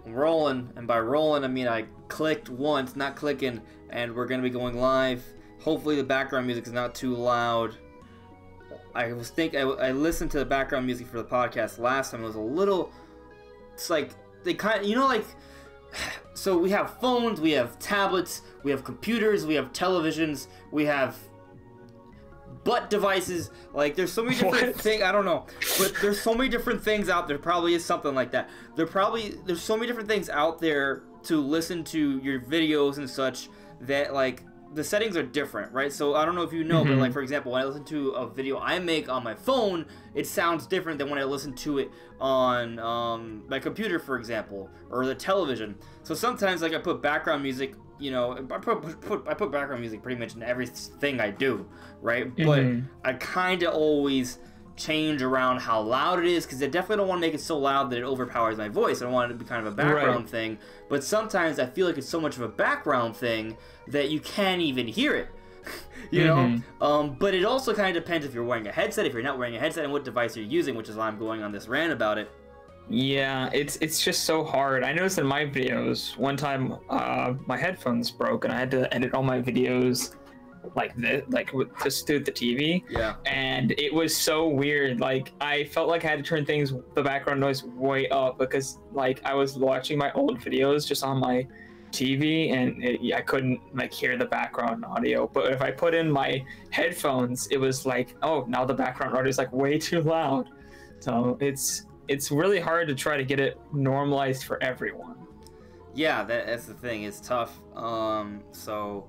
rolling, and by rolling I mean I clicked once, not clicking, and we're gonna be going live. Hopefully the background music is not too loud. I listened to the background music for the podcast last time. It was a little, it's like they kind of, like, so we have phones, we have tablets, we have computers, we have televisions, we have butt devices. Like, there's so many different things. I don't know, but there's so many different things out there. Probably is something like that. There's so many different things out there to listen to your videos and such that, like, the settings are different, right? So I don't know if you know, but like, for example, when I listen to a video I make on my phone, it sounds different than when I listen to it on my computer, for example, or the television. So sometimes, like, I put background music, I put background music pretty much in everything I do, right? But I kind of always change around how loud it is, because I definitely don't want to make it so loud that it overpowers my voice. I don't want it to be kind of a background thing. But sometimes I feel like it's so much of a background thing that you can't even hear it. you know? But it also kind of depends if you're wearing a headset, if you're not wearing a headset, and what device you're using, which is why I'm going on this rant about it. Yeah, it's just so hard. I noticed in my videos, one time my headphones broke and I had to edit all my videos like this, like just through the TV. Yeah. And it was so weird. Like, I felt like I had to turn the background noise way up, because like I was watching my old videos just on my TV and I couldn't like hear the background audio. But if I put in my headphones, it was like, oh, now the background audio is like way too loud. So it's really hard to try to get it normalized for everyone. Yeah, that's the thing. It's tough. So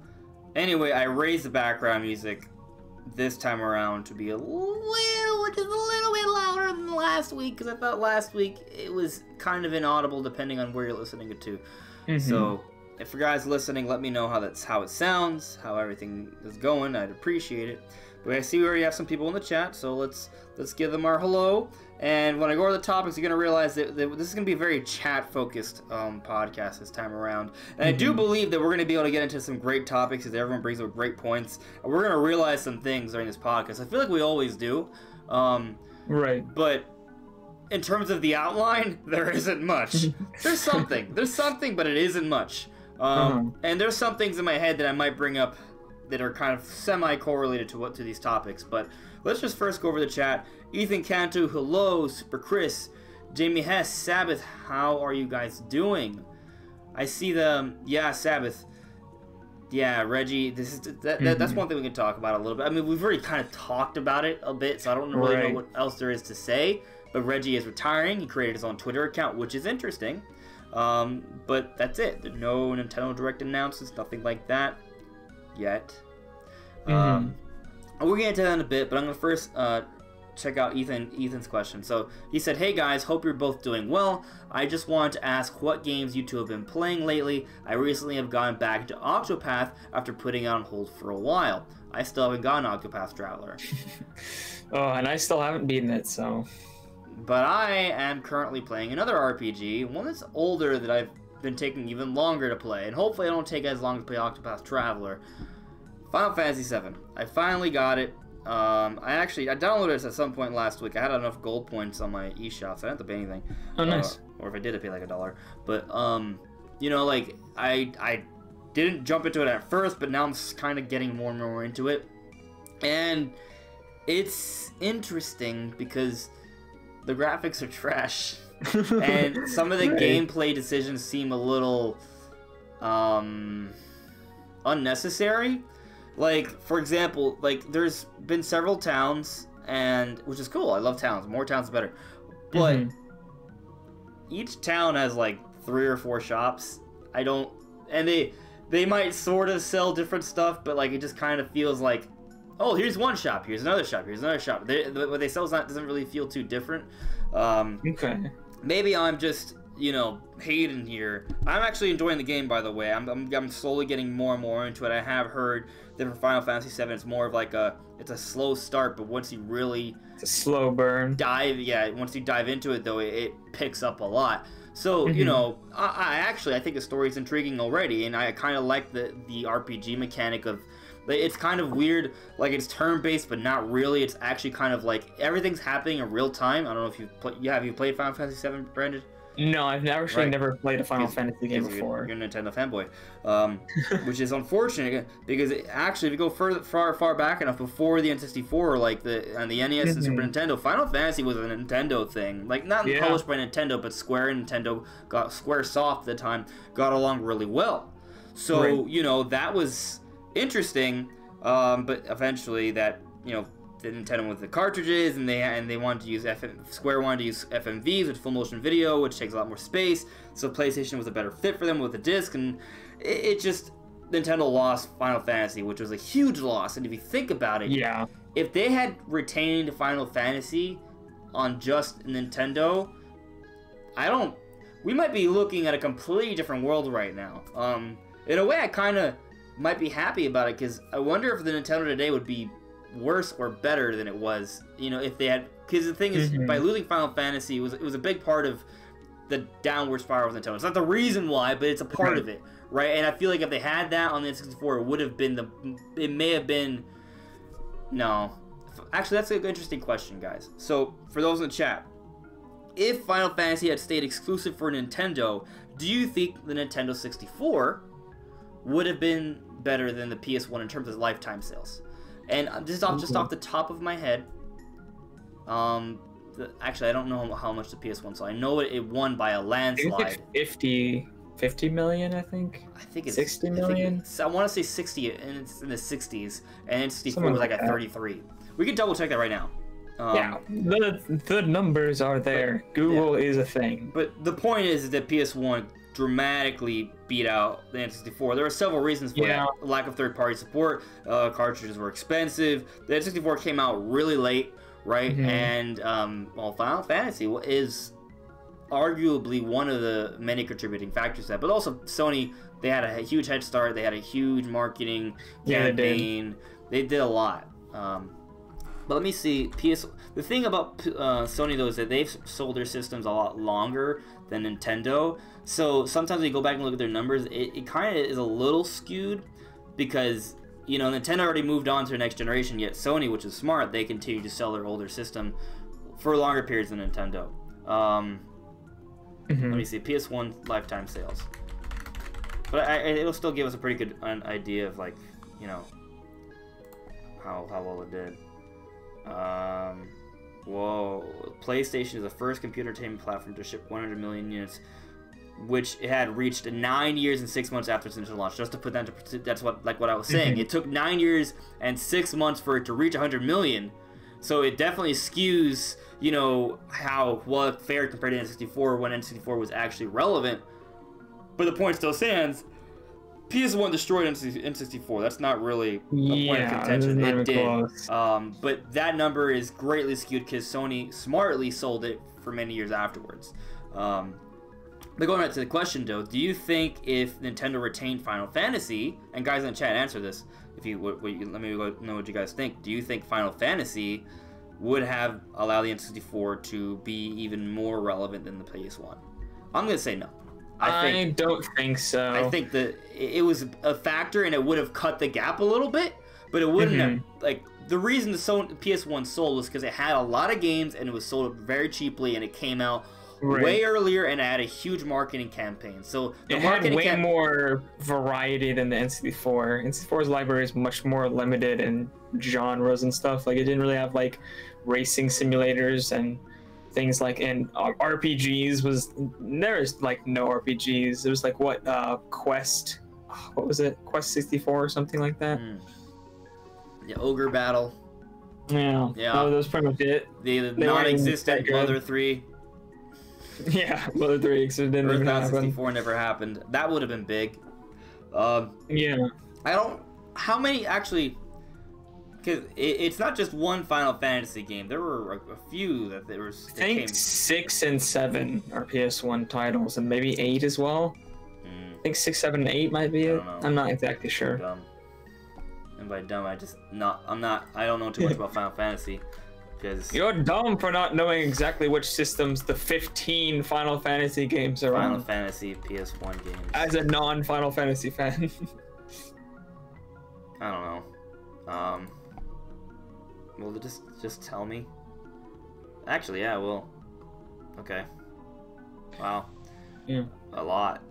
anyway, I raised the background music this time around to be just a little bit louder than last week, because I thought last week it was kind of inaudible depending on where you're listening it to. So if you guys listening, let me know how it sounds, how everything is going. I'd appreciate it. But I see we already have some people in the chat, so let's give them our hello. And when I go over the topics, you're going to realize that this is going to be a very chat-focused podcast this time around. And I do believe that we're going to be able to get into some great topics, as everyone brings up great points. And we're going to realize some things during this podcast. I feel like we always do. Right. But in terms of the outline, there isn't much. There's something. There's something, but it isn't much. And there's some things in my head that I might bring up that are kind of semi-correlated to these topics. But let's just first go over the chat. Ethan Cantu, hello. Super Chris, Jamie Hess, Sabbath, how are you guys doing? I see Sabbath. Yeah, Reggie, that's one thing we can talk about a little bit. I mean, we've already kind of talked about it a bit, so I don't really know what else there is to say. But Reggie is retiring. He created his own Twitter account, which is interesting. But that's it. There's no Nintendo Direct announcements, nothing like that yet. We're gonna get to that in a bit, but I'm gonna first check out Ethan's question. So he said, hey guys, hope you're both doing well. I just wanted to ask what games you two have been playing lately. I recently have gotten back to Octopath after putting it on hold for a while. I still haven't gotten Octopath Traveler. Oh, and I still haven't beaten it, so. But I am currently playing another RPG, one that's older that I've been taking even longer to play, and hopefully I don't take as long to play Octopath Traveler. Final Fantasy VII. I finally got it. I downloaded it at some point last week. I had enough gold points on my eShop, so I didn't have to pay anything. Oh, nice. Or if I did, I'd pay like $1. But, like, I didn't jump into it at first, but now I'm kind of getting more and more into it. And it's interesting because the graphics are trash. And some of the gameplay decisions seem a little unnecessary. Like, for example, like, there's been several towns, and which is cool. I love towns. More towns, the better. But each town has like 3 or 4 shops. And they might sort of sell different stuff, but like it just kind of feels like, oh, here's one shop, here's another shop, here's another shop. What they sell doesn't really feel too different. Okay. Maybe I'm just, hating here. I'm actually enjoying the game, by the way. I'm slowly getting more and more into it. I have heard that for Final Fantasy VII, it's more of like it's a slow start, but once you really... It's a slow burn. Once you dive into it, though, it picks up a lot. So, I think the story's intriguing already, and I kind of like the RPG mechanic of... It's kind of weird, like it's turn-based, but not really. It's actually kind of like everything's happening in real time. I don't know if you played Final Fantasy VII, Brandon? No, I've actually Right. never played a Final Fantasy game Because before. you're a Nintendo fanboy, which is unfortunate because actually, if you go far back enough before the N64, like on the NES and Super Nintendo, Final Fantasy was a Nintendo thing. Like not published by Nintendo, but Square and Nintendo got SquareSoft at the time got along really well. So you know that was interesting, but eventually that the Nintendo with the cartridges, and they wanted to use Square wanted to use FMVs, with full motion video, which takes a lot more space. So PlayStation was a better fit for them with the disc, and it just Nintendo lost Final Fantasy, which was a huge loss. And if you think about it, if they had retained Final Fantasy on just Nintendo, we might be looking at a completely different world right now. In a way, I kind of might be happy about it, because I wonder if the Nintendo today would be worse or better than it was, if they had, because the thing is, by losing Final Fantasy, it was a big part of the downward spiral of Nintendo. It's not the reason why, but it's a part of it, right? And I feel like if they had that on the N64, it would have been it may have been, no. Actually, that's an interesting question, guys. So, for those in the chat, if Final Fantasy had stayed exclusive for Nintendo, do you think the Nintendo 64 would have been better than the PS1 in terms of lifetime sales? And just off the top of my head, actually I don't know how much the PS1 sold. I know it won by a landslide. I think 50 million. I think it's 60 million. I want to say 60, and it's in the 60s, and N64 was like at 33. We can double check that right now. The numbers are there. Google is a thing. But the point is that PS1 dramatically beat out the N64. There are several reasons for that. Lack of third-party support, cartridges were expensive. The N64 came out really late, right? And Final Fantasy is arguably one of the many contributing factors to that. But also Sony, they had a huge head start. They had a huge marketing campaign. They did a lot. But let me see. The thing about Sony, though, is that they've sold their systems a lot longer than Nintendo. So sometimes when you go back and look at their numbers, it kind of is a little skewed, because Nintendo already moved on to the next generation. Yet Sony, which is smart, they continue to sell their older system for longer periods than Nintendo. Let me see. PS1 lifetime sales. But it'll still give us a pretty good idea of how well it did. Whoa. PlayStation is the first computer entertainment platform to ship 100 million units, which it had reached 9 years and 6 months after its initial launch. Just to put that into, that's what I was saying. It took 9 years and 6 months for it to reach 100 million. So it definitely skews, how well it fared compared to N64 when N64 was actually relevant. But the point still stands. PS1 destroyed N64. That's not really a point of contention. It did. But that number is greatly skewed because Sony smartly sold it for many years afterwards. But going back to the question, though, do you think if Nintendo retained Final Fantasy, and guys in the chat, answer this, let me know what you guys think. Do you think Final Fantasy would have allowed the N64 to be even more relevant than the PS1? I'm going to say no. I don't think so. I think that it was a factor, and it would have cut the gap a little bit, but it wouldn't have, the reason the PS1 sold was because it had a lot of games, and it was sold very cheaply, and it came out way earlier, and it had a huge marketing campaign. So it had way more variety than the N64. N64's library is much more limited in genres and stuff. Like, it didn't really have racing simulators and things and RPGs there's no RPGs. It was Quest, what was it? Quest 64 or something like that. Yeah, Ogre Battle. Yeah. Oh, that was pretty much it. The non-existent Mother 3. Yeah, Mother 3, because it didn't even happen. 64 never happened. That would have been big. How many actually? Because it's not just one Final Fantasy game. There were a few that there was. I think 6 and 7 are PS1 titles, and maybe 8 as well. I think 6, 7, and 8 might be it. I'm not exactly sure. Dumb. And by dumb, I don't know too much about Final Fantasy. Because you're dumb for not knowing exactly which systems the 15 Final Fantasy games are on. Final Fantasy PS1 games. As a non-Final Fantasy fan. I don't know. Well, just tell me. Actually, yeah, well, okay. Wow. Yeah. A lot.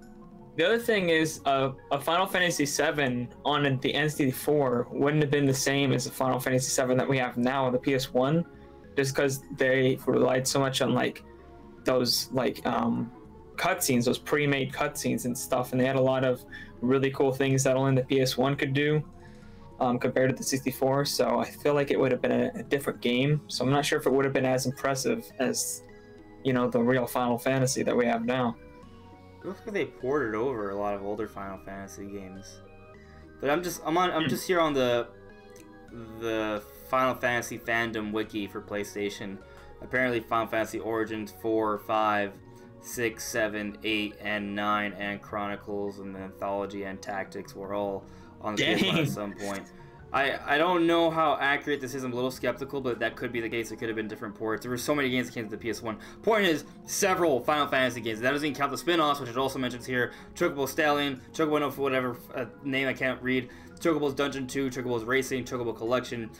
The other thing is, a Final Fantasy VII on the N64 wouldn't have been the same as the Final Fantasy VII that we have now on the PS1, just because they relied so much on like those cutscenes, those pre-made cutscenes and stuff, and they had a lot of really cool things that only the PS1 could do, compared to the 64. So I feel like it would have been a different game. So I'm not sure if it would have been as impressive as, you know, the real Final Fantasy that we have now. It looks like they ported over a lot of older Final Fantasy games. But I'm just here on the Final Fantasy fandom wiki for PlayStation. Apparently Final Fantasy Origins 4, 5, 6, 7, 8, and 9, and Chronicles, and the Anthology and Tactics were all on the PS1 at some point. I don't know how accurate this is. I'm a little skeptical, but that could be the case. It could have been different ports. There were so many games that came to the PS1. Point is, several Final Fantasy games. That doesn't even count the spin-offs, which it also mentions here. Chocobo Stallion, Chocobo no whatever name I can't read, Chocobo's Dungeon 2, Chocobo's Racing, Chocobo Collection,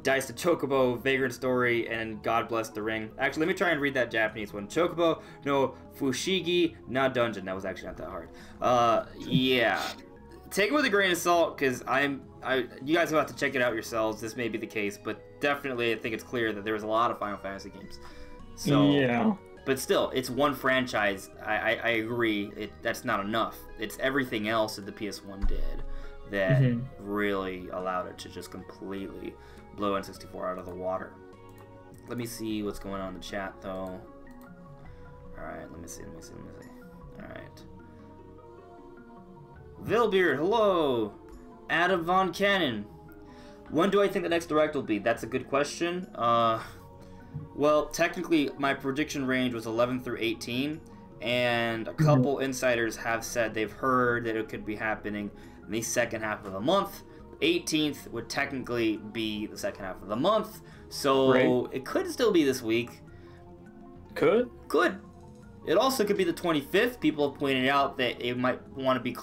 Dice to Chocobo, Vagrant Story, and God Bless the Ring. Actually, let me try and read that Japanese one. Chocobo no Fushigi na Dungeon. That was actually not that hard. Yeah. Take it with a grain of salt, because you guys will have to check it out yourselves. This may be the case, but definitely I think it's clear that there was a lot of Final Fantasy games. So, yeah. But still, it's one franchise. I agree. That's not enough. It's everything else that the PS1 did that really allowed it to just completely blow N64 out of the water. Let me see what's going on in the chat, though. Alright, let me see. Alright. Vilbeard, hello! Adam Von Cannon. When do I think the next Direct will be? That's a good question. Well, technically, my prediction range was 11 through 18, and a couple insiders have said they've heard that it could be happening in the second half of the month. 18th would technically be the second half of the month, so it could still be this week. Could. It also could be the 25th. People have pointed out that they might want to be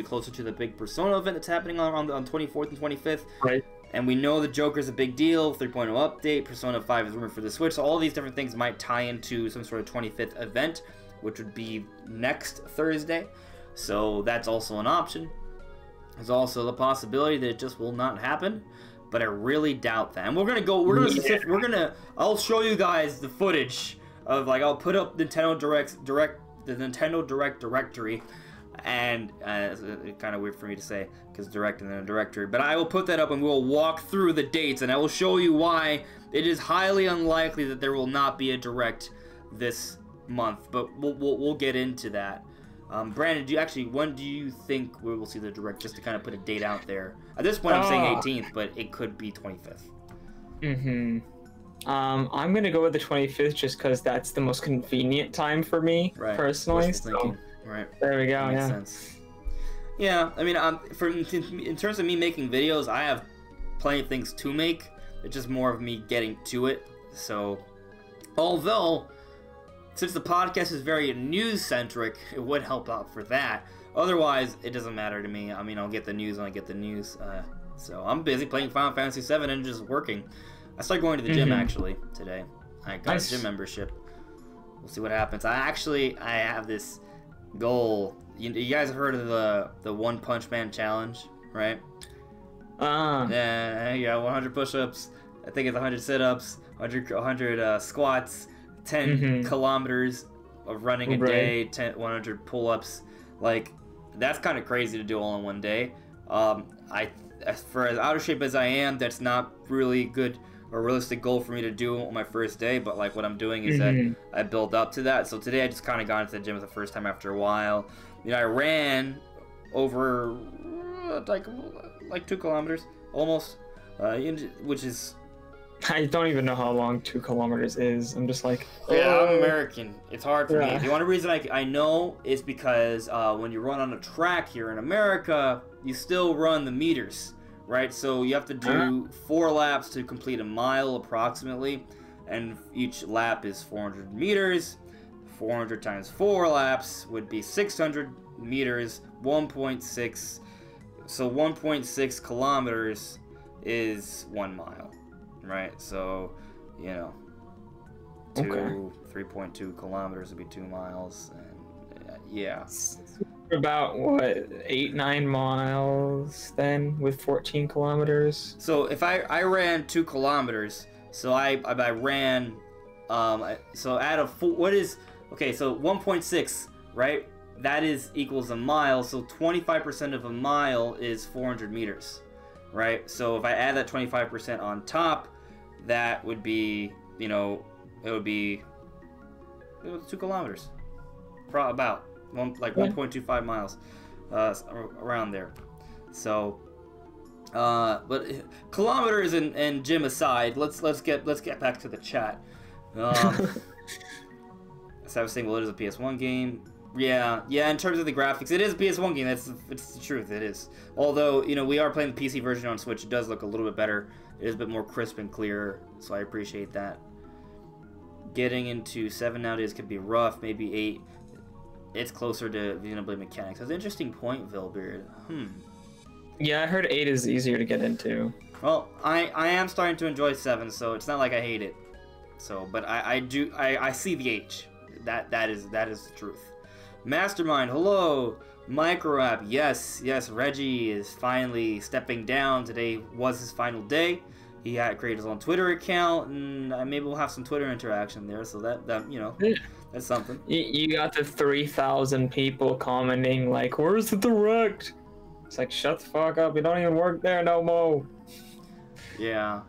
closer to the big Persona event that's happening on 24th and 25th. Right. And we know the Joker's a big deal. 3.0 update. Persona 5 is rumored for the Switch. So all these different things might tie into some sort of 25th event, which would be next Thursday. So that's also an option. There's also the possibility that it just will not happen, but I really doubt that. And I'll show you guys the footage of, like, I'll put up Nintendo the Nintendo Direct directory, and it's kind of weird for me to say because Direct and then a directory, but I will put that up and we'll walk through the dates, and I will show you why it is highly unlikely that there will not be a Direct this month. But we'll get into that. Brandon, when do you think we will see the Direct? Just to kind of put a date out there. At this point, I'm saying 18th, but it could be 25th. I'm gonna go with the 25th just because that's the most convenient time for me, personally. So, right. There we go. Makes sense. Yeah, I mean, in terms of me making videos, I have plenty of things to make. It's just more of me getting to it. So, although, since the podcast is very news-centric, it would help out for that. Otherwise, it doesn't matter to me. I mean, I'll get the news when I get the news. So I'm busy playing Final Fantasy VII and just working. I started going to the gym, actually, today. I got a gym membership. We'll see what happens. I have this goal. You guys have heard of the One Punch Man Challenge, right? Yeah, 100 push-ups. I think it's 100 sit-ups, 100 squats, 10 kilometers of running a day, 100 pull-ups. Like, that's kind of crazy to do all in one day. For as out of shape as I am, that's not really good or realistic goal for me to do on my first day, but like what I'm doing is that I build up to that. So today I just kind of got into the gym for the first time after a while. You know, I ran over like 2 kilometers almost, which is... I don't even know how long 2 kilometers is. I'm just like... Yeah, I'm American. It's hard for me. The only reason I know is because when you run on a track here in America, you still run the meters, right? So you have to do 4 laps to complete a mile approximately, and each lap is 400 meters. 400 times 4 laps would be 600 meters, 1.6. So 1.6 kilometers is 1 mile. Right, so, you know, 2, 3.2 kilometers would be 2 miles. And yeah. About what, 8-9 miles then with 14 kilometers. So if I ran 2 kilometers, so I ran, so out of what is okay? So 1.6, right? That is equals a mile. So 25% of a mile is 400 meters, right? So if I add that 25% on top, that would be, you know, it would be 2 kilometers, about 1.25 miles, around there. So, but kilometers and gym aside, let's get back to the chat. So I was saying, well, it is a PS1 game. Yeah. In terms of the graphics, it is a PS1 game. It's the truth. It is. Although, you know, we are playing the PC version on Switch. It does look a little bit better. It is a bit more crisp and clear, so I appreciate that. Getting into 7 nowadays could be rough. Maybe 8. It's closer to Xenoblade mechanics. That's an interesting point, Vilbeard. Yeah, I heard 8 is easier to get into. Well, I am starting to enjoy 7, so it's not like I hate it. So, but I see the H. That is the truth. Mastermind, hello. Micro app, yes. Reggie is finally stepping down. Today was his final day. He had created his own Twitter account, and maybe we'll have some Twitter interaction there. So that you know, that's something. You got the 3,000 people commenting like, "Where's the direct?" It's like, shut the fuck up. You don't even work there no more. Yeah.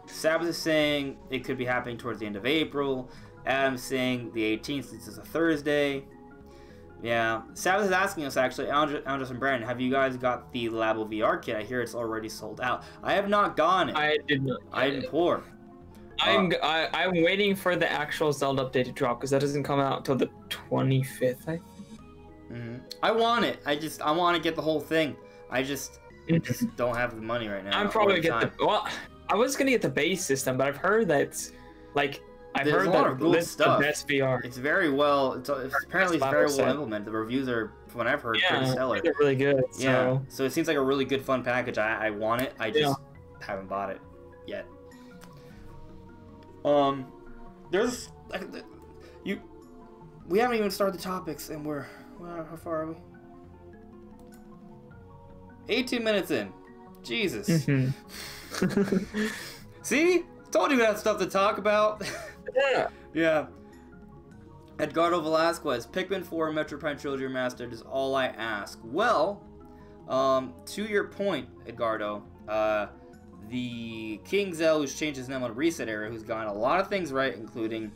Sabbath is saying it could be happening towards the end of April. Adam's saying the 18th, since it's a Thursday. Yeah. Sabbath is asking us, actually, Andres and Brandon, have you guys got the Labo VR kit? I hear it's already sold out. I have not gotten it. I did not. I didn't pour. I'm waiting for the actual Zelda update to drop, because that doesn't come out until the 25th, I think. I want it. I want to get the whole thing. I just don't have the money right now. I'm probably well, I was gonna get the base system, but I've heard that There's a lot of good stuff. The best VR. It's very well. It's apparently it's very well implemented. The reviews are, from what I've heard, pretty stellar. They're really good. Yeah. So it seems like a really good, fun package. I want it. I just haven't bought it yet. There's we haven't even started the topics, and how far are we? 18 minutes in. Jesus. See? Told you we had stuff to talk about. Yeah. Edgardo Velasquez, Pikmin 4 Metro Prime Trilogy Remastered is all I ask. Well, to your point, Edgardo, the King Zell, who's changed his name on Reset Era, who's gotten a lot of things right, including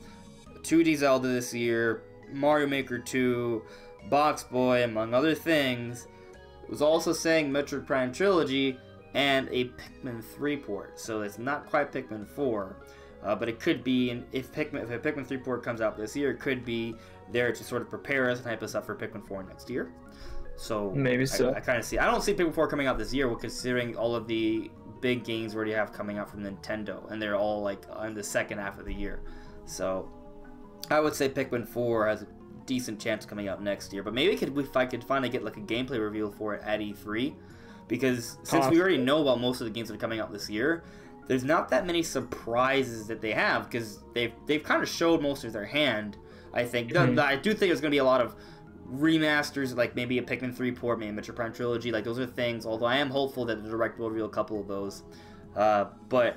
2D Zelda this year, Mario Maker 2, Box Boy, among other things, was also saying Metroid Prime Trilogy and a Pikmin 3 port. So it's not quite Pikmin 4, but it could be, and if a Pikmin 3 port comes out this year, it could be there to sort of prepare us and hype us up for Pikmin 4 next year. So maybe so. I kind of see. I don't see Pikmin 4 coming out this year, considering all of the big games we already have coming out from Nintendo, and they're all like in the second half of the year. So I would say Pikmin 4 has a decent chance coming out next year. But maybe if I could finally get like a gameplay reveal for it at E3, because since we already know about most of the games that are coming out this year, there's not that many surprises that they have, because they've kind of showed most of their hand. I think I do think there's going to be a lot of remasters, like maybe a Pikmin 3 port, maybe a Metro Prime Trilogy, like those are things, although I am hopeful that the Direct will reveal a couple of those. But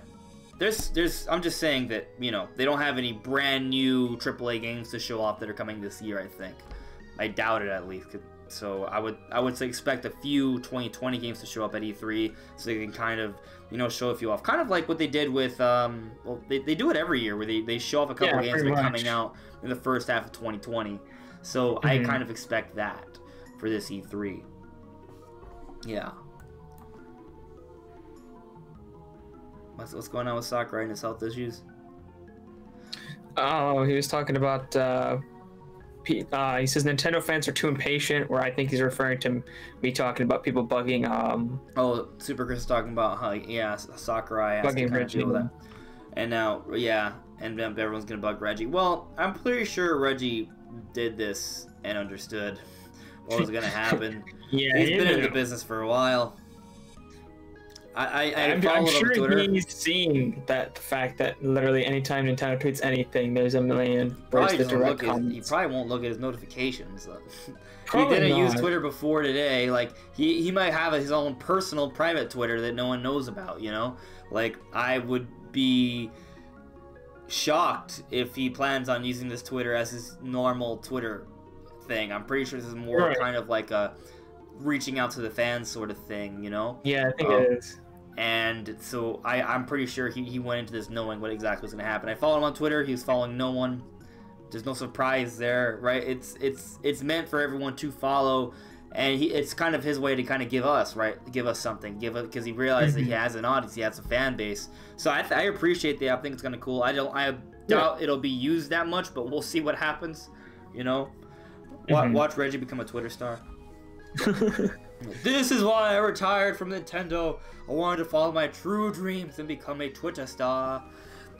I'm just saying that, you know, they don't have any brand new AAA games to show off that are coming this year, I think. I doubt it, at least. So I would say expect a few 2020 games to show up at E3, so they can kind of, you know, show a few off. Kind of like what they did with, well, they do it every year, where they show off a couple of games that are coming out in the first half of 2020. So I kind of expect that for this E3. Yeah. What's going on with Sakurai and his health issues? Oh, he was talking about, he says Nintendo fans are too impatient, where I think he's referring to me talking about people bugging, Oh, Super Chris is talking about how, yeah, Sakurai has to kind of deal with that. And now, yeah, and everyone's going to bug Reggie. Well, I'm pretty sure Reggie did this and understood what was going to happen. Yeah, he's been in the business for a while. I I'm followed him sure on Twitter. he's seen that fact that literally anytime Nintendo tweets anything, there's a million Probably the doesn't direct look at, he comments. probably won't look at his notifications. He Probably didn't use not. Twitter before today. Like he might have his own personal private Twitter that no one knows about. You know, like I would be shocked if he plans on using this Twitter as his normal Twitter thing. I'm pretty sure this is more Right. kind of like a reaching out to the fans sort of thing. You know. Yeah, I think it is. And so I'm pretty sure he went into this knowing what exactly was going to happen. I followed him on Twitter. He was following no one. There's no surprise there, right? It's meant for everyone to follow, and it's kind of his way to kind of give us, right? Give us something, because he realized that he has an audience, he has a fan base. So I appreciate that. I think it's kind of cool. I doubt it'll be used that much, but we'll see what happens. You know, watch Reggie become a Twitter star. This is why I retired from Nintendo. I wanted to follow my true dreams and become a Twitter star.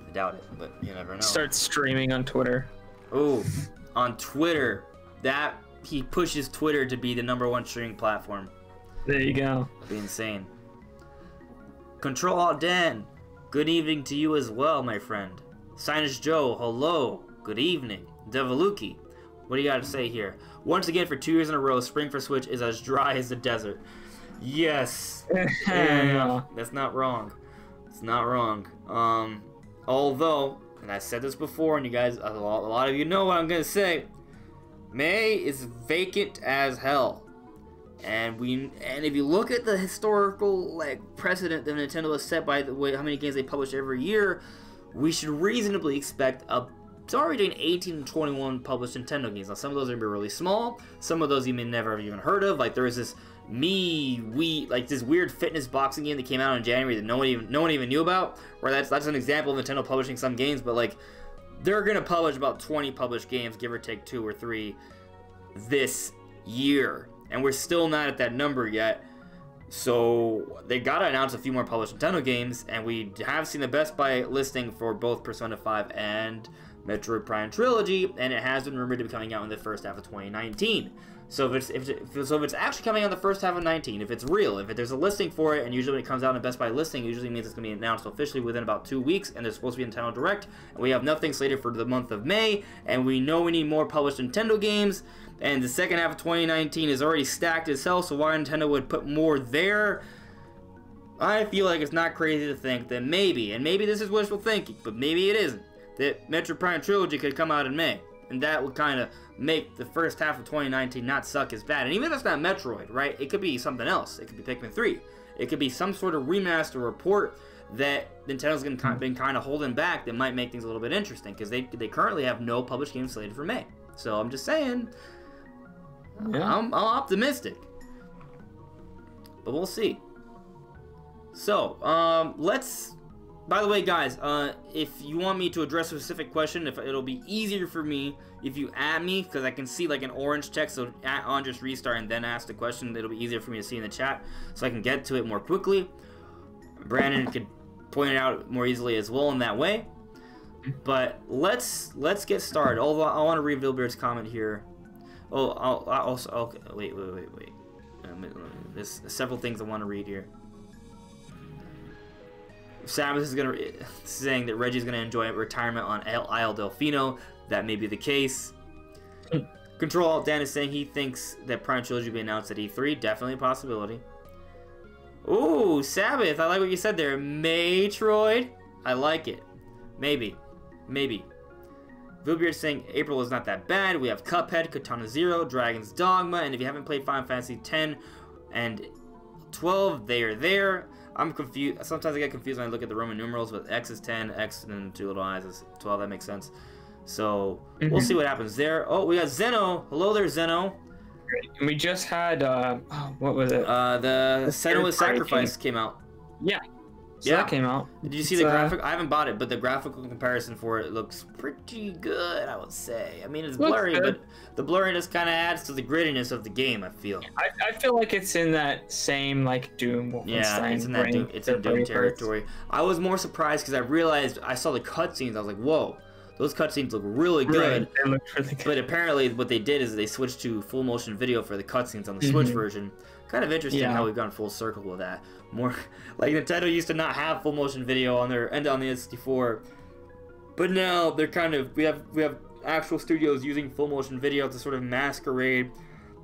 I doubt it, but you never know. Start streaming on Twitter. Oh, on Twitter, that he pushes Twitter to be the #1 streaming platform. There you go. That'd be insane. Control Alt Dan, good evening to you as well, my friend. Sinus Joe, hello, good evening. Devaluki, what do you got to say here? Once again, for 2 years in a row, spring for Switch is as dry as the desert. Yes, yeah, that's not wrong. It's not wrong. Although, and I said this before, and you guys, a lot of you know what I'm gonna say. May is vacant as hell, and if you look at the historical precedent that Nintendo has set by the way how many games they publish every year, we should reasonably expect somewhere between 18 and 21 published Nintendo games. Now, some of those are gonna be really small. Some of those you may never have even heard of. Like there was this this weird fitness boxing game that came out in January that no one even knew about. Where that's an example of Nintendo publishing some games, but like they're gonna publish about 20 published games, give or take 2 or 3, this year, and we're still not at that number yet. So they gotta announce a few more published Nintendo games, and we have seen the Best Buy listing for both Persona 5 and Metroid Prime Trilogy, and it has been rumored to be coming out in the first half of 2019. So if it's actually coming out in the first half of 19, if it's real, if there's a listing for it, and usually when it comes out in a Best Buy listing, it usually means it's going to be announced officially within about 2 weeks, and there's supposed to be a Nintendo Direct, and we have nothing slated for the month of May, and we know we need more published Nintendo games, and the second half of 2019 is already stacked as hell, so why Nintendo would put more there? I feel like it's not crazy to think that maybe, and maybe this is wishful thinking, but maybe it isn't, that Metroid Prime Trilogy could come out in May. And that would kind of make the first half of 2019 not suck as bad. And even if it's not Metroid, right? It could be something else. It could be Pikmin 3. It could be some sort of remaster report that Nintendo's been kind of holding back that might make things a little bit interesting. Because they currently have no published games slated for May. So I'm just saying, yeah. I'm optimistic. But we'll see. So, let's... By the way, guys, if you want me to address a specific question, it'll be easier for me if you add me, because I can see like an orange text, so add on, just restart and then ask the question. It'll be easier for me to see in the chat, so I can get to it more quickly. Brandon could point it out more easily as well in that way. But let's get started. Although I want to read Vilbeard's comment here. Oh, I also okay. Wait. There's several things I want to read here. Samus is saying that Reggie's gonna enjoy retirement on Isle Delfino. That may be the case. Control Alt Dan is saying he thinks that Prime Trilogy will be announced at E3. Definitely a possibility. Ooh, Sabbath, I like what you said there. Metroid, I like it. Maybe. Vilbeard saying April is not that bad. We have Cuphead, Katana Zero, Dragon's Dogma, and if you haven't played Final Fantasy 10 and 12, they are there. I'm confused. Sometimes I get confused when I look at the Roman numerals, but X is 10, X and then 2 little I's is 12. That makes sense. So we'll see what happens there. Oh, we got Zeno. Hello there, Zeno. And we just had what was it? The Senua's Sacrifice came out. Yeah. So that came out. Did you see the graphic? I haven't bought it, but the graphical comparison for it looks pretty good, I would say. I mean, it's blurry, but the blurriness kind of adds to the grittiness of the game, I feel. I feel like it's in that same, like, Doom, Wolfenstein. Yeah, it's in that Doom territory. I was more surprised because I realized, I saw the cutscenes, I was like, whoa, those cutscenes look really good. Right. They look really good. But apparently, what they did is they switched to full motion video for the cutscenes on the Switch version. Kind of interesting how we've gone full circle with that. More like Nintendo used to not have full motion video on their end on the N64, but now they're kind of we have actual studios using full motion video to sort of masquerade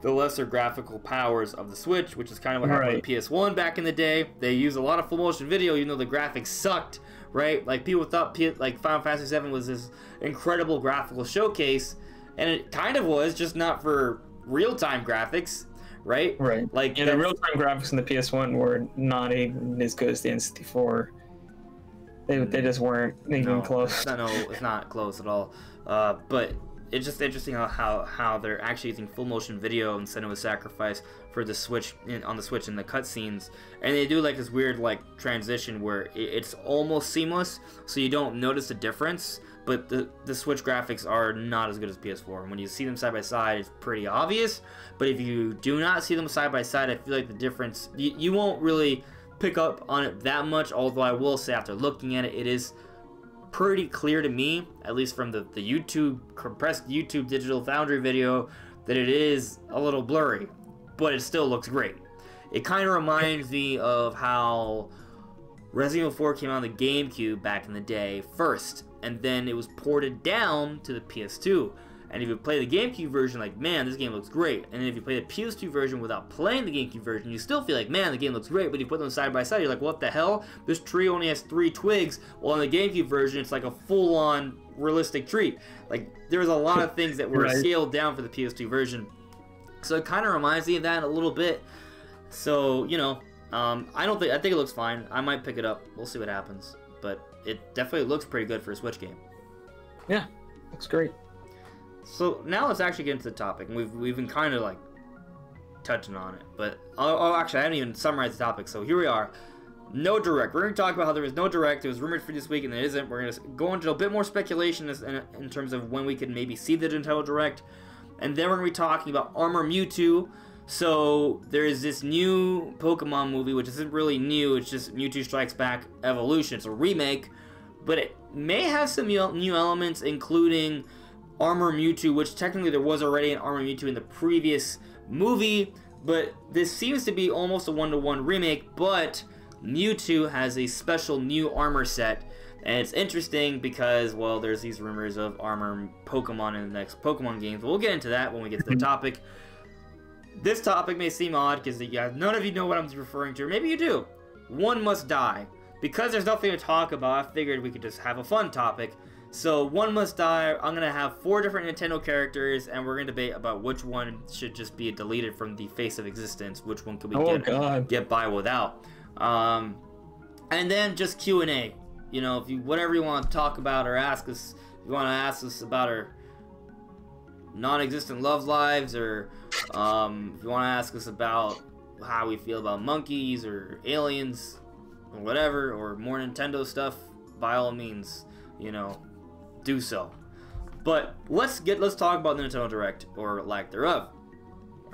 the lesser graphical powers of the Switch, which is kind of what happened with PS1 back in the day. They used a lot of full motion video, even though the graphics sucked, right? Like, people thought like Final Fantasy VII was this incredible graphical showcase, and it kind of was, just not for real-time graphics, right? Right. Like, the real-time graphics in the PS1 were not even as good as the N64. They just weren't even close. No, it's not close at all. But it's just interesting how they're actually using full motion video instead of a sacrifice for the Switch on the Switch in the cutscenes, and they do like this weird like transition where it's almost seamless, so you don't notice the difference. But the Switch graphics are not as good as PS4. And when you see them side by side, it's pretty obvious. But if you do not see them side by side, I feel like the difference you won't really pick up on it that much. Although I will say, after looking at it, it is pretty clear to me, at least from the YouTube compressed YouTube Digital Foundry video, that it is a little blurry, but it still looks great. It kind of reminds me of how Resident Evil 4 came out on the GameCube back in the day first, and then it was ported down to the PS2. And if you play the GameCube version, like, man, this game looks great. And then if you play the PS2 version without playing the GameCube version, you still feel like, man, the game looks great. But you put them side by side, you're like, what the hell? This tree only has 3 twigs. Well, in the GameCube version, it's like a full-on realistic tree. Like, there's a lot of things that were scaled down for the PS2 version. So it kind of reminds me of that a little bit. So, you know, I think it looks fine. I might pick it up. We'll see what happens. But it definitely looks pretty good for a Switch game. Yeah, looks great. So now let's actually get into the topic. And we've been kind of like touching on it, but actually I haven't even summarized the topic. So here we are. No direct. We're going to talk about how there was no direct. It was rumored for this week, and it isn't. We're going to go into a bit more speculation in terms of when we could maybe see the Nintendo Direct, and then we're going to be talking about Armor Mewtwo. So there's this new Pokemon movie, which isn't really new. It's just Mewtwo Strikes Back Evolution. It's a remake, but it may have some new elements, including Armor Mewtwo, which technically there was already an Armor Mewtwo in the previous movie, but this seems to be almost a one-to-one remake, but Mewtwo has a special new armor set, and it's interesting because, well, there's these rumors of armor Pokemon in the next Pokemon games. We'll get into that when we get to the topic. This topic may seem odd because none of you know what I'm referring to, or maybe you do. One Must Die. Because there's nothing to talk about, I figured we could just have a fun topic. So, One Must Die, I'm going to have 4 different Nintendo characters, and we're going to debate about which one should just be deleted from the face of existence, which one could we get by without. And then just Q&A. You know, whatever you want to talk about or ask us, if you want to ask us about our non-existent love lives, or if you want to ask us about how we feel about monkeys or aliens or whatever, or more Nintendo stuff, by all means, you know, do so. But let's talk about the Nintendo Direct, or lack thereof.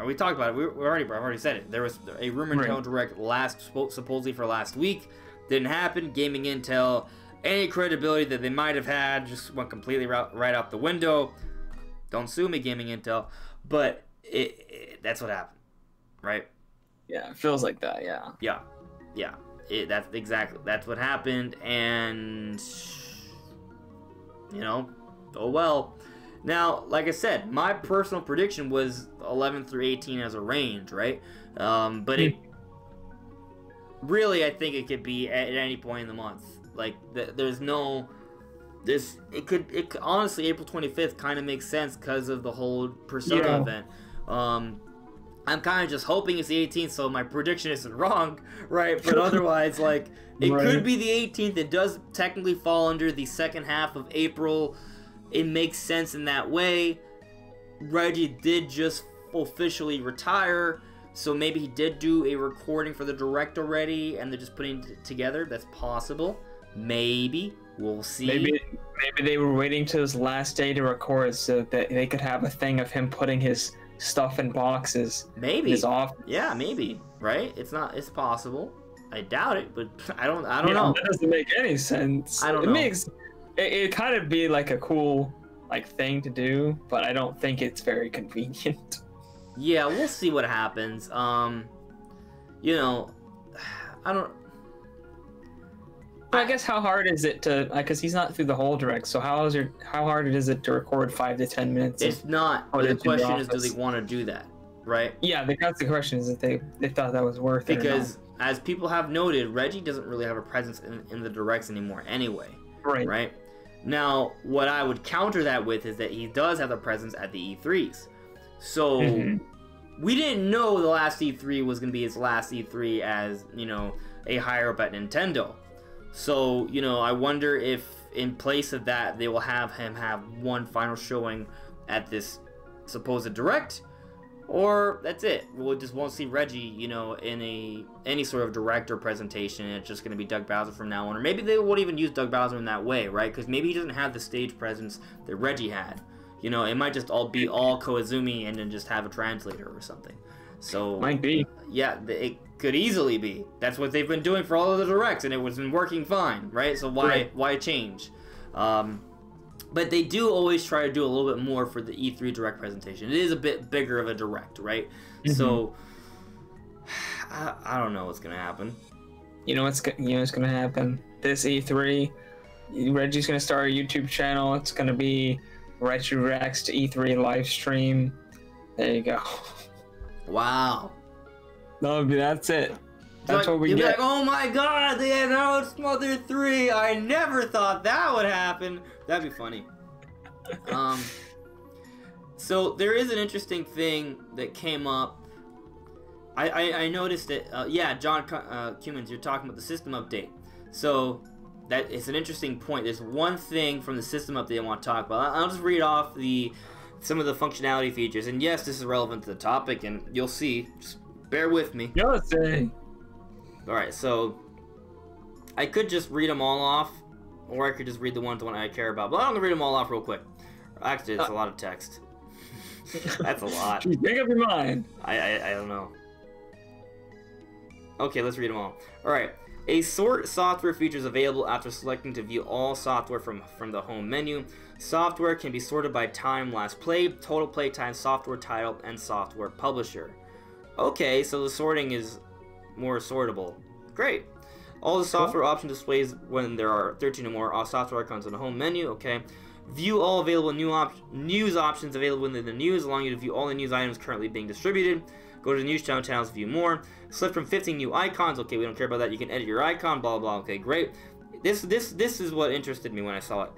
We talked about it. I've already said it. There was a rumored Nintendo Direct supposedly for last week. Didn't happen. Gaming Intel, any credibility that they might have had just went completely right out the window. Don't sue me, Gaming Intel. But that's what happened, right? Yeah, it feels like that. Yeah. That's what happened, and you know, oh well. Now, like I said, my personal prediction was 11 through 18 as a range, right? But it really, I think it could be at any point in the month. Like, there's no this. It could honestly, April 25th kind of makes sense because of the whole Persona event. I'm kind of just hoping it's the 18th, so my prediction isn't wrong, right? But otherwise, like, it could be the 18th. It does technically fall under the second half of April. It makes sense in that way. Reggie did just officially retire, so maybe he did do a recording for the Direct already, and they're just putting it together. That's possible. Maybe. We'll see. Maybe they were waiting to his last day to record so that they could have a thing of him putting his stuff in boxes. Maybe. His office. Yeah, maybe. Right? It's possible. I doubt it, but I don't know. That doesn't make any sense. I don't know. It kind of be like a cool like thing to do, but I don't think it's very convenient. Yeah, we'll see what happens. You know, I don't. I guess how hard is it to? Because he's not through the whole direct. So how hard is it to record 5 to 10 minutes? It's not. But the question is, do they want to do that? Right? Yeah, that's the question. Is that they thought that was worth it? Because as people have noted, Reggie doesn't really have a presence in the directs anymore anyway. Right. Right? Now, what I would counter that with is that he does have a presence at the E3s. So, we didn't know the last E3 was going to be his last E3 as, you know, a higher up at Nintendo. So, you know, I wonder if in place of that, they will have him have one final showing at this supposed direct, or that's it. We'll just won't see Reggie, you know, in any sort of direct or presentation. It's just going to be Doug Bowser from now on. Or maybe they won't even use Doug Bowser in that way, right? Because maybe he doesn't have the stage presence that Reggie had. You know, it might just all be all Koizumi and then just have a translator or something. So might be. Yeah, it could easily be. That's what they've been doing for all of the directs, and it was been working fine, right? So why change? But they do always try to do a little bit more for the E3 direct presentation. It is a bit bigger of a direct, right? So I don't know what's gonna happen. You know what's gonna happen? This E3, Reggie's gonna start a YouTube channel. It's gonna be Reggie Reacts to E3 live stream. There you go. Wow. That's it. That's what we get. You'll be like, oh my god, they announced Mother 3. I never thought that would happen. That'd be funny. So there is an interesting thing that came up. I noticed that, yeah, John Cummins, you're talking about the system update. So that it's an interesting point. There's one thing from the system update I want to talk about. I'll just read off some of the functionality features. And yes, this is relevant to the topic, and you'll see. Just bear with me. Alright, so I could just read them all off, or I could just read the one I care about. But I'm going to read them all off real quick. Actually, it's a lot of text. That's a lot. Make up your mind. I don't know. Okay, let's read them all. Alright. A sort software feature is available after selecting to view all software from the home menu. Software can be sorted by time last played, total play time, software title, and software publisher. Okay, so the sorting is more sortable. Great. All the software option displays when there are 13 or more all software icons in the home menu. Okay. View all available news options available within the news, allowing you to view all the news items currently being distributed. Go to the news channels, view more. Select from 15 new icons. Okay, we don't care about that. You can edit your icon, blah, blah. Okay, great. This is what interested me when I saw it.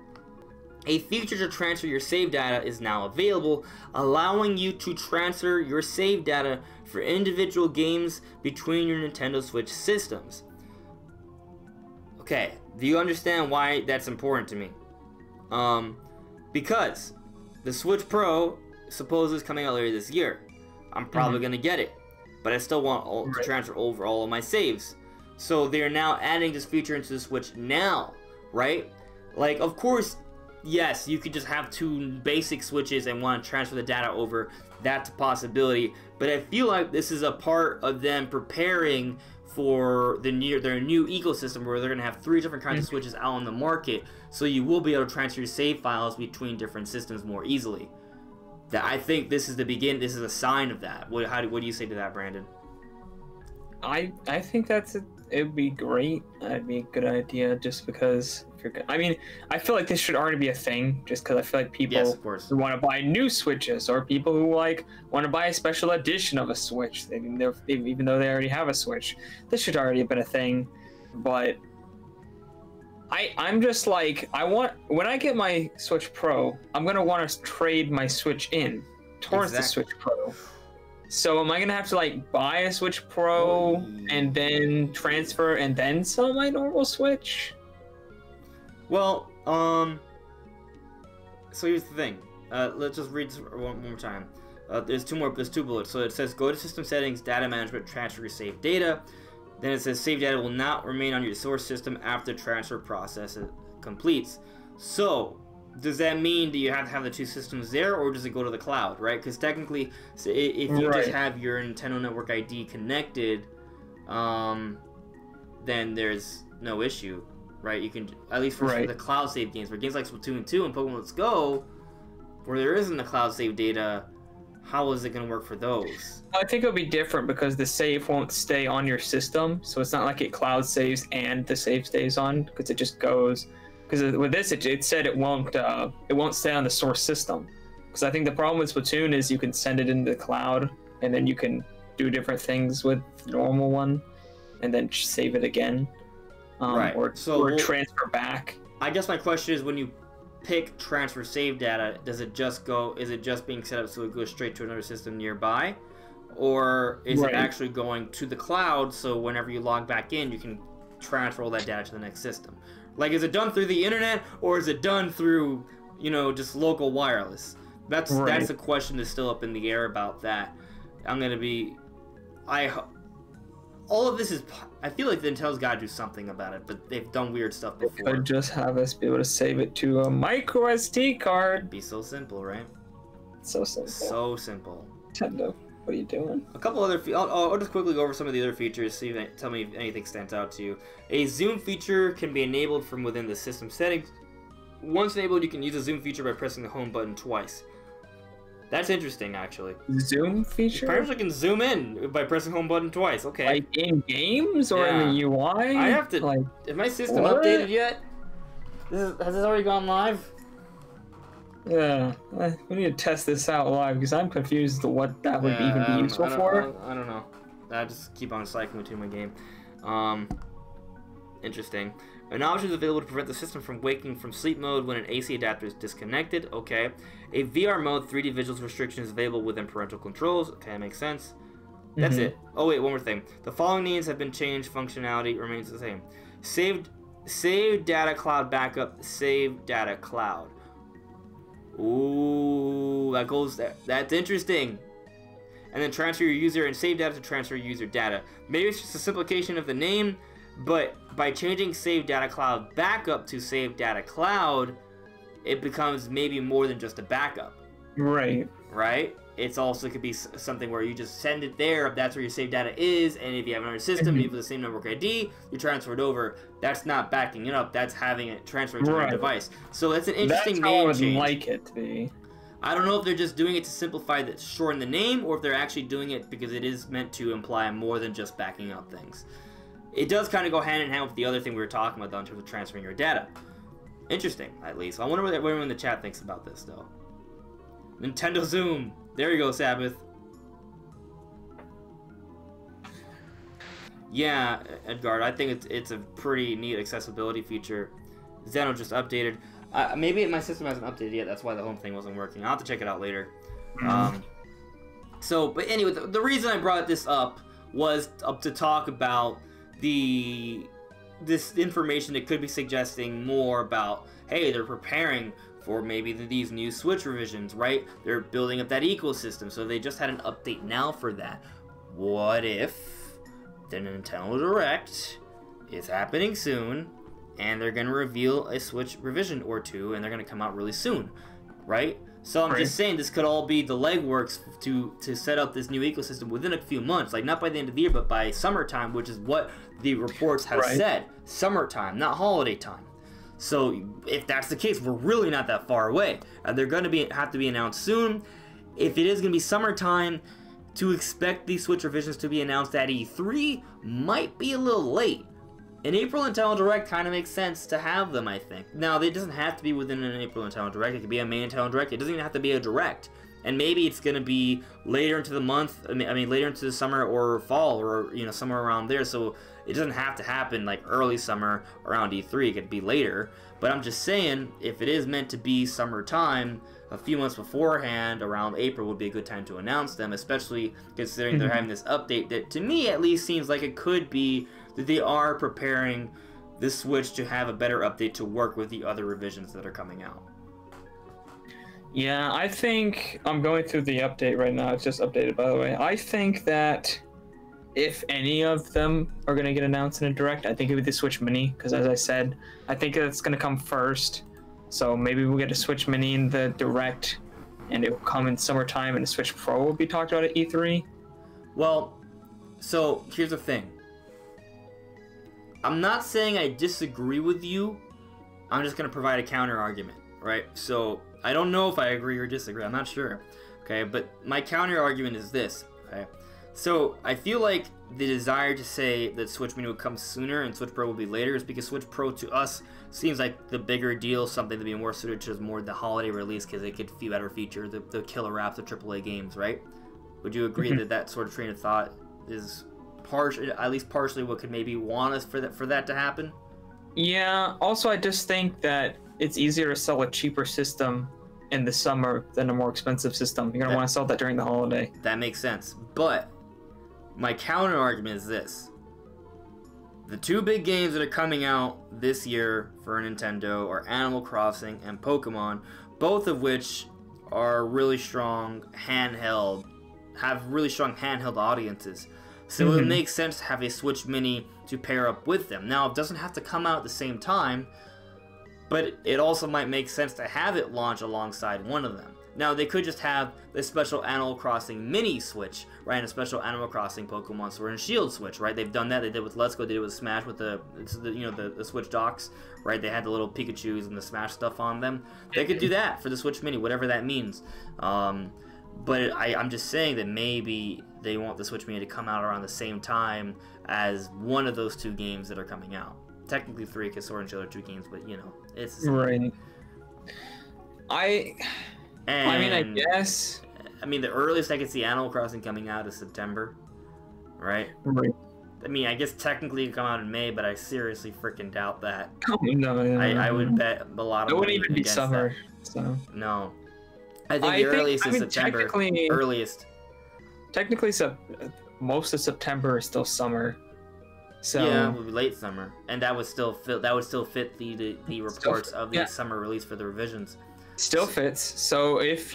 A feature to transfer your save data is now available, allowing you to transfer your save data for individual games between your Nintendo Switch systems. Okay, do you understand why that's important to me? Because the Switch Pro supposedly is coming out later this year. I'm probably gonna get it, but I still want to transfer over all of my saves. So they're now adding this feature into the Switch now, right? Like, of course, yes, you could just have two basic Switches and want to transfer the data over. That's a possibility, but I feel like this is a part of them preparing for their new ecosystem where they're going to have 3 different kinds of Switches out on the market, so you will be able to transfer your save files between different systems more easily. That I think this is the begin. This is a sign of that. What do you say to that, Brandon? I think it'd be great. That'd be a good idea, just because. I mean, I feel like this should already be a thing, just because I feel like people who want to buy new Switches, or people who want to buy a special edition of a Switch, even though they already have a Switch, this should already have been a thing. But I'm just like, when I get my Switch Pro, I'm gonna want to trade my Switch in towards the Switch Pro. So am I gonna have to like buy a Switch Pro and then transfer and then sell my normal Switch? Well, so here's the thing. Let's just read this one more time. There's two bullets. So it says, go to System Settings, Data Management, transfer your saved data. Then it says, save data will not remain on your source system after the transfer process completes. So, does that mean that you have to have the two systems there, or does it go to the cloud, right? Because technically, if you just have your Nintendo Network ID connected, then there's no issue, right? You can, at least for the cloud save games, for games like Splatoon 2 and Pokemon Let's Go, where there isn't the cloud save data, how is it going to work for those? I think it'll be different because the save won't stay on your system, so it's not like it cloud saves and the save stays on, because it just goes. Because with this, it said it won't stay on the source system. Because I think the problem with Splatoon is you can send it into the cloud, and then you can do different things with the normal one, and then save it again, or transfer back. I guess my question is, when you pick transfer save data, does it just go? Is it just being set up so it goes straight to another system nearby, or is it actually going to the cloud? So whenever you log back in, you can transfer all that data to the next system. Like, is it done through the internet, or is it done through, you know, just local wireless? That's a question that's still up in the air about that. All of this is. I feel like Nintendo's got to do something about it, but they've done weird stuff before. They could just have us be able to save it to a micro SD card. It'd be so simple, right? So simple. So simple. Nintendo, what are you doing? A couple other. I'll just quickly go over some of the other features. See if tell me if anything stands out to you. A zoom feature can be enabled from within the system settings. Once enabled, you can use the zoom feature by pressing the home button twice. That's interesting, actually. Zoom feature? Perhaps I can zoom in by pressing home button twice. Okay. Like in games or in the UI? I have to. Like, is my system updated yet? Has this already gone live? Yeah, we need to test this out live because I'm confused as to what that would even be useful for. I don't know. I just keep on cycling between my game. Interesting. An option is available to prevent the system from waking from sleep mode when an AC adapter is disconnected. Okay. A VR mode 3D visuals restriction is available within parental controls. Okay, that makes sense. That's it. Oh wait, one more thing. The following needs have been changed. Functionality remains the same. Save data cloud backup. Save data cloud. Ooh, that goes there. That's interesting. And then transfer your user and save data to transfer user data. Maybe it's just a simplification of the name. But by changing Save Data Cloud Backup to Save Data Cloud, it becomes maybe more than just a backup. Right. Right? It's also could be something where you just send it there, that's where your save data is, and if you have another system, you have the same network ID, you transfer it over. That's not backing it up, that's having it transferred to your device. So that's an interesting name change. That's how I would like it to be. I don't know if they're just doing it to simplify the shorten the name, or if they're actually doing it because it is meant to imply more than just backing up things. It does kind of go hand in hand with the other thing we were talking about, though, in terms of transferring your data. Interesting, at least. I wonder what everyone in the chat thinks about this, though. Nintendo Zoom. There you go, Sabbath. Yeah, Edgard, I think it's a pretty neat accessibility feature. Zeno just updated. Maybe my system hasn't updated yet. That's why the home thing wasn't working. I'll have to check it out later. But anyway, the reason I brought this up was to talk about this information that could be suggesting more about, hey, they're preparing for maybe these new Switch revisions, right? They're building up that ecosystem, so they just had an update now for that. What if the Nintendo Direct is happening soon, and they're going to reveal a Switch revision or two, and they're going to come out really soon, right? So I'm just saying this could all be the legworks to set up this new ecosystem within a few months, like not by the end of the year, but by summertime, which is what the reports have said. Summertime, not holiday time. So if that's the case, we're really not that far away. They're going to have to be announced soon. If it is going to be summertime, to expect these Switch revisions to be announced at E3 might be a little late. An April Nintendo Direct kind of makes sense to have them, I think. Now, it doesn't have to be within an April Nintendo Direct. It could be a May Nintendo Direct. It doesn't even have to be a Direct. And maybe it's going to be later into the month, I mean, later into the summer or fall, or, you know, somewhere around there. So it doesn't have to happen like early summer around E3. It could be later. But I'm just saying, if it is meant to be summertime, a few months beforehand, around April, would be a good time to announce them, especially considering they're having this update that, to me at least, seems like it could be that they are preparing the Switch to have a better update to work with the other revisions that are coming out. Yeah, I think I'm going through the update right now. It's just updated, by the way. I think that if any of them are going to get announced in a Direct, I think it would be the Switch Mini, because as I said, I think it's going to come first. So maybe we'll get a Switch Mini in the Direct, and it will come in summertime, and the Switch Pro will be talked about at E3. Well, so here's the thing. I'm not saying I disagree with you. I'm just going to provide a counter argument, right? So I don't know if I agree or disagree. I'm not sure. Okay, but my counter argument is this. Okay, so I feel like the desire to say that Switch Mini will come sooner and Switch Pro will be later is because Switch Pro to us seems like the bigger deal, something to be more suited to more the holiday release because it could better feature the killer apps of AAA games, right? Would you agree that that sort of train of thought is at least partially what could maybe want us for that to happen? Yeah. Also, I just think that it's easier to sell a cheaper system in the summer than a more expensive system. You're gonna want to sell that during the holiday. That makes sense. But my counter argument is this: the two big games that are coming out this year for Nintendo are Animal Crossing and Pokemon, both of which are really strong handheld, have really strong handheld audiences. So it makes sense to have a Switch Mini to pair up with them. Now, it doesn't have to come out at the same time, but it also might make sense to have it launch alongside one of them. Now, they could just have the special Animal Crossing Mini Switch, right, and a special Animal Crossing Pokemon Sword and Shield Switch, right? They've done that. They did with Let's Go. They did it with Smash with the Switch docks, right? They had the little Pikachus and the Smash stuff on them. They could do that for the Switch Mini, whatever that means. But I'm just saying that maybe they want the Switch Mini to come out around the same time as one of those two games that are coming out. Technically 3, because Sword and Shield are 2 games, but it's right. I mean, I guess. I mean, the earliest I could see Animal Crossing coming out is September, right? Right. I mean, I guess technically it could come out in May, but I seriously freaking doubt that. Oh, no. I would bet a lot of money. It wouldn't even be summer. That. So. No. I think the earliest is September. Earliest. Technically, most of September is still summer. So yeah, it would be late summer, and that would still fit. That would still fit the reports of the summer release for the revisions. Still fits. So if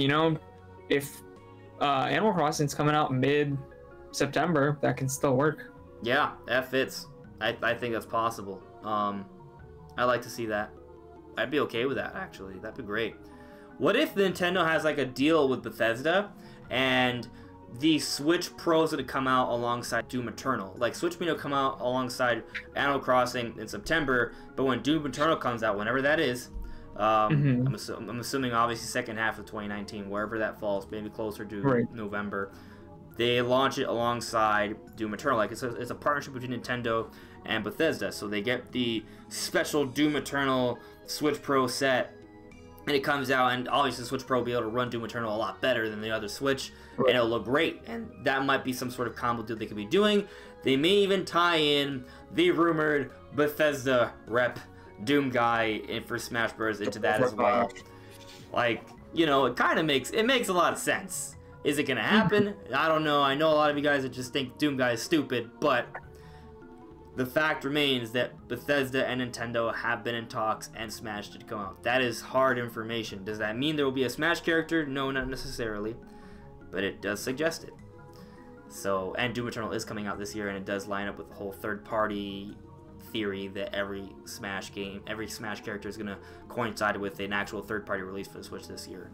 Animal Crossing's coming out mid-September, that can still work. Yeah, that fits. I think that's possible. I like to see that. I'd be okay with that, actually. That'd be great. What if Nintendo has like a deal with Bethesda and the Switch Pros that come out alongside Doom Eternal? Like, Switch Mini will come out alongside Animal Crossing in September, but when Doom Eternal comes out, whenever that is, I'm assuming obviously second half of 2019, wherever that falls, maybe closer to November, they launch it alongside Doom Eternal. Like, it's a partnership between Nintendo and Bethesda, so they get the special Doom Eternal Switch Pro set, and it comes out, and obviously the Switch Pro will be able to run Doom Eternal a lot better than the other Switch, and it'll look great. And that might be some sort of combo deal they could be doing. They may even tie in the rumored Bethesda rep Doom guy for Smash Bros. Into that as well. Like, it kind of makes a lot of sense. Is it gonna happen? I don't know. I know a lot of you guys that just think Doom guy is stupid, but the fact remains that Bethesda and Nintendo have been in talks and Smash did come out. That is hard information. Does that mean there will be a Smash character? No, not necessarily. But it does suggest it. So, and Doom Eternal is coming out this year, and it does line up with the whole third-party theory that every Smash character is going to coincide with an actual third-party release for the Switch this year.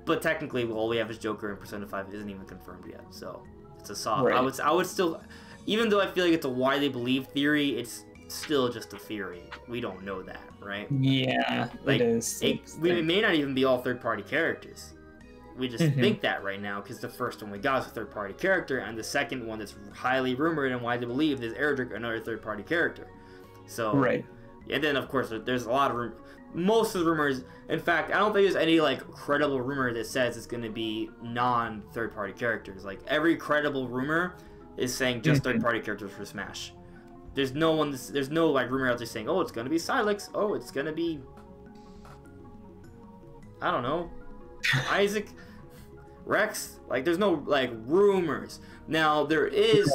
But technically, all we have is Joker, and Persona 5 isn't even confirmed yet. So, it's a soft. Right. I would still... Even though I feel like it's a widely believed theory, it's still just a theory. We don't know that, right? Yeah, like, it is. It may not even be all third-party characters. We just think that right now because the first one we got is a third-party character, and the second one that's highly rumored and widely believed is Erdrick, another third-party character. So, right. And then, of course, there's a lot of most of the rumors. In fact, I don't think there's any credible rumor that says it's going to be non-third-party characters. Like, every credible rumor is saying just third-party characters for Smash. There's no rumor out there saying, oh, it's gonna be Silex, oh, it's gonna be, I don't know, Isaac, Rex. Like, there's no rumors. Now there is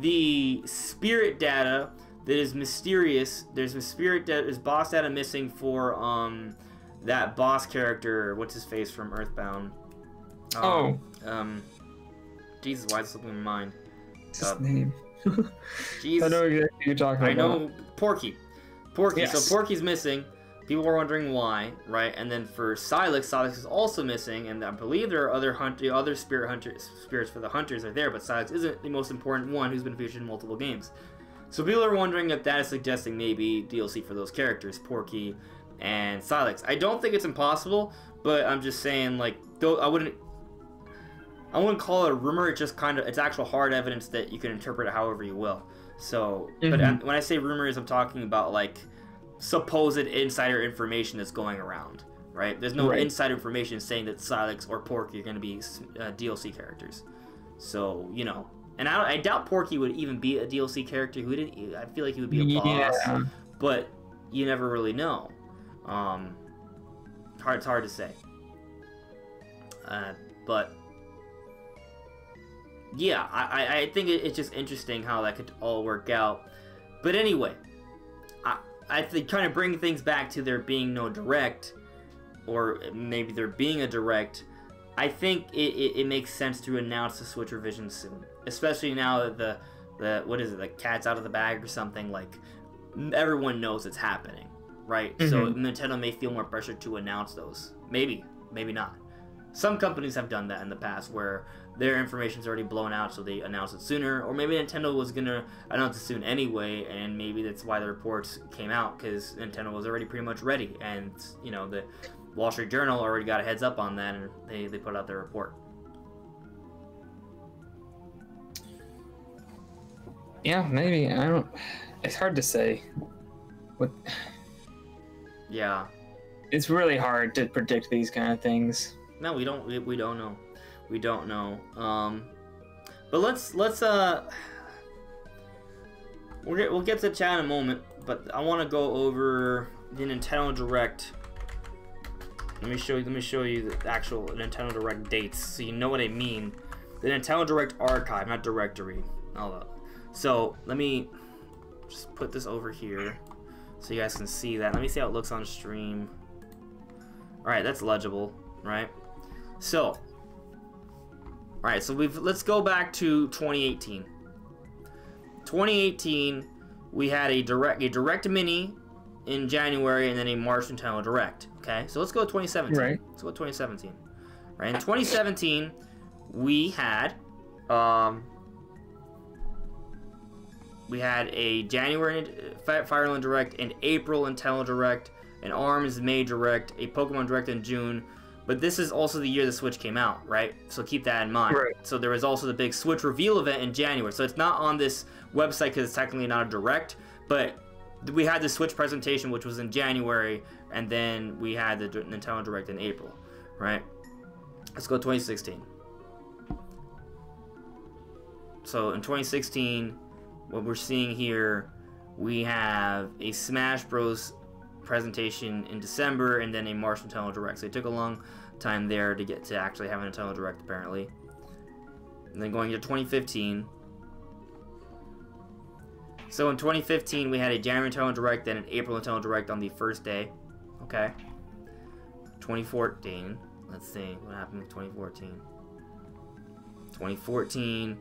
the spirit data that is mysterious. There's boss data missing for that boss character. What's his face from Earthbound? Jesus, why is it slipping my mind? His name. Jeez. I know exactly what you're talking about. I know Porky. Yes. So Porky's missing. People were wondering why, right? And then for Silex is also missing, and I believe there are other spirits for the hunters are there, but Silex isn't the most important one who's been featured in multiple games. So people are wondering if that is suggesting maybe DLC for those characters, Porky and Silex. I don't think it's impossible, but I'm just saying, like, I wouldn't call it a rumor. It's just kind of, it's actual hard evidence that you can interpret it however you will. So, but when I say rumors, I'm talking about like supposed insider information that's going around, right? There's no inside information saying that Silex or Porky are going to be DLC characters. So, you know, and I doubt Porky would even be a DLC character. I feel like he would be a boss, but you never really know. It's hard to say. But yeah, I think it's just interesting how that could all work out. But anyway, I think kind of bring things back to there being no direct, or maybe there being a direct. I think it makes sense to announce the Switch revision soon, especially now that the what is it, the cat's out of the bag or something. Like, everyone knows it's happening, right? So Nintendo may feel more pressure to announce those. Maybe not. Some companies have done that in the past where their information's already blown out, so they announce it sooner. Or maybe Nintendo was gonna announce it soon anyway, and maybe that's why the reports came out, because Nintendo was already pretty much ready, and you know, the Wall Street Journal already got a heads up on that, and they put out their report. Yeah, maybe. I don't. It's hard to say. What? Yeah. It's really hard to predict these kind of things. No, we don't know. We don't know. But let's we'll get to the chat in a moment. But I want to go over the Nintendo Direct. Let me show you the actual Nintendo Direct dates, so you know what I mean. The Nintendo Direct archive, not directory. So let me just put this over here so you guys can see that. Let me see how it looks on stream. All right, that's legible, right? So, all right, so let's go back to 2018. 2018, we had a direct mini in January and then a March Nintendo Direct. Okay, so let's go to 2017. Right. Let's go to 2017. Right, in 2017, we had a January Fire Emblem Direct, an April Nintendo Direct, an ARMS May Direct, a Pokemon Direct in June. But this is also the year the Switch came out, right? So keep that in mind. Right. So there was also the big Switch reveal event in January. So it's not on this website because it's technically not a Direct, but we had the Switch presentation, which was in January, and then we had the Nintendo Direct in April, right? Let's go 2016. So in 2016, what we're seeing here, we have a Smash Bros. Presentation in December, and then a March Nintendo Direct. So it took a long time there to get to actually have a Nintendo Direct, apparently. And then going to 2015. So in 2015, we had a January Nintendo Direct, then an April Nintendo Direct on the first day. Okay. 2014. Let's see what happened with 2014. 2014.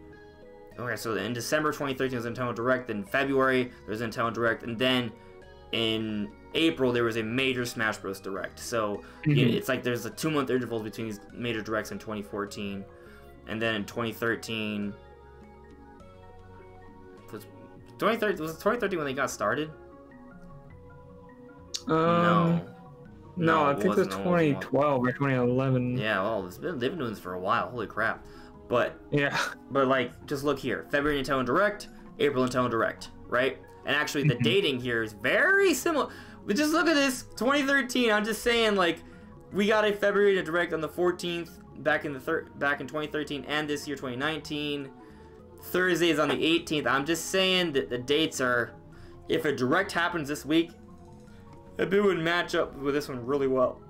Okay, so in December 2013 was a Nintendo Direct. Then in February there was a Nintendo Direct, and then in April there was a major Smash Bros. Direct. So it's like there's a 2-month interval between these major directs in 2014, and then in 2013. Was it 2013 when they got started? No, I think it was 2012 or 2011. Yeah, well, they've been doing this for a while. Holy crap! But like, just look here: February Nintendo Direct, April Nintendo Direct, right? And actually, the dating here is very similar. But just look at this, 2013. I'm just saying, like, we got a February Direct on the 14th back in 2013, and this year 2019. Thursday is on the 18th. I'm just saying that the dates are, if a Direct happens this week, it would match up with this one really well.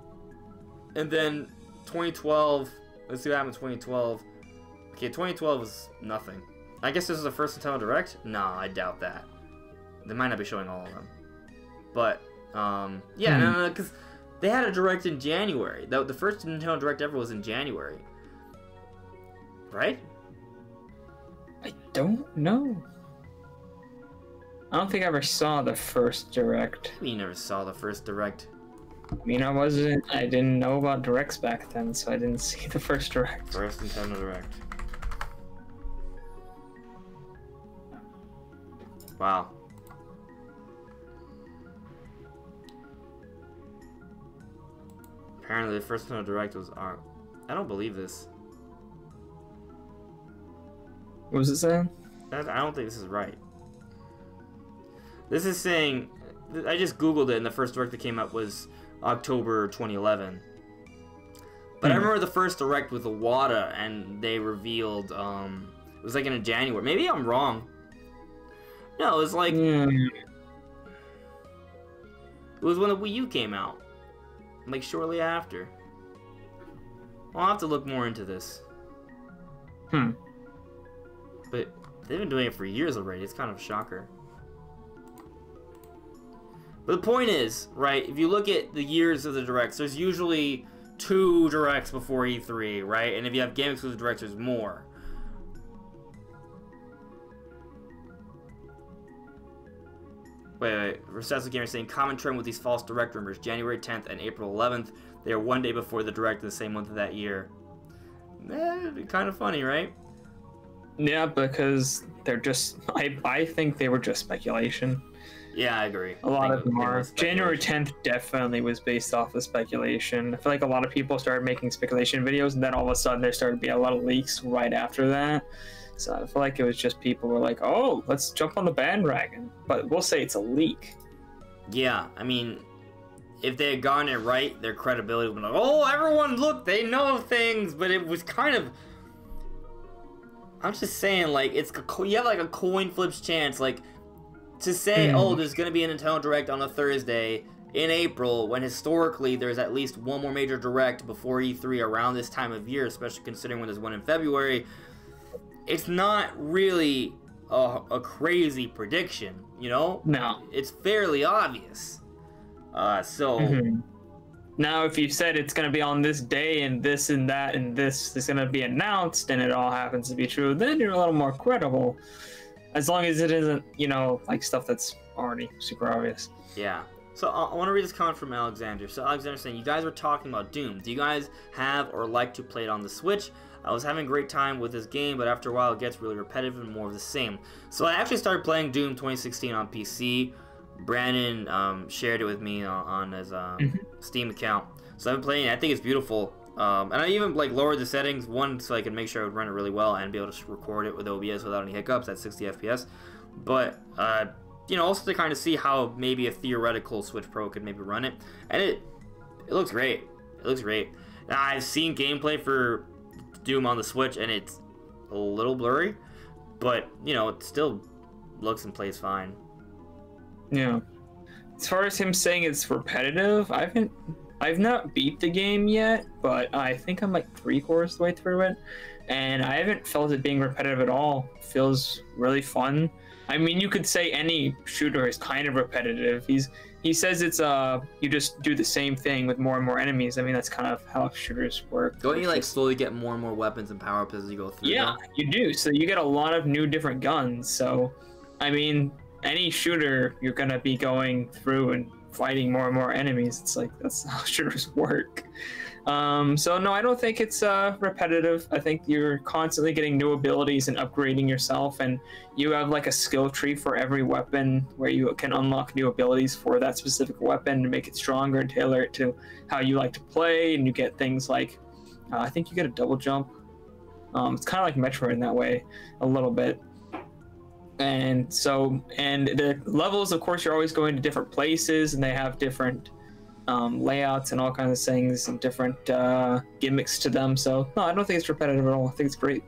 And then 2012. Let's see what happened in 2012. Okay, 2012 was nothing. I guess this is the first Nintendo Direct. Nah, I doubt that. They might not be showing all of them, but yeah, no, because they had a Direct in January. The first Nintendo Direct ever was in January, right? I don't know. I don't think I ever saw the first Direct. You never saw the first Direct. I mean, I didn't know about Directs back then, so I didn't see the first Direct. First Nintendo Direct. Wow. Apparently the first Nintendo Direct was our... I don't believe this. What was it saying? I don't think this is right. This is saying... I just googled it and the first Direct that came up was October 2011. But I remember the first Direct with Iwata and they revealed... it was like in January. Maybe I'm wrong. No, it was like... It was when the Wii U came out. Like shortly after. I'll have to look more into this. But they've been doing it for years already. It's kind of a shocker. But the point is, right, if you look at the years of the Directs, there's usually 2 Directs before E3, right? And if you have game exclusive Directs, there's more. Wait. Recessive Gamer saying, common trend with these false Direct rumors. January 10th and April 11th. They are one day before the Direct in the same month of that year. It'd be kind of funny, right? Yeah, because they're just... I think they were just speculation. Yeah, I agree. A lot of them are. January 10th definitely was based off of speculation. I feel like a lot of people started making speculation videos, and then all of a sudden there started to be a lot of leaks right after that. So I feel like it was just people were like, oh, let's jump on the bandwagon. But we'll say it's a leak. Yeah, I mean, if they had gotten it right, their credibility would be like, oh, everyone, look, they know things. But it was kind of... I'm just saying, like, you have like a coin flips chance, like, to say, oh, there's going to be a Nintendo Direct on a Thursday in April, when historically there's at least one more major Direct before E3 around this time of year, especially considering when there's one in February. It's not really a crazy prediction, you know? No. It's fairly obvious. Now, if you said it's going to be on this day and this and that and this is going to be announced and it all happens to be true, then you're a little more credible. As long as it isn't, you know, like stuff that's already super obvious. Yeah. So I want to read this comment from Alexander. So Alexander's saying, you guys were talking about Doom. Do you guys have or like to play it on the Switch? I was having a great time with this game, but after a while it gets really repetitive and more of the same. So I actually started playing Doom 2016 on PC. Brandon shared it with me on his Steam account. So I've been playing it. I think it's beautiful. And I even like lowered the settings, one, so I could make sure I would run it really well and be able to record it with OBS without any hiccups at 60 FPS. But, you know, also to kind of see how maybe a theoretical Switch Pro could maybe run it. And it looks great. It looks great. Now, I've seen gameplay for Doom on the Switch, and it's a little blurry. But, you know, it still looks and plays fine. Yeah. As far as him saying it's repetitive, I've not beat the game yet, but I think I'm like 3/4 the way through it, and I haven't felt it being repetitive at all. It feels really fun. I mean, you could say any shooter is kind of repetitive. He says it's you just do the same thing with more and more enemies. I mean, that's kind of how shooters work. Don't you like slowly get more and more weapons and power-ups as you go through? Yeah, you do. So you get a lot of new different guns. So, I mean, any shooter, you're gonna be going through and fighting more and more enemies. It's like, that's how shooters work. So no, I don't think it's repetitive. I think you're constantly getting new abilities and upgrading yourself, and you have like a skill tree for every weapon where you can unlock new abilities for that specific weapon to make it stronger and tailor it to how you like to play. And you get things like I think you get a double jump. It's kind of like Metroid in that way a little bit. And so, and the levels, of course, you're always going to different places, and they have different layouts and all kinds of things and different gimmicks to them. So no, I don't think it's repetitive at all. I think it's great.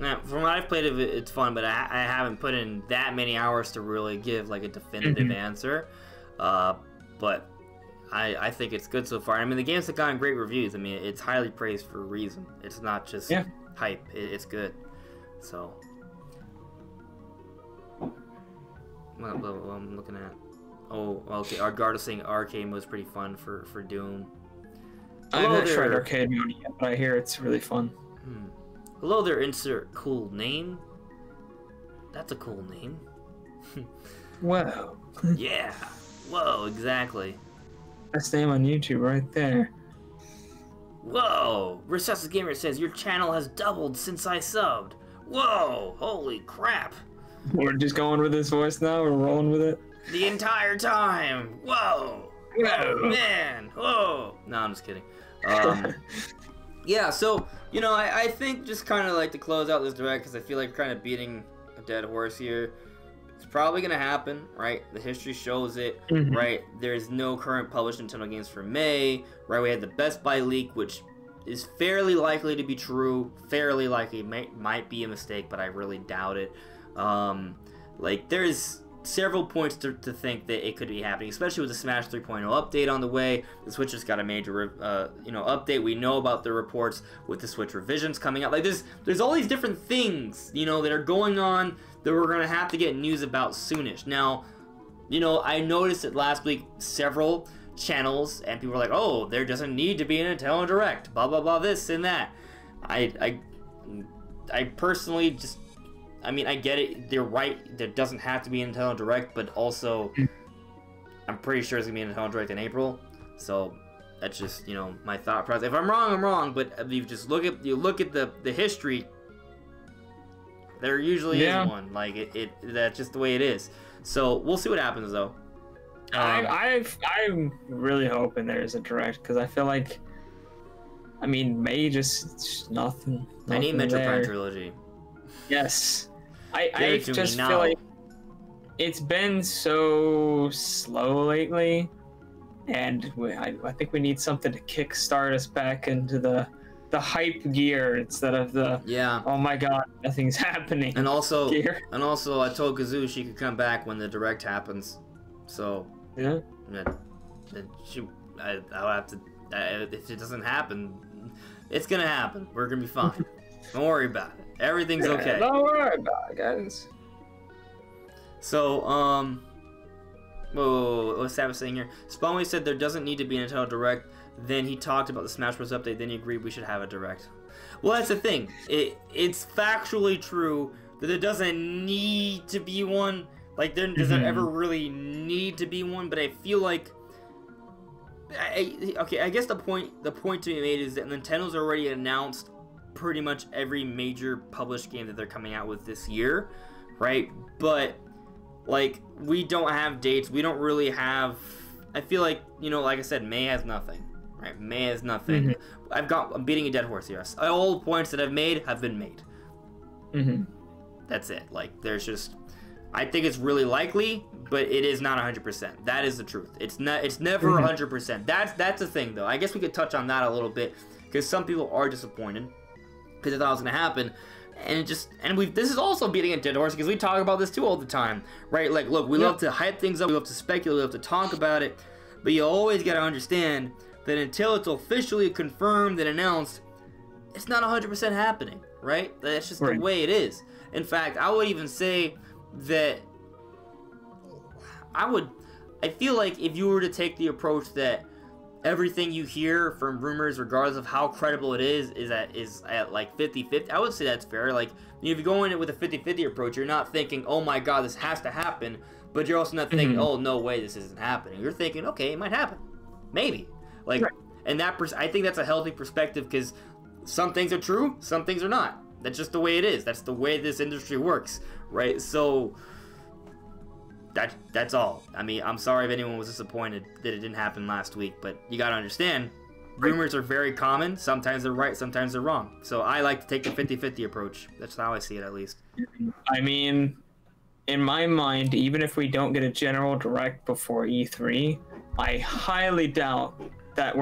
Now, from what I've played of it, it's fun, but I haven't put in that many hours to really give like a definitive answer. But I think it's good so far. I mean, the game's gotten great reviews. I mean, it's highly praised for a reason. It's not just hype. It's good. So. What I'm looking at. Oh, okay. Our guard is saying arcade mode was pretty fun for Doom. I've not tried arcade mode yet, but I hear it's really fun. Hello there, insert cool name. That's a cool name. Whoa. Yeah. Whoa, exactly. Best name on YouTube right there. Whoa. Recessive Gamer says, your channel has doubled since I subbed. Whoa, holy crap. We're just going with his voice now. We're rolling with it. The entire time. Whoa. Whoa, man. Whoa. No, I'm just kidding. Yeah, so, you know, I think just kind of like to close out this direct, because I feel like we're kind of beating a dead horse here. It's probably going to happen, right? The history shows it, right? There's no current published Nintendo games for May, right? We had the Best Buy leak, which is fairly likely to be true. Fairly likely. Might be a mistake, but I really doubt it. Like, there's several points to think that it could be happening, especially with the Smash 3.0 update on the way. The Switch has got a major, update. We know about the reports with the Switch revisions coming out. Like, there's all these different things, you know, that are going on that we're gonna have to get news about soonish. Now, you know, I noticed that last week several channels and people were like, "Oh, there doesn't need to be an Nintendo Direct, blah blah blah, this and that." I personally just, I mean, I get it. They're right. There doesn't have to be a Nintendo Direct, but also, I'm pretty sure it's gonna be a Nintendo Direct in April. So that's just, you know, my thought process. If I'm wrong, I'm wrong. But if you just look at the history, there usually is one. Like that's just the way it is. So we'll see what happens though. I'm really hoping there's a Direct, because I feel like, I mean, May just nothing. I need Metro Prime Trilogy. Yes. I just feel like it's been so slow lately, and I think we need something to kickstart us back into the hype gear instead of the oh my god, nothing's happening. And also gear. And also, I told Kazoo she could come back when the Direct happens. So yeah, I'll have to. If it doesn't happen, it's gonna happen. We're gonna be fine. Don't worry about it. Everything's okay. Don't worry about it, guys. So, what's Savage saying here? Spawnway said there doesn't need to be a Nintendo Direct. Then he talked about the Smash Bros. Update. Then he agreed we should have a Direct. Well, that's the thing. It's factually true that there doesn't need to be one. Like, does there ever really need to be one? But I feel like, I guess the point to be made is that Nintendo's already announced pretty much every major published game that they're coming out with this year, right? But like, we don't have dates. We don't really have. I feel like, you know, like I said, May has nothing, right? May has nothing. I'm beating a dead horse here. All the points that I've made have been made. That's it. Like, there's just, I think it's really likely, but it is not 100%. That is the truth. It's not. It's never 100%. That's the thing, though. I guess we could touch on that a little bit, because some people are disappointed because they thought it was gonna happen, and this is also beating a dead horse, because we talk about this too all the time, right? Like, look, we love to hype things up, we love to speculate, we love to talk about it, but you always gotta understand that until it's officially confirmed and announced, it's not 100% happening, right? That's just the way it is. In fact, I would even say that I feel like if you were to take the approach that everything you hear from rumors, regardless of how credible it is at like 50-50, I would say that's fair. Like, if you go in it with a 50-50 approach, you're not thinking, oh my god, this has to happen, but you're also not thinking, oh, no way, this isn't happening. You're thinking, okay, it might happen. Maybe. Like, and I think that's a healthy perspective, because some things are true, some things are not. That's just the way it is. That's the way this industry works, right? So that's all. I mean, I'm sorry if anyone was disappointed that it didn't happen last week, but you gotta understand, rumors are very common. Sometimes they're right, sometimes they're wrong. So I like to take the 50-50 approach. That's how I see it, at least. I mean, in my mind, even if we don't get a general Direct before E3, I highly doubt that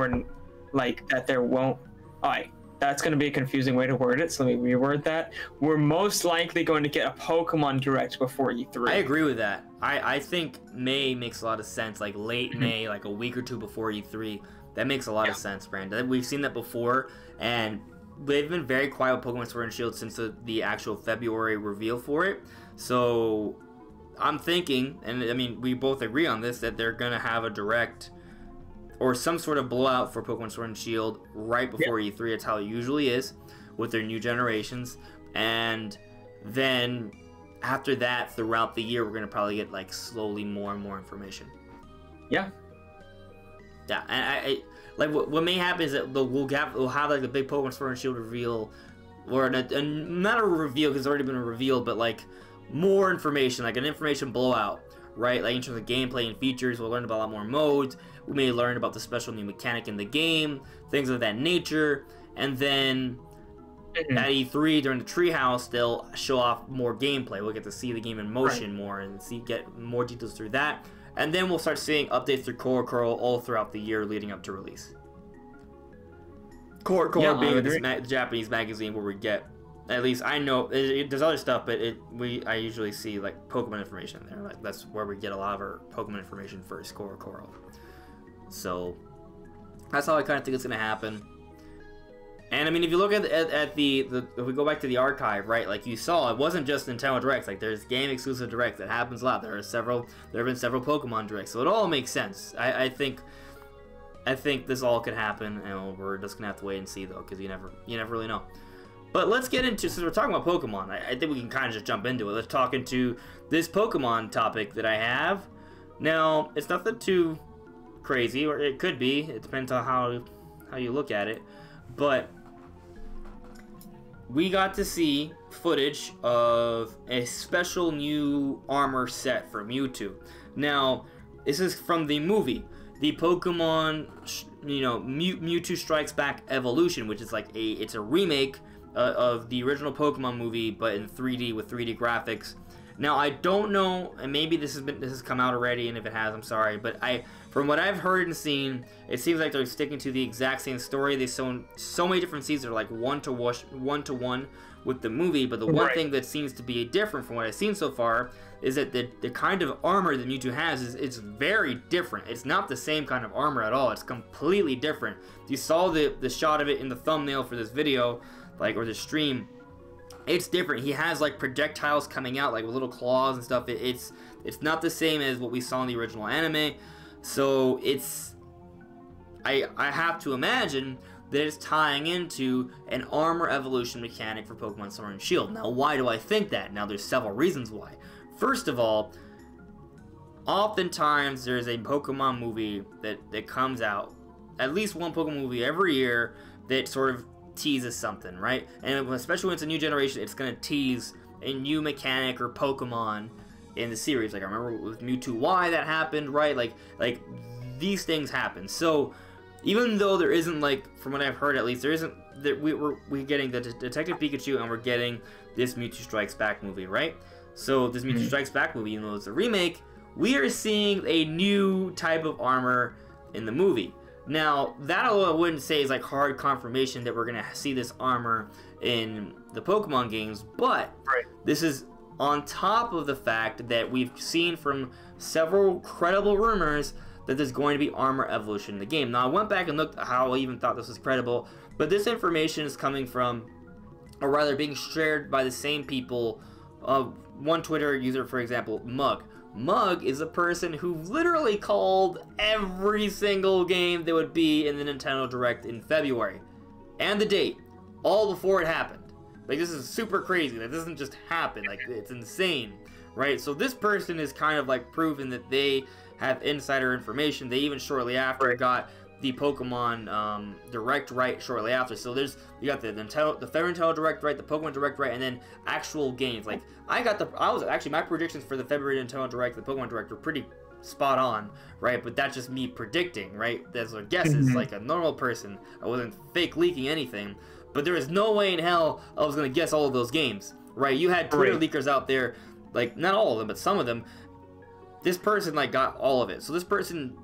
there won't. Alright, that's going to be a confusing way to word it, so let me reword that. We're most likely going to get a Pokemon Direct before E3. I agree with that. I think May makes a lot of sense, like late May, like a week or two before E3. That makes a lot of sense, Brandon. We've seen that before, and they've been very quiet with Pokemon Sword and Shield since the actual February reveal for it. So I'm thinking, and I mean, we both agree on this, that they're going to have a Direct or some sort of blowout for Pokemon Sword and Shield right before E3. It's how it usually is with their new generations. And then after that, throughout the year, we're going to probably get like slowly more and more information. Yeah. Yeah, and I like what may happen is that we'll have like a big Pokemon Sword and Shield reveal, or not a reveal because it's already been a reveal, but like more information, like an information blowout, right? Like in terms of gameplay and features, we'll learn about a lot more modes. We may learn about the special new mechanic in the game, things of that nature. And then at E3 during the Treehouse, they'll show off more gameplay. We'll get to see the game in motion more and get more details through that. And then we'll start seeing updates through Core all throughout the year leading up to release. Core being this Japanese magazine where we get, at least I know, there's other stuff, but I usually see like Pokemon information there. Like that's where we get a lot of our Pokemon information first, Core. So that's how I kind of think it's going to happen. And I mean, if you look at the if we go back to the archive, right? Like you saw, it wasn't just Nintendo Directs. Like there's game exclusive Directs. That happens a lot. There have been several Pokemon Directs. So it all makes sense. I think this all could happen, and we're just gonna have to wait and see though, because you never really know. But let's get into, since we're talking about Pokemon, I think we can kind of just jump into it. Let's talk into this Pokemon topic that I have. Now, it's nothing too crazy, or it could be. It depends on how you look at it. But we got to see footage of a special new armor set for Mewtwo. Now, this is from the movie, the Pokemon, Mewtwo Strikes Back Evolution, which is like it's a remake of the original Pokemon movie, but in 3D with 3D graphics. Now, I don't know, and maybe this has come out already, and if it has, I'm sorry, but from what I've heard and seen, it seems like they're sticking to the exact same story. They've shown so many different scenes that are like one to one with the movie, but the one thing that seems to be different from what I've seen so far is that the kind of armor that Mewtwo has is very different. It's not the same kind of armor at all. It's completely different. You saw the shot of it in the thumbnail for this video, or the stream. It's different. He has like projectiles coming out like with little claws and stuff. It's not the same as what we saw in the original anime. So I have to imagine that it's tying into an armor evolution mechanic for Pokemon Sword and Shield. Now, why do I think that? Now, there's several reasons why. First of all, oftentimes there's a Pokemon movie that comes out, at least one Pokemon movie every year that sort of teases something, right? And especially when it's a new generation, it's going to tease a new mechanic or Pokemon in the series. Like I remember with Mewtwo Y that happened, right? Like these things happen. So even though there isn't, like, from what I've heard at least, there isn't, that we're getting the Detective Pikachu and we're getting this Mewtwo Strikes Back movie, right? So this Mewtwo Strikes Back movie, even though it's a remake, we are seeing a new type of armor in the movie. Now, that I wouldn't say is like hard confirmation that we're going to see this armor in the Pokemon games, but this is on top of the fact that we've seen from several credible rumors that there's going to be armor evolution in the game. Now, I went back and looked at how I even thought this was credible, but this information is coming from, or rather being shared by the same people. One Twitter user, for example, Mug. Mug is a person who literally called every single game that would be in the Nintendo Direct in February. And the date. All before it happened. Like, this is super crazy. That doesn't just happen. Like, it's insane. Right? So this person is kind of like proven that they have insider information. They even shortly after got the Pokemon Direct right shortly after. So you got the February Nintendo Direct right, the Pokemon Direct right, and then actual games. Like I was actually, my predictions for the February Nintendo Direct, the Pokemon Direct, were pretty spot on, right? But that's just me predicting, right? That's a guesses, like a normal person. I wasn't fake leaking anything, but there is no way in hell I was gonna guess all of those games, right? You had Twitter leakers out there, like not all of them, but some of them. This person like got all of it. So this person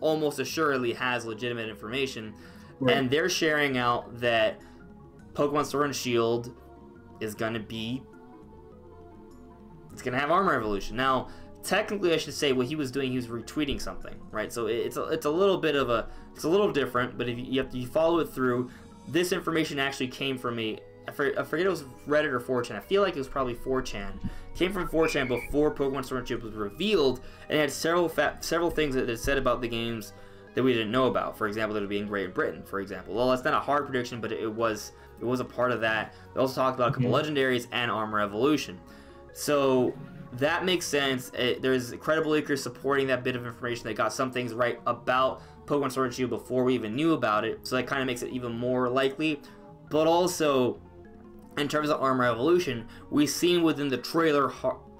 almost assuredly has legitimate information, and they're sharing out that Pokemon Sword and Shield is gonna have armor evolution. Now, technically, I should say what he was doing, he was retweeting something, right? So it's a little bit of it's a little different, but if you follow it through, this information actually came from I forget if it was Reddit or 4chan. I feel like it was probably 4chan. Came from 4chan before Pokemon Sword and Shield was revealed, and it had several things that it said about the games that we didn't know about. For example, that it would be in Great Britain, for example. Well, that's not a hard prediction, but it was a part of that. They also talked about a couple legendaries and armor evolution. So that makes sense. There's credible leakers supporting that bit of information. They got some things right about Pokemon Sword and Shield before we even knew about it, so that kind of makes it even more likely. But also, in terms of armor evolution, we've seen within the trailer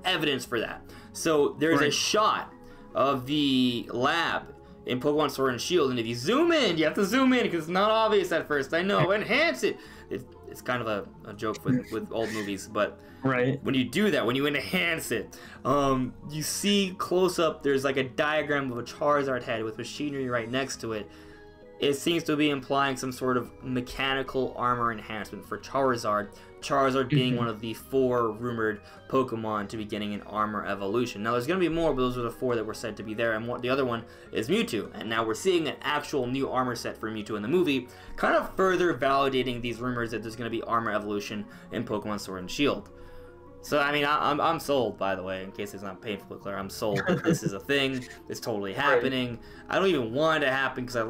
evidence for that. So there's a shot of the lab in Pokemon Sword and Shield, and if you zoom in, you have to zoom in because it's not obvious at first. I know, enhance it. It's kind of a joke with old movies, but when you do that, when you enhance it, you see close up. There's like a diagram of a Charizard head with machinery right next to it. It seems to be implying some sort of mechanical armor enhancement for Charizard. Charizard being one of the 4 rumored Pokemon to be getting an armor evolution. Now, there's going to be more, but those are the 4 that were said to be there. And the other one is Mewtwo. And now we're seeing an actual new armor set for Mewtwo in the movie, kind of further validating these rumors that there's going to be armor evolution in Pokemon Sword and Shield. So, I mean, I'm sold, by the way, in case it's not painfully clear. I'm sold that this is a thing. It's totally happening. I don't even want it to happen because I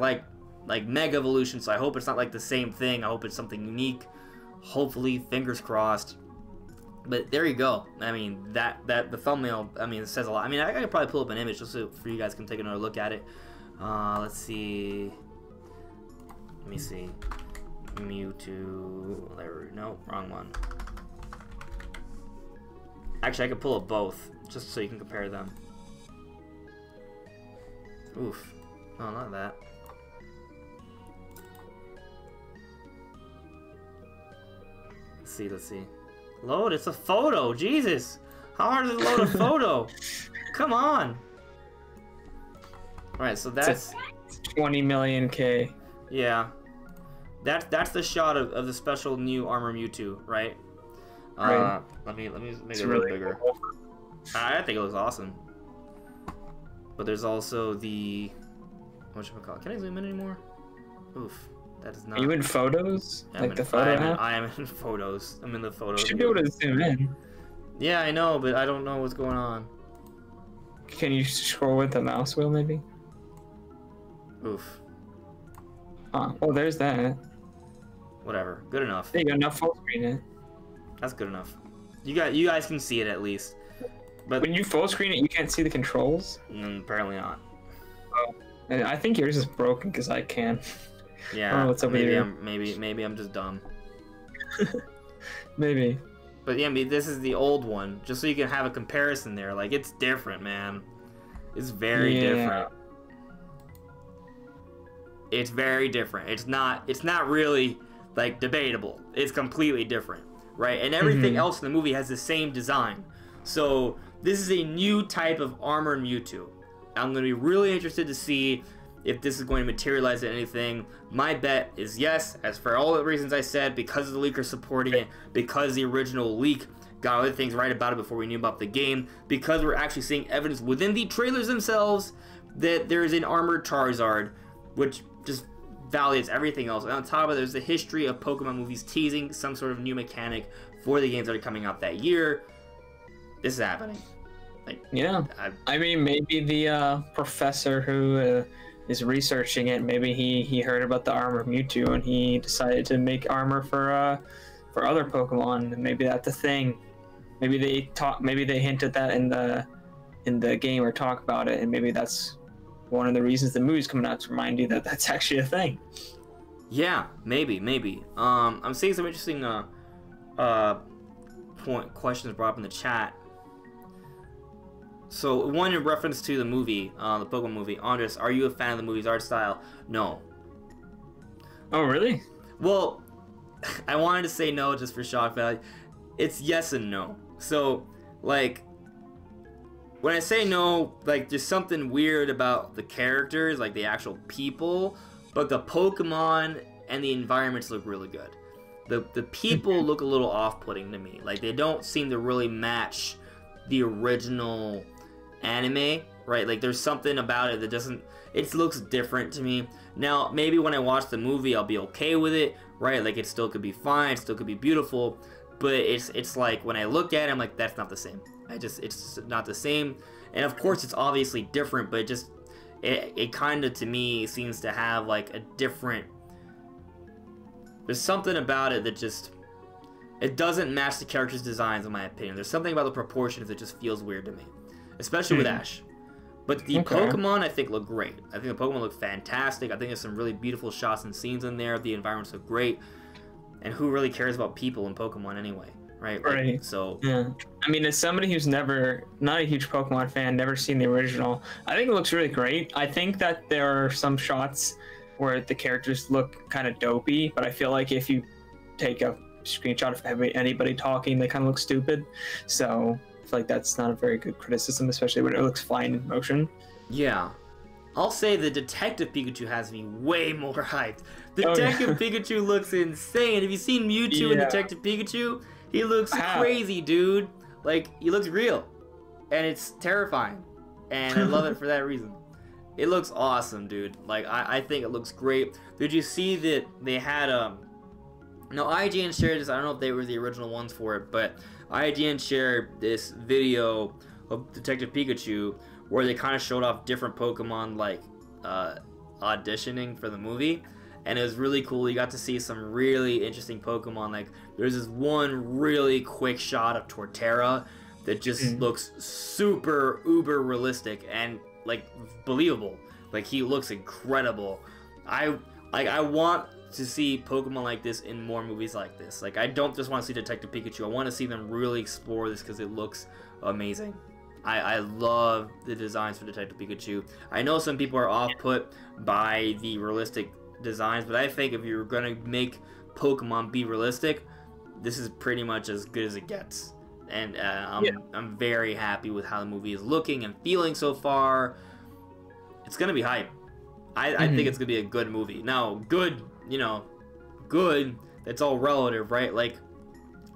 like Mega Evolution, so I hope it's not like the same thing. I hope it's something unique. Hopefully, fingers crossed. But there you go. I mean, the thumbnail, I mean, it says a lot. I mean, I could probably pull up an image just so for you guys can take another look at it. Let's see. Let me see. Mewtwo. No, wrong one. Actually, I could pull up both just so you can compare them. Oof. Oh, not that. Let's see. Load, it's a photo. Jesus. How hard is it to load a photo? Come on. Alright, so that's 20 million K. Yeah. That's the shot of the special new armor Mewtwo, right? Let me make it a little bigger. Cool. I think it looks awesome. But there's also the whatchamacallit. Can I zoom in anymore? Oof. That is not. Are you in photos? Like the photo app? I am in photos. I'm in the photos. You should be able to zoom in. Yeah, I know, but I don't know what's going on. Can you scroll with the mouse wheel, maybe? Oof. Oh, there's that. Whatever. Good enough. There you go. Now full screen it. That's good enough. You guys can see it at least. But when you full screen it, you can't see the controls? Apparently not. Oh. I think yours is broken because I can. Yeah, what's over maybe here? maybe I'm just dumb. Maybe. But yeah, this is the old one, just so you can have a comparison there. Like, it's different, man. It's very different. It's very different. It's not really like debatable. It's completely different, right? And everything else in the movie has the same design. So this is a new type of armored Mewtwo. I'm going to be really interested to see if this is going to materialize into anything. My bet is yes, as for all the reasons I said, because the leakers supporting it, because the original leak got other things right about it before we knew about the game, because we're actually seeing evidence within the trailers themselves that there is an armored Charizard, which just validates everything else. And on top of it, there's the history of Pokemon movies teasing some sort of new mechanic for the games that are coming out that year. This is happening. Like, yeah. I mean, maybe the professor who is researching it, maybe he heard about the armor of Mewtwo and he decided to make armor for other Pokemon, and maybe that's the thing. Maybe they hint at that in the game or talk about it, and maybe that's one of the reasons the movie's coming out, to remind you that that's actually a thing. Yeah, maybe. I'm seeing some interesting questions brought up in the chat. So, one in reference to the movie, the Pokemon movie. Andres, are you a fan of the movie's art style? No. Oh, really? Well, I wanted to say no just for shock value. It's yes and no. So, like, when I say no, like, there's something weird about the characters, like the actual people, but the Pokemon and the environments look really good. The people look a little off-putting to me. Like, they don't seem to really match the original anime, right? Like, there's something about it that doesn't, it looks different to me. Now, maybe when I watch the movie, I'll be okay with it, right? Like, it still could be fine, it still could be beautiful, but it's like, when I look at it, I'm like, that's not the same. It's not the same. And of course, it's obviously different, but it kind of, to me, seems to have, like, a different, there's something about it that just, it doesn't match the characters' designs, in my opinion. There's something about the proportions that just feels weird to me. Especially with Ash. But the Pokemon, I think, look great. I think the Pokemon look fantastic. I think there's some really beautiful shots and scenes in there. The environments look great. And who really cares about people in Pokemon anyway, right? Right. So yeah. I mean, as somebody who's never, not a huge Pokemon fan, never seen the original, I think it looks really great. I think that there are some shots where the characters look kind of dopey, but I feel like if you take a screenshot of anybody talking, they kind of look stupid. So I feel like that's not a very good criticism, especially when it looks fine in motion. yeah. I'll say the Detective Pikachu has me way more hyped. Detective Pikachu looks insane. Have you seen Mewtwo in Detective Pikachu? He looks crazy, dude. Like, he looks real. And it's terrifying. And I love it for that reason. It looks awesome, dude. Like, I think it looks great. Did you see that they had, no, IGN shared this. I don't know if they were the original ones for it, but IGN shared this video of Detective Pikachu where they kind of showed off different Pokemon, like, auditioning for the movie. And it was really cool. You got to see some really interesting Pokemon. Like, there's this one really quick shot of Torterra that just looks super uber realistic and, like, believable. Like, he looks incredible. I want to see Pokemon like this in more movies like this. Like, I don't just want to see Detective Pikachu. I want to see them really explore this because it looks amazing. I love the designs for Detective Pikachu. I know some people are off-put by the realistic designs, but I think if you're going to make Pokemon be realistic, this is pretty much as good as it gets. And I'm very happy with how the movie is looking and feeling so far. It's going to be hype. I think it's going to be a good movie. Now, good, you know, good, it's all relative, right? Like,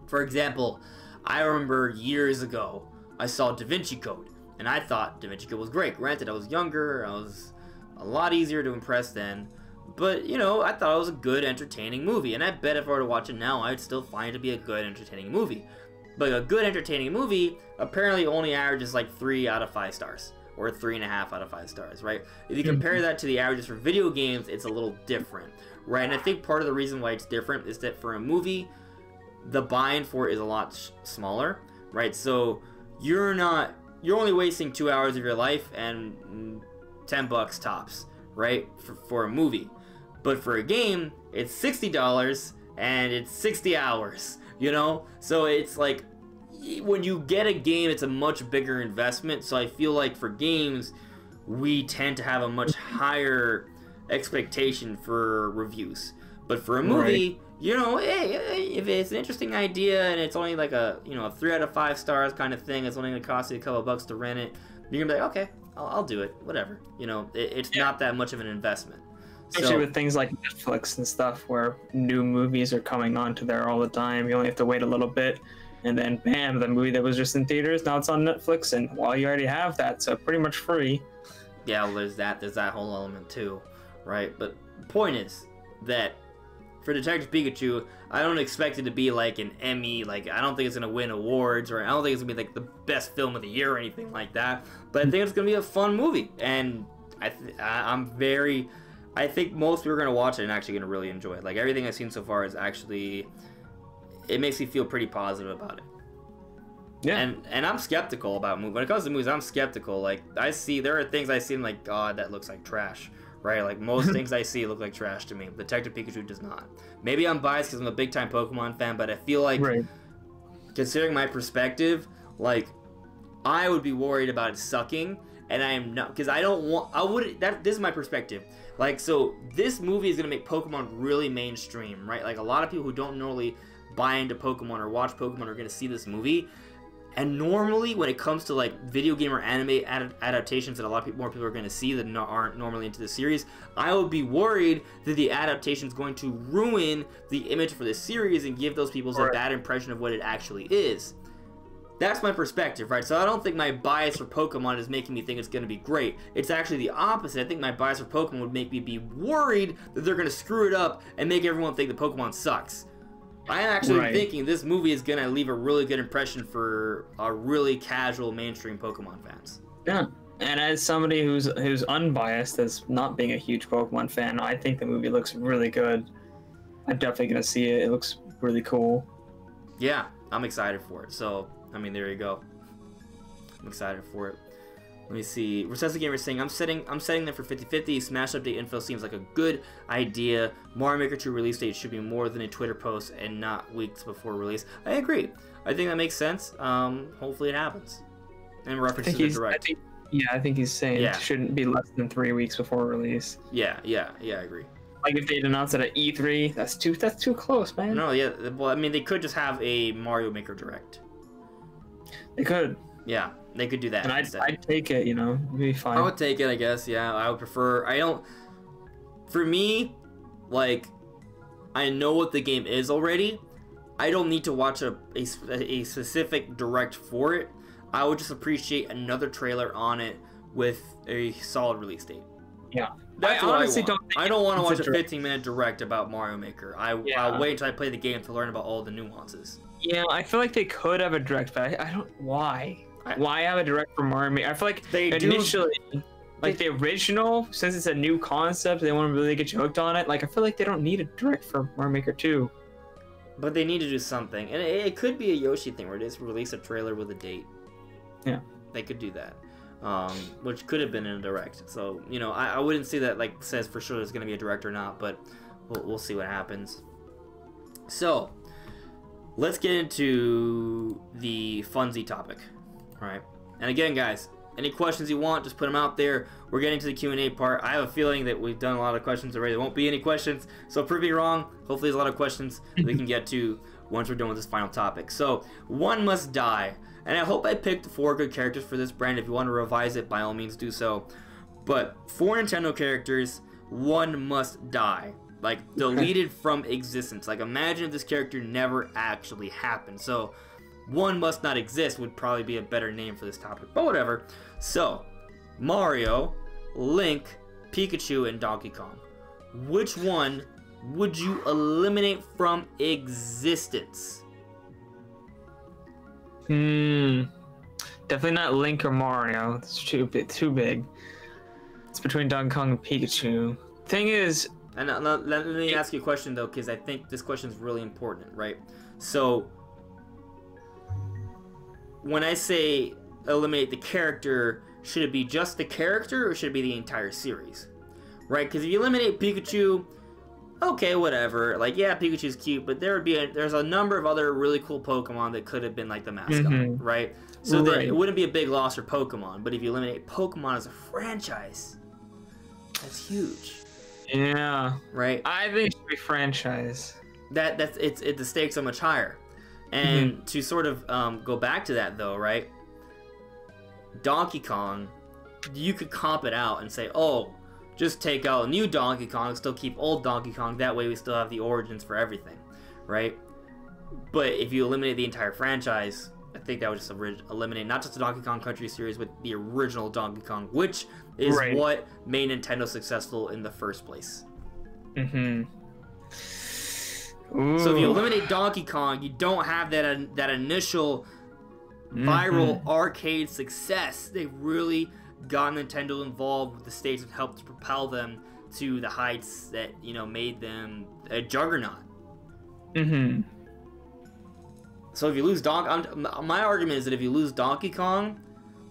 for example, I remember years ago, I saw Da Vinci Code, and I thought Da Vinci Code was great. Granted, I was younger, I was a lot easier to impress then, but, you know, I thought it was a good, entertaining movie, and I bet if I were to watch it now, I'd still find it to be a good, entertaining movie. But a good, entertaining movie apparently only averages like 3 out of 5 stars, or 3.5 out of 5 stars, right? If you compare that to the averages for video games, it's a little different, right? And I think part of the reason why it's different is that for a movie, the buy-in for it is a lot smaller, right? So you're only wasting 2 hours of your life and $10 tops, right? For a movie. But for a game, it's $60 and it's 60 hours, you know? So it's like, when you get a game, it's a much bigger investment. So I feel like for games, we tend to have a much higher expectation for reviews. But for a movie, you know, hey, if it's an interesting idea and it's only like a 3 out of 5 stars kind of thing, it's only gonna cost you a couple bucks to rent it, you're gonna be like, okay, I'll do it, whatever. You know, it's not that much of an investment. Especially with things like Netflix and stuff, where new movies are coming onto there all the time. You only have to wait a little bit, and then bam, the movie that was just in theaters, now it's on Netflix, and well, you already have that, so pretty much free. Yeah, well, there's that whole element too, right? But the point is that for Detective Pikachu, I don't expect it to be like an Emmy, like I don't think it's gonna win awards, or I don't think it's gonna be like the best film of the year or anything like that. But I think it's gonna be a fun movie, and I think most people are gonna watch it and actually gonna really enjoy it. Like, everything I've seen so far is actually, it makes me feel pretty positive about it. Yeah. And I'm skeptical about movies. When it comes to movies, I'm skeptical. Like, there are things I see and like, God, that looks like trash. Right? Like, most things I see look like trash to me. Detective Pikachu does not. Maybe I'm biased because I'm a big-time Pokemon fan, but I feel like, considering my perspective, like, I would be worried about it sucking, and I am not, because this is my perspective. Like, so, this movie is going to make Pokemon really mainstream, right? Like, a lot of people who don't normally buy into Pokemon or watch Pokemon are going to see this movie. And normally, when it comes to like video game or anime adaptations that a lot more people are going to see that aren't normally into the series, I would be worried that the adaptation is going to ruin the image for the series and give those people a bad impression of what it actually is. That's my perspective, right? So I don't think my bias for Pokemon is making me think it's going to be great. It's actually the opposite. I think my bias for Pokemon would make me be worried that they're going to screw it up and make everyone think that Pokemon sucks. I am actually thinking this movie is going to leave a really good impression for our really casual mainstream Pokemon fans. Yeah, and as somebody who's unbiased as not being a huge Pokemon fan, I think the movie looks really good. I'm definitely going to see it. It looks really cool. Yeah, I'm excited for it. So, I mean, there you go. I'm excited for it. Let me see. Recessive Gamer is saying, I'm setting them for 50-50. Smash update info seems like a good idea. Mario Maker 2 release date should be more than a Twitter post and not weeks before release. I agree. I think that makes sense. Hopefully it happens. And references to the direct. I think he's saying it shouldn't be less than 3 weeks before release. Yeah, I agree. Like if they'd announced it at E3, that's too close, man. No, yeah. Well, I mean, they could just have a Mario Maker direct. They could. Yeah, they could do that. And I'd take it, it'd be fine. I would take it, I guess. Yeah, I would prefer. For me, like, I know what the game is already. I don't need to watch a specific direct for it. I would just appreciate another trailer on it with a solid release date. Yeah. That's what I want. I don't want to watch a 15-minute direct about Mario Maker. I'll wait until I play the game to learn about all the nuances. Yeah, I feel like they could have a direct, but I don't. Why? Why have a direct for Mario Maker? I feel like the original, since it's a new concept, they want to really get you hooked on it. Like, I feel like they don't need a direct for Mario Maker 2. But they need to do something, and it could be a Yoshi thing where they just release a trailer with a date. Yeah, they could do that. Which could have been in a direct. So, I wouldn't say that says for sure there's going to be a direct or not, but we'll see what happens. So, let's get into the funsy topic. All right. And again, guys, any questions you want, just put them out there. We're getting to the Q&A part. I have a feeling that we've done a lot of questions already. There won't be any questions, so prove me wrong. Hopefully there's a lot of questions we can get to once we're done with this final topic. So, one must die. And I hope I picked 4 good characters for this brand. If you want to revise it, by all means do so. But 4 Nintendo characters, one must die. Like, deleted from existence. Like, imagine if this character never actually happened. So, one must not exist would probably be a better name for this topic. But whatever. So, Mario, Link, Pikachu, and Donkey Kong. Which one would you eliminate from existence? Definitely not Link or Mario. It's too big. It's between Donkey Kong and Pikachu. Thing is, and let me ask you a question though, because I think this question is really important, right? So, when I say eliminate the character, should it be just the character or should it be the entire series? Right? Because if you eliminate Pikachu, okay, whatever. Like, yeah, Pikachu's cute, but there's a number of other really cool Pokemon that could have been like the mascot, right? So then it wouldn't be a big loss for Pokemon. But if you eliminate Pokemon as a franchise, that's huge. Yeah. Right. I think it should be franchise. The stakes are much higher. And to sort of go back to that though, right? Donkey Kong, you could comp it out and say, oh, just take out new Donkey Kong, still keep old Donkey Kong, that way we still have the origins for everything, right? But if you eliminate the entire franchise, I think that would just eliminate not just the Donkey Kong Country series, but the original Donkey Kong, which is what made Nintendo successful in the first place. So if you eliminate Donkey Kong, you don't have that initial viral arcade success. They really got Nintendo involved with the stage and helped propel them to the heights that made them a juggernaut. So if you lose my argument is that if you lose Donkey Kong,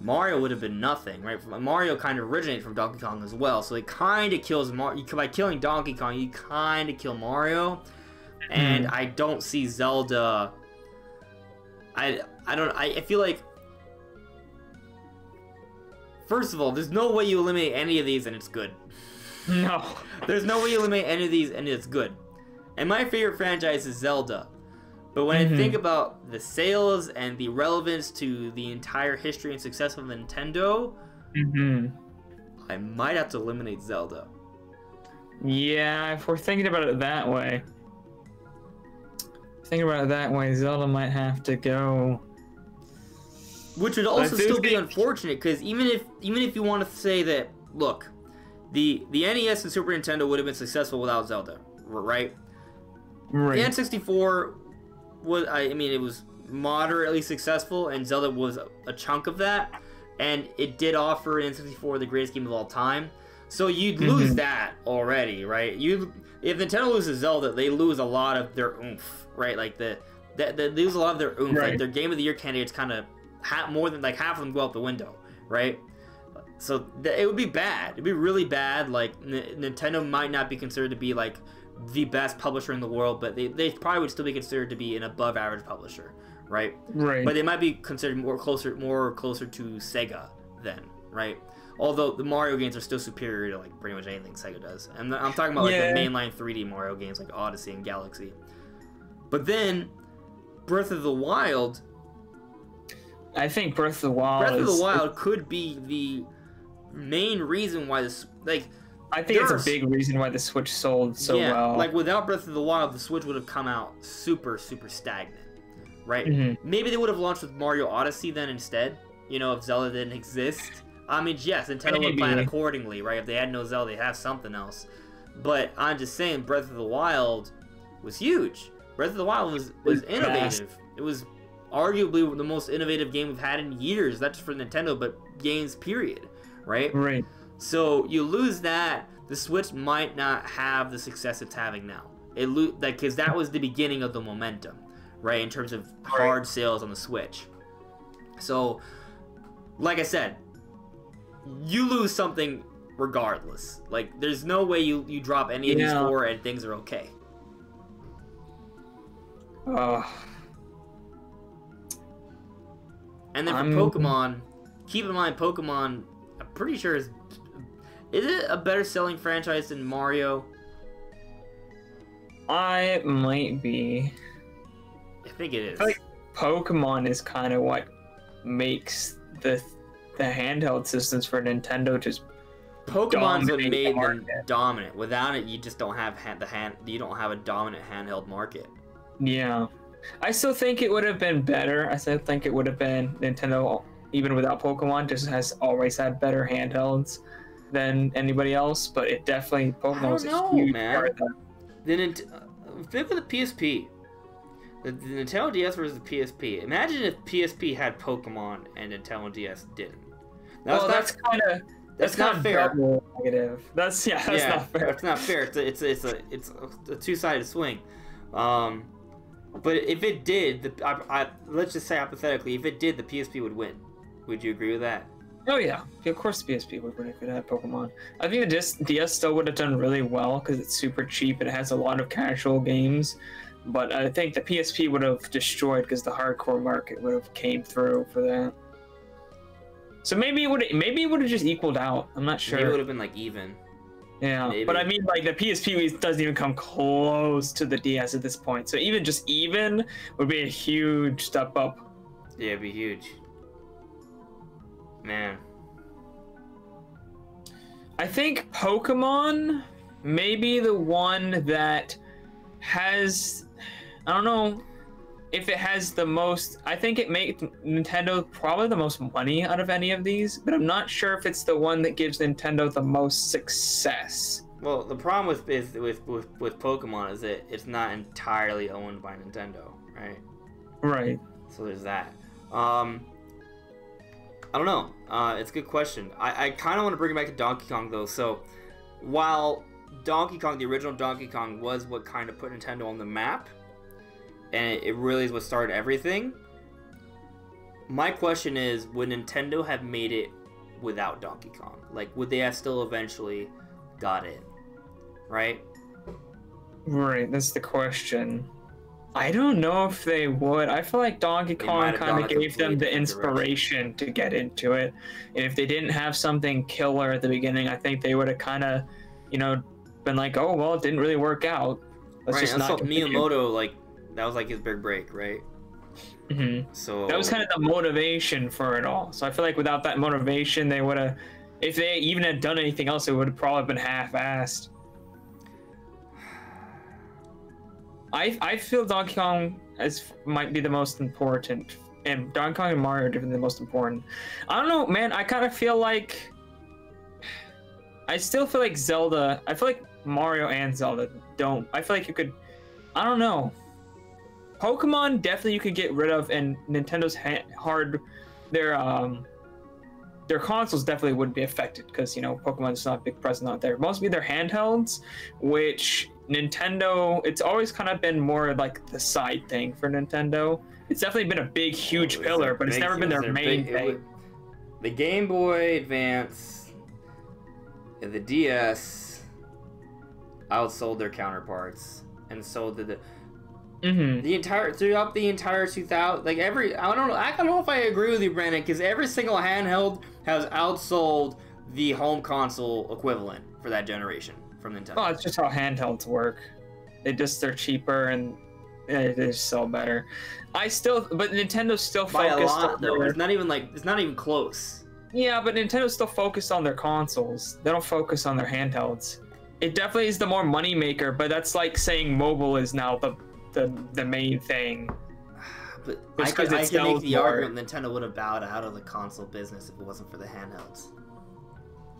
Mario would have been nothing, right? Mario kind of originated from Donkey Kong as well, so it kind of kills Mario. By killing Donkey Kong, you kind of kill Mario, and I don't see Zelda. I feel like, first of all, there's no way you eliminate any of these and it's good. No. There's no way you eliminate any of these and it's good. And my favorite franchise is Zelda. But when I think about the sales and the relevance to the entire history and success of Nintendo, I might have to eliminate Zelda. Yeah, if we're thinking about it that way. Zelda might have to go. Which would also still be unfortunate, because even if you want to say that, look, the NES and Super Nintendo would have been successful without Zelda, right? Right. The N64 was, it was moderately successful, and Zelda was a chunk of that, and it did offer N64 the greatest game of all time. So you'd lose that already, right? If Nintendo loses Zelda, they lose a lot of their oomph, right? Like they lose a lot of their oomph. Right. Like their Game of the Year candidates kind of more than half of them go out the window, right? So it would be bad. It'd be really bad. Like Nintendo might not be considered to be like the best publisher in the world, but they probably would still be considered to be an above average publisher, right? Right. But they might be considered more closer to Sega then, right? Although the Mario games are still superior to like pretty much anything Sega does, and I'm talking about like the mainline 3D Mario games like Odyssey and Galaxy. But then Breath of the Wild. I think Breath of the Wild could be the main reason why this, like, I think it's a big reason why the Switch sold so well. Like without Breath of the Wild, the Switch would have come out super stagnant, right? Mm-hmm. Maybe they would have launched with Mario Odyssey then instead. You know, if Zelda didn't exist. I mean, yes, Nintendo would plan accordingly, right? If they had no Zelda, they have something else. But I'm just saying, Breath of the Wild was huge. Breath of the Wild was innovative. It was arguably the most innovative game we've had in years, not just for Nintendo, but games, period, right? Right. So you lose that, the Switch might not have the success it's having now. Because that was the beginning of the momentum, right? In terms of hard sales on the Switch. So, like I said, you lose something regardless. Like, there's no way you drop any of these four and things are okay. And then for Pokemon, keep in mind, Pokemon, I'm pretty sure is it a better selling franchise than Mario? I might be. I think it is. I feel like Pokemon is kind of what makes the handheld systems for Nintendo just Pokemon's what made them dominant. Without it, you just don't have you don't have a dominant handheld market. Yeah. I still think it would have been better. I still think it would have been Nintendo, even without Pokemon, just has always had better handhelds than anybody else. But it definitely, Pokemon was a huge part of that. Think of the PSP. The Nintendo DS versus the PSP. Imagine if PSP had Pokemon and Nintendo DS didn't. That's kind of fair. Negative. That's not fair. That's not fair. It's a two-sided swing. But if it did, let's just say hypothetically, if it did, the PSP would win. Would you agree with that? Oh yeah, of course the PSP would win if it had Pokemon. I think the DS still would have done really well because it's super cheap and it has a lot of casual games. But I think the PSP would have destroyed because the hardcore market would have came through for that. So maybe it would have just equaled out. I'm not sure. Maybe it would have been like even. Yeah, maybe. But I mean, like the PSP doesn't even come close to the DS at this point. So even just even would be a huge step up. Yeah, it'd be huge. Man. I think Pokemon may be the one that has, I don't know if it has the most, I think it makes Nintendo probably the most money out of any of these, but I'm not sure if it's the one that gives Nintendo the most success. Well, the problem with Pokemon is that it's not entirely owned by Nintendo, right? Right. So there's that. I don't know. It's a good question. I kind of want to bring it back to Donkey Kong, though. So, while Donkey Kong, the original Donkey Kong, was what kind of put Nintendo on the map, and it really is what started everything, my question is, would Nintendo have made it without Donkey Kong? Like, would they have still eventually got in? Right? Right, that's the question. I don't know if they would. I feel like Donkey Kong kind of gave them the inspiration to get into it. And if they didn't have something killer at the beginning, I think they would have kind of, been like, oh, well, it didn't really work out. Let's just not continue. Miyamoto, like, that was like his big break, right? Mm-hmm. So that was kind of the motivation for it all. So I feel like without that motivation, they would have, if they even had done anything else, it would have probably been half-assed. I feel Donkey Kong might be the most important, and Donkey Kong and Mario are definitely the most important. I don't know, man. I kind of feel like I still feel like Zelda. I feel like Mario and Zelda don't. I feel like you could. I don't know. Pokemon definitely you could get rid of, and Nintendo's their consoles definitely wouldn't be affected because Pokemon's not a big presence out there. Mostly their handhelds, which Nintendo, it's always kind of been more like the side thing for Nintendo. It's definitely been a big, huge pillar, but it's never been their main thing. the Game Boy Advance and the DS outsold their counterparts, and so did the entire throughout the entire 2000. Like I don't know if I agree with you, Brandon, because every single handheld has outsold the home console equivalent for that generation from Nintendo. Oh, it's just how handhelds work. They're cheaper and they just sell better. But Nintendo's still by focused a lot, on though. It's not even close. Yeah, but Nintendo's still focused on their consoles. They don't focus on their handhelds. It definitely is the more money maker, but that's like saying mobile is now the main thing. But I can make the argument Nintendo would have bowed out of the console business if it wasn't for the handhelds.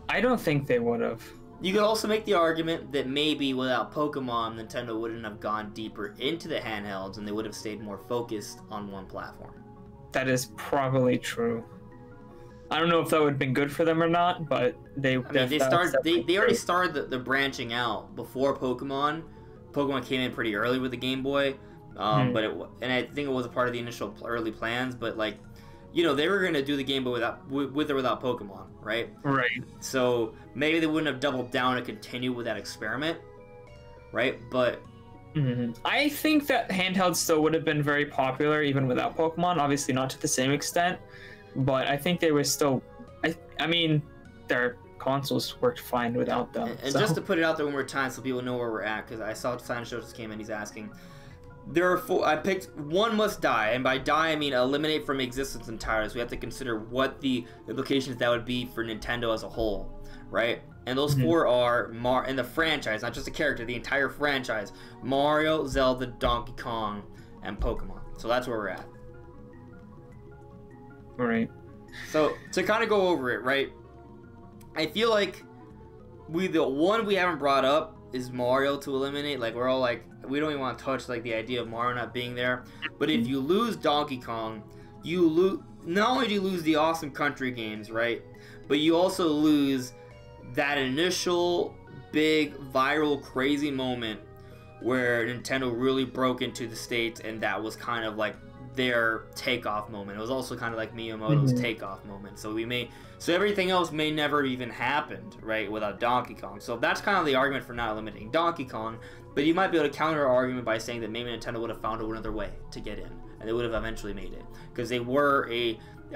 I don't think they would have. You could also make the argument that maybe without Pokemon, Nintendo wouldn't have gone deeper into the handhelds and they would have stayed more focused on one platform. That is probably true. I don't know if that would have been good for them or not, but they already started the branching out before Pokemon. Pokemon came in pretty early with the Game Boy, and I think it was a part of the initial early plans, but like, you know, they were going to do the Game Boy with or without Pokemon, right? Right. So maybe they wouldn't have doubled down and continued with that experiment, right? But I think that handhelds still would have been very popular even without Pokemon. Obviously not to the same extent, but I think they were still... I mean, their consoles worked fine without them. And just to put it out there one more time so people know where we're at, because I saw Simon Show just came in, he's asking... There are four. I picked one must die, and by die I mean eliminate from existence entirely. So we have to consider what the implications that would be for Nintendo as a whole, right? And those four are in the franchise, not just a character, the entire franchise: Mario, Zelda, Donkey Kong, and Pokemon. So that's where we're at. All right. So to kind of go over it, right? I feel like the one we haven't brought up is Mario to eliminate. Like, we're all like, we don't even want to touch like the idea of Mario not being there. But if you lose Donkey Kong, you lose. Not only do you lose the awesome country games, right? But you also lose that initial big viral crazy moment where Nintendo really broke into the States, and that was kind of like their takeoff moment. It was also kind of like Miyamoto's takeoff moment. So everything else may never even happened, right, without Donkey Kong. So that's kind of the argument for not eliminating Donkey Kong. But you might be able to counter our argument by saying that maybe Nintendo would have found another way to get in, and they would have eventually made it, because they were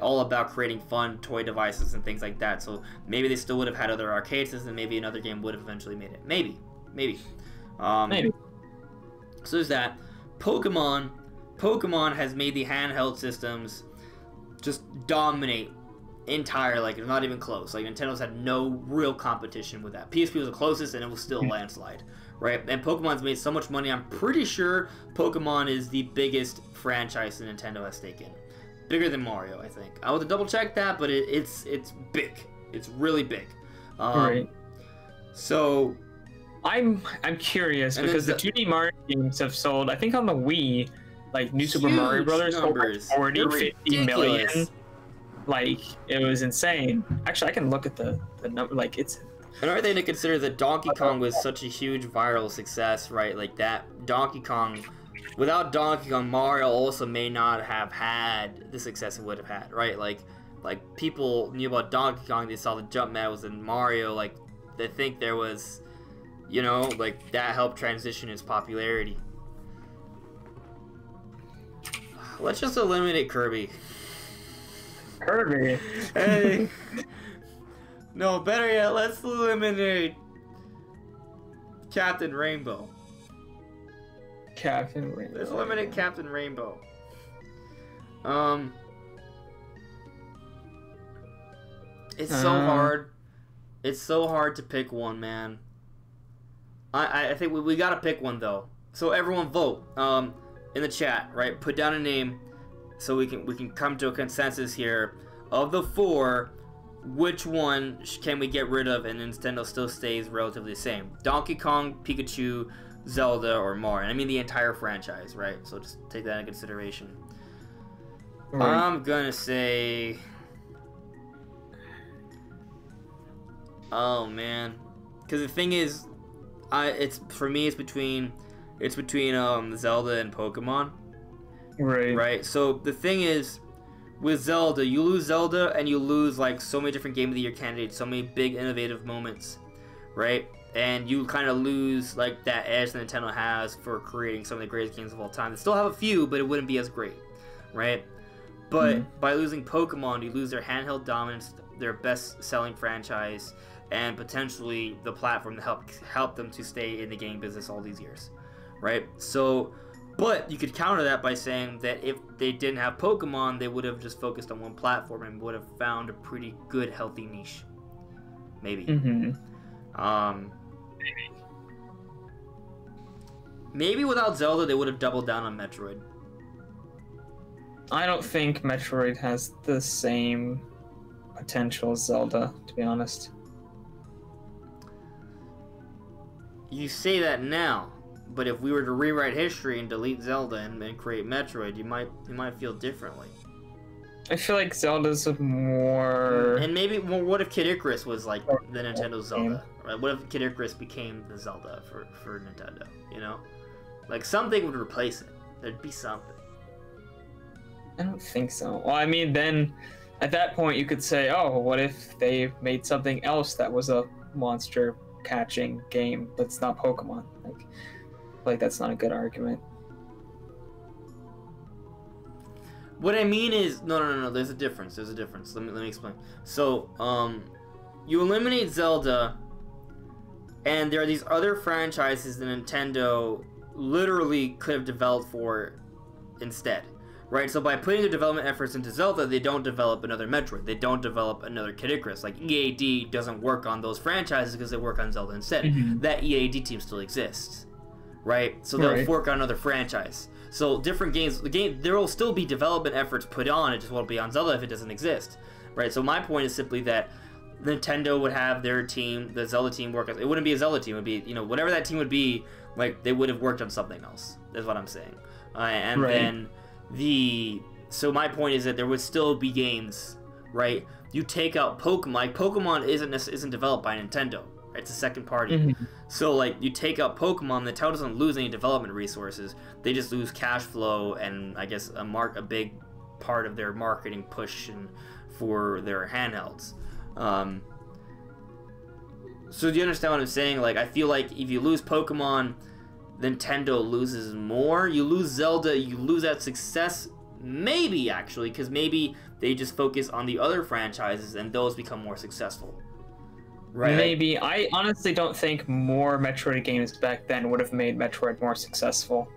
all about creating fun toy devices and things like that. So maybe they still would have had other arcade systems, and maybe another game would have eventually made it. Maybe. So there's that. Pokemon has made the handheld systems just dominate entire, like, it's not even close. Like, Nintendo's had no real competition with that. PSP was the closest, and it was still a landslide, right? And Pokemon's made so much money. I'm pretty sure Pokemon is the biggest franchise that Nintendo has taken. Bigger than Mario, I think. I would double check that, but it's big. It's really big. Right. So I'm curious, because the 2D Mario games have sold, I think on the Wii, like New Super Mario Brothers, over 40, 50 million. Like, it was insane. Actually, I can look at the number. Like, it's... Another thing to consider, that Donkey Kong was such a huge viral success, right? Like, that Donkey Kong... Without Donkey Kong, Mario also may not have had the success it would have had, right? Like people knew about Donkey Kong, they saw the jump medals in Mario, like, they think there was, you know, like, that helped transition its popularity. Let's just eliminate Kirby. Kirby? Hey. No, better yet, let's eliminate Captain Rainbow. Captain Rainbow. Let's eliminate Captain Rainbow. It's so hard. It's so hard to pick one, man. I think we gotta pick one, though. So everyone vote in the chat, right? Put down a name so we can come to a consensus here. Of the four, which one can we get rid of and Nintendo still stays relatively the same? Donkey Kong, Pikachu, Zelda, or Mario? I mean the entire franchise, right? So just take that into consideration. Right. I'm gonna say... Oh, man. Because the thing is, for me, it's between Zelda and Pokemon. Right. Right. So the thing is, with Zelda, you lose Zelda and you lose like so many different Game of the Year candidates, so many big innovative moments, right? And you kind of lose like that edge that Nintendo has for creating some of the greatest games of all time. They still have a few, but it wouldn't be as great, right? But by losing Pokemon, you lose their handheld dominance, their best-selling franchise, and potentially the platform to help them to stay in the game business all these years, right? So, but you could counter that by saying that if they didn't have Pokemon, they would have just focused on one platform and would have found a pretty good, healthy niche. Maybe. Maybe without Zelda, they would have doubled down on Metroid. I don't think Metroid has the same potential as Zelda, to be honest. You say that now, but if we were to rewrite history and delete Zelda and create Metroid, you might feel differently. I feel like Zelda's a more... And maybe, well, what if Kid Icarus was like the Nintendo Zelda? Right? What if Kid Icarus became the Zelda for Nintendo, you know? Like, something would replace it. There'd be something. I don't think so. Well, I mean, then at that point you could say, oh, what if they made something else that was a monster catching game that's not Pokemon? Like that's not a good argument. What I mean is, no. There's a difference. Let me explain. So, you eliminate Zelda, and there are these other franchises that Nintendo literally could have developed for instead. Right, so by putting their development efforts into Zelda, they don't develop another Metroid. They don't develop another Kid Icarus. Like, EAD doesn't work on those franchises because they work on Zelda instead. That EAD team still exists. Right? So they'll work on another franchise. So different games, there will still be development efforts put on, it just won't be on Zelda if it doesn't exist. Right, so my point is simply that Nintendo would have their team, the Zelda team, work on, it wouldn't be a Zelda team, it would be, you know, whatever that team would be, like, they would have worked on something else, is what I'm saying. Then... So my point is that there would still be games, right? You take out Pokemon. Like, Pokemon isn't developed by Nintendo. Right? It's a second party. So like you take out Pokemon, Nintendo doesn't lose any development resources. They just lose cash flow and I guess a big part of their marketing push for their handhelds. So do you understand what I'm saying? Like, I feel like if you lose Pokemon, Nintendo loses more. You lose Zelda, you lose that success, maybe actually, because maybe they just focus on the other franchises and those become more successful. Right? Maybe. I honestly don't think more Metroid games back then would have made Metroid more successful.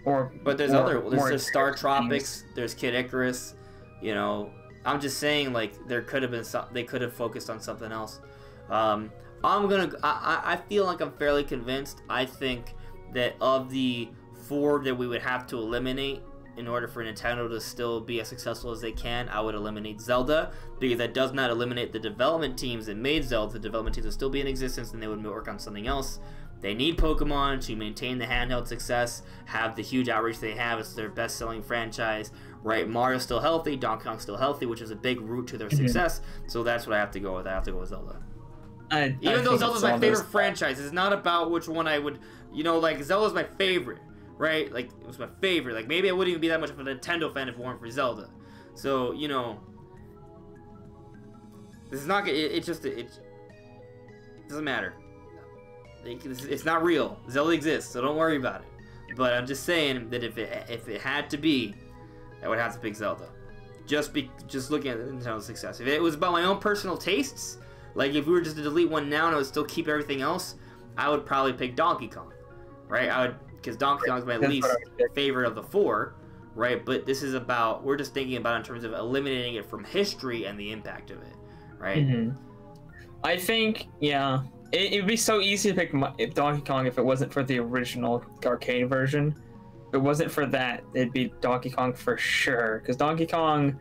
But there's there's Star Tropics, there's Kid Icarus, you know. I'm just saying, like, there could have been they could have focused on something else. I feel like I'm fairly convinced. I think that of the 4 that we would have to eliminate in order for Nintendo to still be as successful as they can, I would eliminate Zelda, because that does not eliminate the development teams that made Zelda. The development teams would still be in existence and they would work on something else. They need Pokemon to maintain the handheld success, have the huge outreach they have. It's their best-selling franchise, right? Mario's still healthy, Donkey Kong's still healthy, which is a big root to their success. So that's what I have to go with. I have to go with Zelda. Even though Zelda's my favorite franchise, it's not about which one I would, you know, like, Zelda's my favorite, right? Like, it was my favorite. Like, maybe I wouldn't even be that much of a Nintendo fan if it weren't for Zelda. So, you know, this is not, it doesn't matter. It's not real. Zelda exists, so don't worry about it. But I'm just saying that if it had to be, I would have to pick Zelda. Just looking at Nintendo's success. If it was about my own personal tastes, like, if we were just to delete one now and I would still keep everything else, I would probably pick Donkey Kong, right? Because Donkey Kong is my least favorite of the 4, right? But this is about, we're just thinking about it in terms of eliminating it from history and the impact of it, right? I think, yeah, it would be so easy to pick Donkey Kong if it wasn't for the original arcade version. If it wasn't for that, it'd be Donkey Kong for sure. Because Donkey Kong,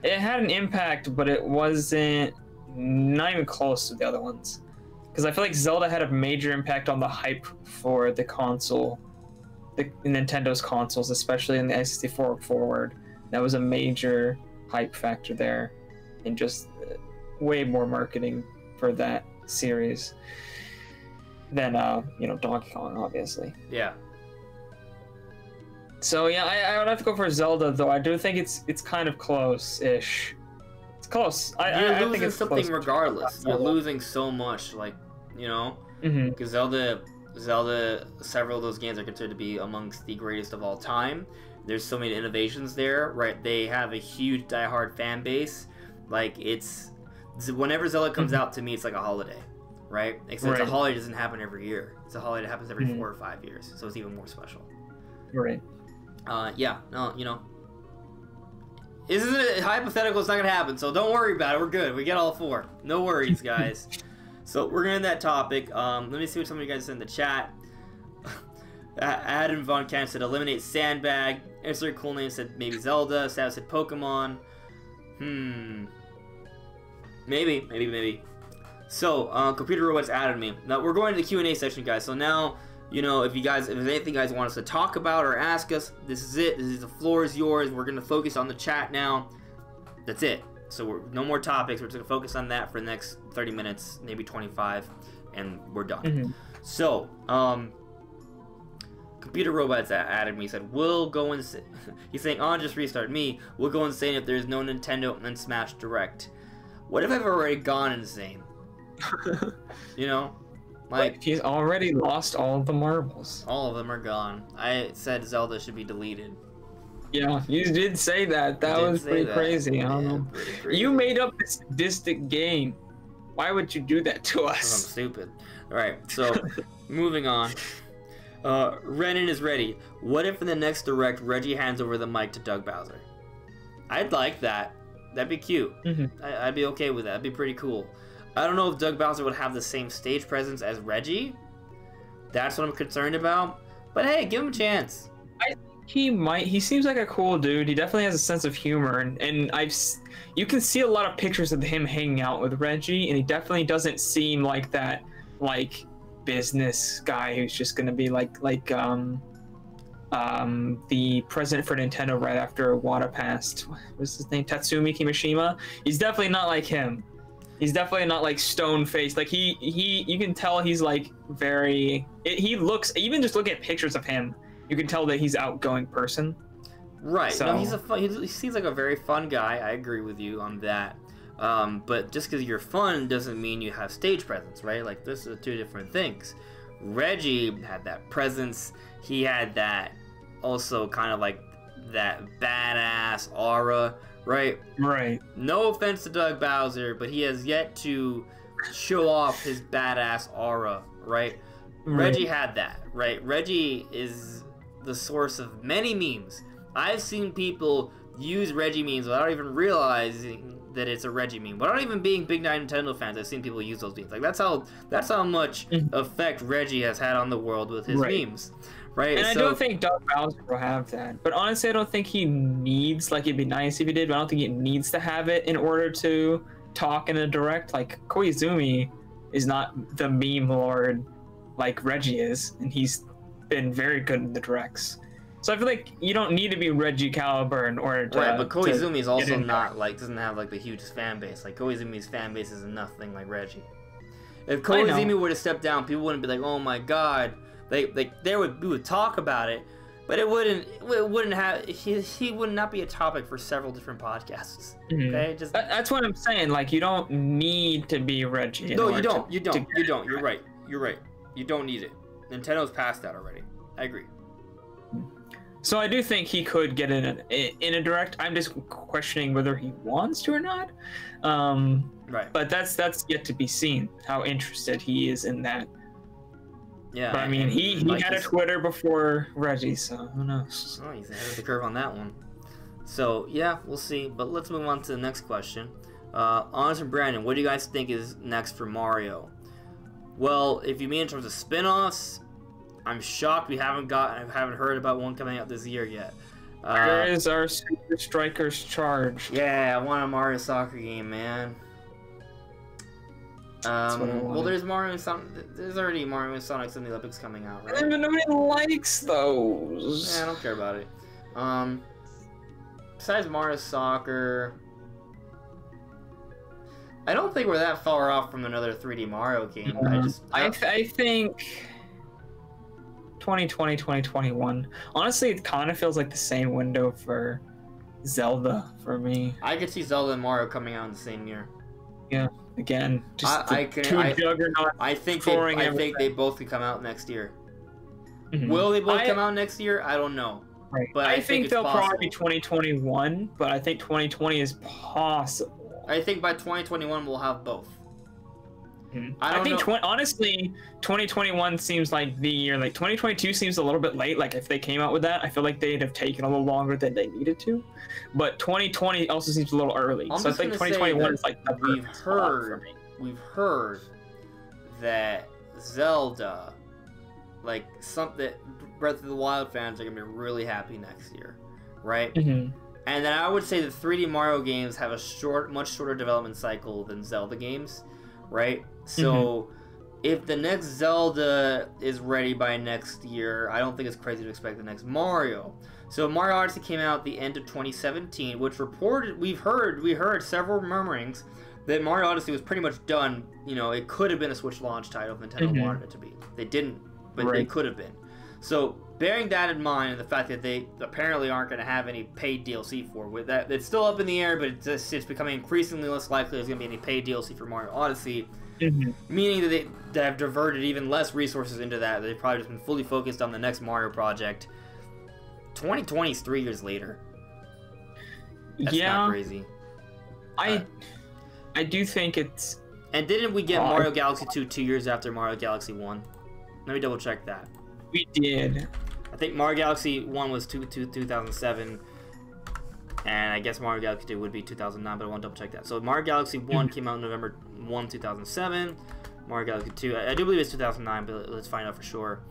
it had an impact, but it wasn't not even close to the other ones, because I feel like Zelda had a major impact on the hype for the console, the Nintendo's consoles, especially in the N64 forward. That was a major hype factor there, and just way more marketing for that series than you know, Donkey Kong, obviously. Yeah. So yeah, I would have to go for Zelda, though. I do think it's kind of close-ish. It's close. You're I think losing it's something close. regardless. You're losing so much, like, you know, Mm-hmm. because Zelda, several of those games are considered to be amongst the greatest of all time. There's so many innovations there, right? They have a huge diehard fan base. Like, whenever Zelda comes out, to me, it's like a holiday, right? Except a holiday doesn't happen every year. It's a holiday that happens every 4 or 5 years, so it's even more special. Right. Yeah, no, you know. This isn't hypothetical, it's not gonna happen, so don't worry about it. We're good. We get all 4. No worries, guys. So we're gonna end that topic. Let me see what some of you guys said in the chat. Adam Von Camp said eliminate Sandbag. Insert cool name said maybe Zelda. Sav said Pokemon. Maybe. So computer robots added me. Now we're going to the Q&A section, guys. So now, you know, if there's anything you guys want us to talk about or ask us, this is it. The floor is yours. We're gonna focus on the chat now. That's it. So no more topics. We're just gonna focus on that for the next 30 minutes, maybe 25, and we're done. So, computer robots added me. Said we'll go insane. He's saying, "On just restart me. We'll go insane if there's no Nintendo and Smash Direct." What if I've already gone insane? You know, like he's already lost all of the marbles. All of them are gone. I said Zelda should be deleted. Yeah, you did say that. That was pretty crazy. I don't know. You made up this sadistic game. Why would you do that to us? I'm stupid. All right, so moving on. Renan is ready. What if in the next Direct, Reggie hands over the mic to Doug Bowser? I'd like that. That'd be cute. I'd be okay with that. That'd be pretty cool. I don't know if Doug Bowser would have the same stage presence as Reggie. That's what I'm concerned about. But hey, give him a chance. He might. He seems like a cool dude. He definitely has a sense of humor, and you can see a lot of pictures of him hanging out with Reggie, and he definitely doesn't seem like that, like, business guy who's just gonna be like the president for Nintendo right after Iwata passed. What's his name? Tatsumi Kimishima. He's definitely not like him. He's definitely not like stone faced. Like you can tell he's like he looks, even just looking at pictures of him, you can tell that he's an outgoing person. Right. So, no, he seems like a very fun guy. I agree with you on that. But just because you're fun doesn't mean you have stage presence, right? Like, this is 2 different things. Reggie had that presence. He had that also kind of like that badass aura, right? Right. No offense to Doug Bowser, but he has yet to show off his badass aura, right? Reggie had that, right? Reggie is the source of many memes. I've seen people use Reggie memes without even realizing that it's a Reggie meme. Without even being big Nintendo fans, I've seen people use those memes. Like, that's how much effect Reggie has had on the world with his memes, right? And I don't think Doug Bowser will have that. But honestly, I don't think he needs, like, it'd be nice if he did, but I don't think he needs to have it in order to talk in a Direct. Like, Koizumi is not the meme lord like Reggie is, and he's been very good in the Directs. So I feel like you don't need to be Reggie caliber in order to. Right, but Koizumi is also not like, doesn't have like the hugest fan base. Like, Koizumi's fan base is nothing like Reggie. If Koizumi were to step down, people wouldn't be like, "Oh my God!" We would talk about it, but it wouldn't have. He would not be a topic for several different podcasts. Okay, that's what I'm saying. Like, you don't need to be Reggie. No, you don't. You don't. You're right. You don't need it. Nintendo's past that already. I agree. So I do think he could get in a Direct. I'm just questioning whether he wants to or not. Right. But that's yet to be seen, how interested he is in that. Yeah. But I mean, he had a Twitter before Reggie, so who knows? Oh, he's ahead of the curve on that one. So yeah, we'll see. But let's move on to the next question. Honest and Brandon, what do you guys think is next for Mario? Well, if you mean in terms of spin-offs, I'm shocked we haven't heard about one coming out this year yet. Where is our Super Strikers Charge? Yeah, I want a Mario soccer game, man. Well, there's Mario and Sonic. There's already Mario and Sonic's in the Olympics coming out, right? But nobody likes those. Yeah, I don't care about it. Besides Mario Soccer, I don't think we're that far off from another 3D Mario game. I think 2020, 2021. Honestly, it kind of feels like the same window for Zelda for me. I could see Zelda and Mario coming out in the same year. Yeah, again, just I juggernauts. I think they both could come out next year. Will they both come out next year? I don't know. Right. But I think they'll possible. probably be 2021, but I think 2020 is possible. I think by 2021 we'll have both. I think honestly, 2021 seems like the year. Like 2022 seems a little bit late. Like if they came out with that, I feel like they'd have taken a little longer than they needed to. But 2020 also seems a little early. So I think 2021 is like we've heard that Zelda, like something, Breath of the Wild fans are gonna be really happy next year, right? And then I would say the 3D Mario games have a much shorter development cycle than Zelda games, right? So if the next Zelda is ready by next year, I don't think it's crazy to expect the next Mario. So Mario Odyssey came out at the end of 2017, which we heard several murmurings that Mario Odyssey was pretty much done. You know, it could have been a Switch launch title if Nintendo wanted it to be. They didn't, but they could have been. So bearing that in mind, and the fact that they apparently aren't going to have any paid DLC with that, it's still up in the air, but it's becoming increasingly less likely there's going to be any paid DLC for Mario Odyssey. Meaning that they have diverted even less resources into that. They've probably just been fully focused on the next Mario project. 2020 is 3 years later. That's not crazy. I do think it's... And didn't we get Mario Galaxy 2 2 years after Mario Galaxy 1? Let me double check that. We did. I think Mario Galaxy 1 was 2007. And I guess Mario Galaxy 2 would be 2009, but I want to double check that. So Mario Galaxy 1 came out November 1, 2007. Mario Galaxy 2, I do believe it's 2009, but let's find out for sure.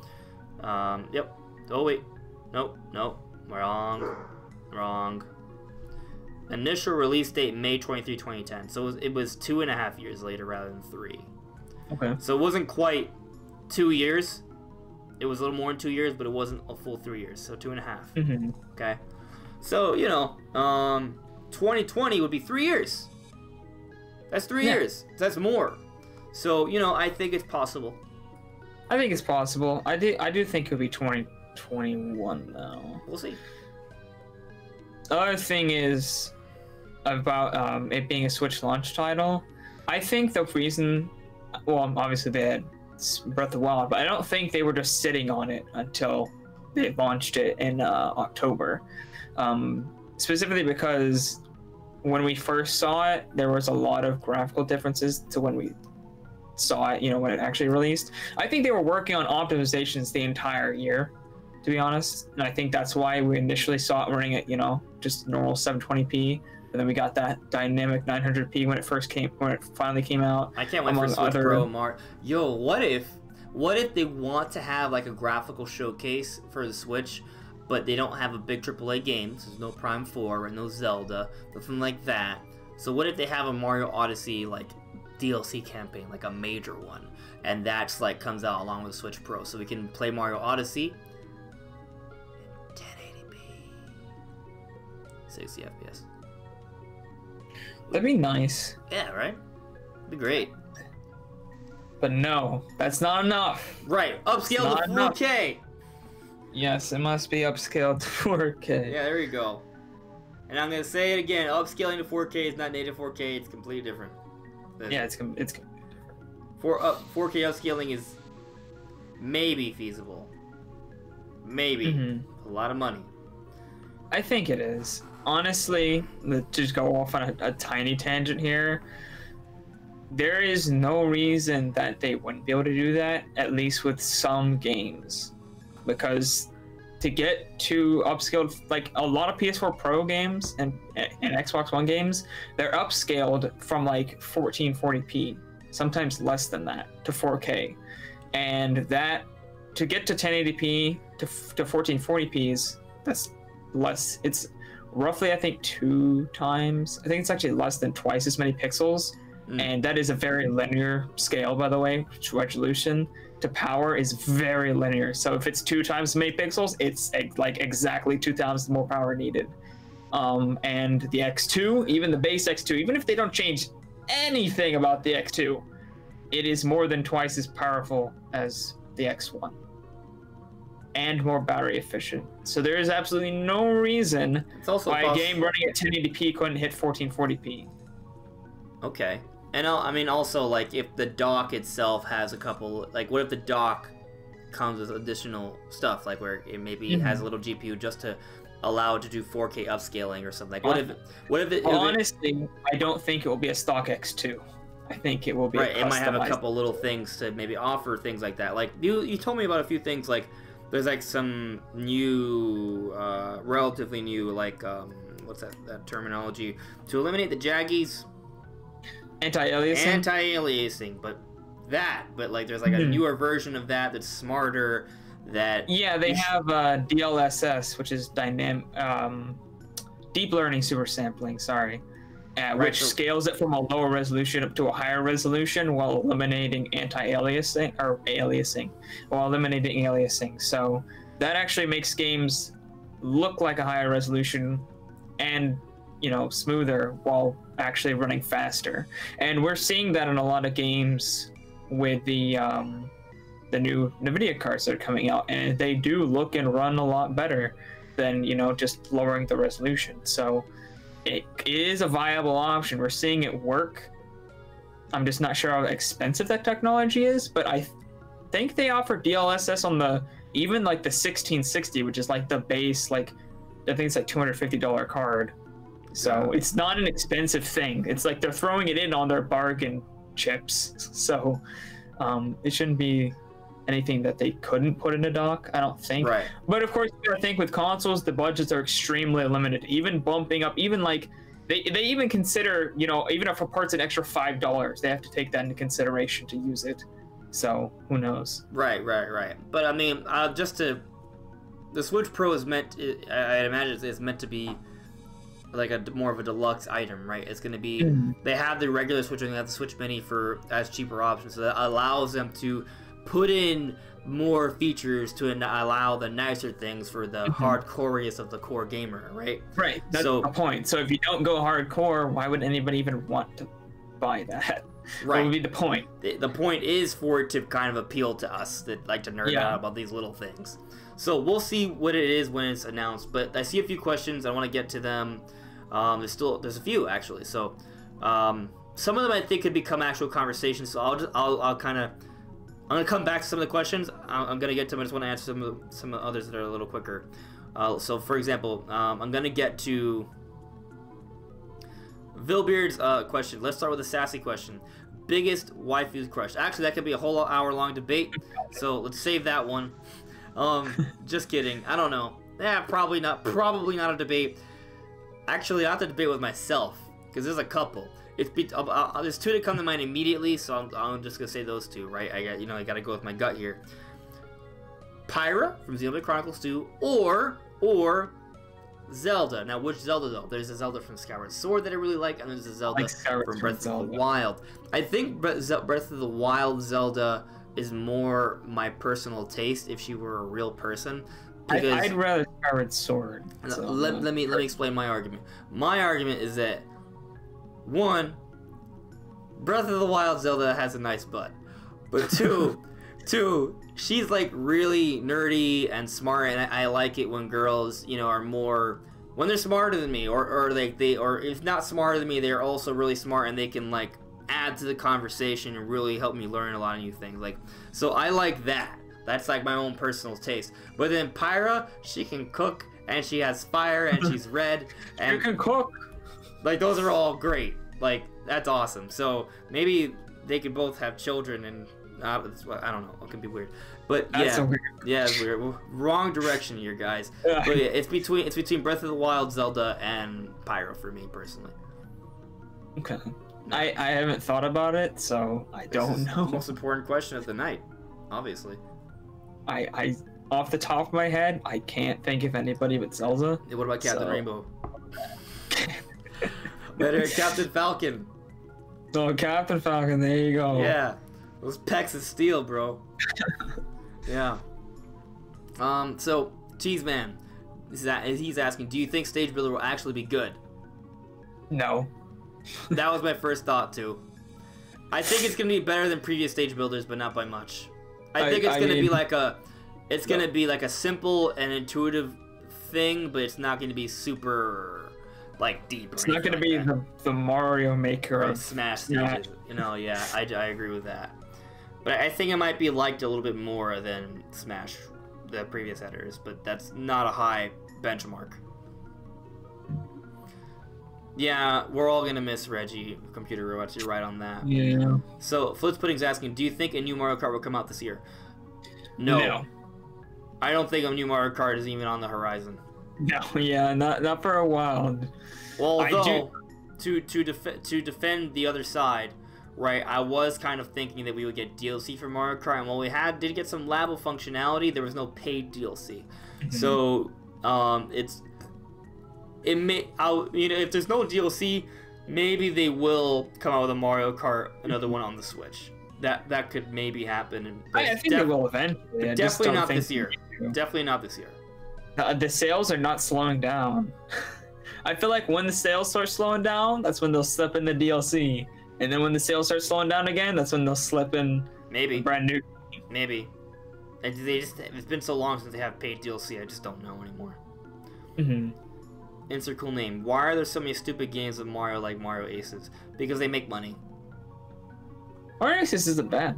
Yep. Oh, wait. Nope. Wrong. Initial release date, May 23, 2010. So it was 2.5 years later rather than 3. Okay. So it wasn't quite 2 years. It was a little more than 2 years, but it wasn't a full 3 years. So 2.5. Okay. So, 2020 would be 3 years. That's 3 years. That's more. So, I think it's possible. I think it's possible. I do think it would be 2021, though. We'll see. The other thing is about it being a Switch launch title. I think the reason... Well, obviously they had Breath of the Wild, but I don't think they were just sitting on it until they launched it in October. Specifically because when we first saw it, there was a lot of graphical differences to when we saw it, when it actually released. I think they were working on optimizations the entire year, to be honest, and I think that's why we initially saw it running at, just normal 720p, and then we got that dynamic 900p when it finally came out. I can't wait for Switch Pro, Mark. Yo, what if they want to have like a graphical showcase for the Switch, but they don't have a big AAA game, so there's no Prime 4 and no Zelda, nothing like that. So what if they have a Mario Odyssey like DLC campaign, like a major one, and that's like comes out along with the Switch Pro, so we can play Mario Odyssey in 1080p, 60 FPS. That'd be nice. Yeah, right? It'd be great. But no, that's not enough. Right, upscale to 4K. Yes, it must be upscaled to 4K. Yeah, there you go. And I'm gonna say it again: upscaling to 4K is not native 4K; it's completely different. Yeah, it's completely different. 4K upscaling is maybe feasible. Maybe a lot of money. I think it is. Honestly, to just go off on a tiny tangent here, there is no reason that they wouldn't be able to do that, at least with some games. Because to get to upscaled, like a lot of PS4 Pro games and Xbox One games, they're upscaled from like 1440p, sometimes less than that, to 4K. And that, to get to 1080p to 1440p, that's less. It's roughly, I think, 2 times. I think it's actually less than twice as many pixels. And that is a very linear scale, by the way. Resolution to power is very linear. So if it's 2 times as many pixels, it's like exactly 2 times more power needed. And the X2, even the base X2, even if they don't change anything about the X2, it is more than twice as powerful as the X1. and more battery efficient. So there is absolutely no reason why a game running at 1080p couldn't hit 1440p. Okay. And I mean, also, like, if the dock itself has a couple, like, what if the dock comes with additional stuff, like where it maybe has a little GPU just to allow it to do 4K upscaling or something? Like, what if it? Honestly, I don't think it will be a stock X2. I think it will be right. It might have a couple little things to maybe offer things like that. Like you told me about a few things. Like there's like some new, relatively new, like what's that terminology to eliminate the jaggies? Anti-aliasing. Anti-aliasing, but like there's like a newer version of that that's smarter. That they have DLSS, which is deep learning super sampling. Sorry. Which scales it from a lower resolution up to a higher resolution while eliminating aliasing. So that actually makes games look like a higher resolution and, you know, smoother while actually running faster. And we're seeing that in a lot of games with the new NVIDIA cards that are coming out, and they do look and run a lot better than, you know, just lowering the resolution. So it is a viable option. We're seeing it work. I'm just not sure how expensive that technology is, but I think they offer DLSS on the even like the 1660, which is like the base, like I think it's like $250 card. So it's not an expensive thing. It's like they're throwing it in on their bargain chips. So it shouldn't be anything that they couldn't put in a dock, I don't think. Right. But of course, I think with consoles, the budgets are extremely limited. Even bumping up, even like they even consider, you know, even if a part's an extra $5, they have to take that into consideration to use it. So who knows? Right. But I mean, the Switch Pro is meant. I imagine it's meant to be like a more of a deluxe item, right? It's going to be. They have the regular Switch and they have the Switch Mini as cheaper options, so that allows them to put in more features to allow the nicer things for the hardcoreiest of the core gamer, right? Right. That's the point. So if you don't go hardcore, why would anybody even want to buy that? Right. What would be the point? The point is for it to kind of appeal to us that like to nerd out about these little things. So we'll see what it is when it's announced. But I see a few questions. I want to get to them. There's a few actually. So some of them I think could become actual conversations. So I'm gonna come back to some of the questions. I'm gonna get to them. I just want to answer some of the others that are a little quicker. So, for example, I'm gonna get to Vilbeard's question. Let's start with a sassy question. Biggest waifu crush? Actually, that could be a whole hour-long debate. So let's save that one. Just kidding. I don't know. Yeah, probably not. Probably not a debate. Actually, I have to debate with myself because there's a couple. There's two that come to mind immediately, so I'm just gonna say those two, right? I gotta go with my gut here. Pyra from Xenoblade Chronicles 2, or Zelda. Now, which Zelda though? There's a Zelda from Skyward Sword that I really like, and there's a Zelda from Breath of the Wild. I think Breath of the Wild Zelda is more my personal taste if she were a real person. I'd rather Skyward Sword. So, let me explain my argument. My argument is that, one, Breath of the Wild Zelda has a nice butt, but two, she's like really nerdy and smart, and I like it when girls, you know, are more when they're smarter than me, or if not smarter than me, they're also really smart and they can like add to the conversation and really help me learn a lot of new things. Like, so I like that. That's like my own personal taste. But then Pyra, she can cook and she has fire and she's red and you can cook. Like, those are all great. Like, that's awesome. So maybe they could both have children, and I don't know. It could be weird, but that's so weird. Yeah, it's weird. Well, wrong direction here, guys. But yeah, it's between Breath of the Wild, Zelda, and Pyro for me personally. Okay, I haven't thought about it, so I don't know. The most important question of the night, obviously. I off the top of my head, I can't think of anybody but Zelda. Yeah, what about Captain Rainbow? Better Captain Falcon. So Captain Falcon, there you go. Yeah, those pecs of steel, bro. Yeah. So Cheeseman, he's asking, do you think Stage Builder will actually be good? No. That was my first thought too. I think it's gonna be better than previous Stage Builders, but not by much. I think it's gonna be like It's gonna be like a simple and intuitive thing, but it's not gonna be super like deep. It's not gonna be the Mario Maker or of Smash stages. You know, yeah, I agree with that. But I think it might be liked a little bit more than Smash, the previous headers. But that's not a high benchmark. Yeah, we're all gonna miss Reggie, Computer Robots. You're right on that. Yeah. So, Flitz Pudding's asking, do you think a new Mario Kart will come out this year? No. I don't think a new Mario Kart is even on the horizon. No, yeah, not for a while. Well, although, to defend the other side, right, I was kind of thinking that we would get DLC for Mario Kart, and while we did get some lab functionality, there was no paid DLC. So, if there's no DLC, maybe they will come out with a Mario Kart, another one on the Switch. That could maybe happen. I think they will eventually. Definitely not this year. Definitely not this year. The sales are not slowing down. I feel like when the sales start slowing down, that's when they'll slip in the DLC. And then when the sales start slowing down again, that's when they'll slip in brand new. Maybe. It's been so long since they have paid DLC, I just don't know anymore. Insert cool name. Why are there so many stupid games of Mario like Mario Aces? Because they make money. Mario Aces isn't bad.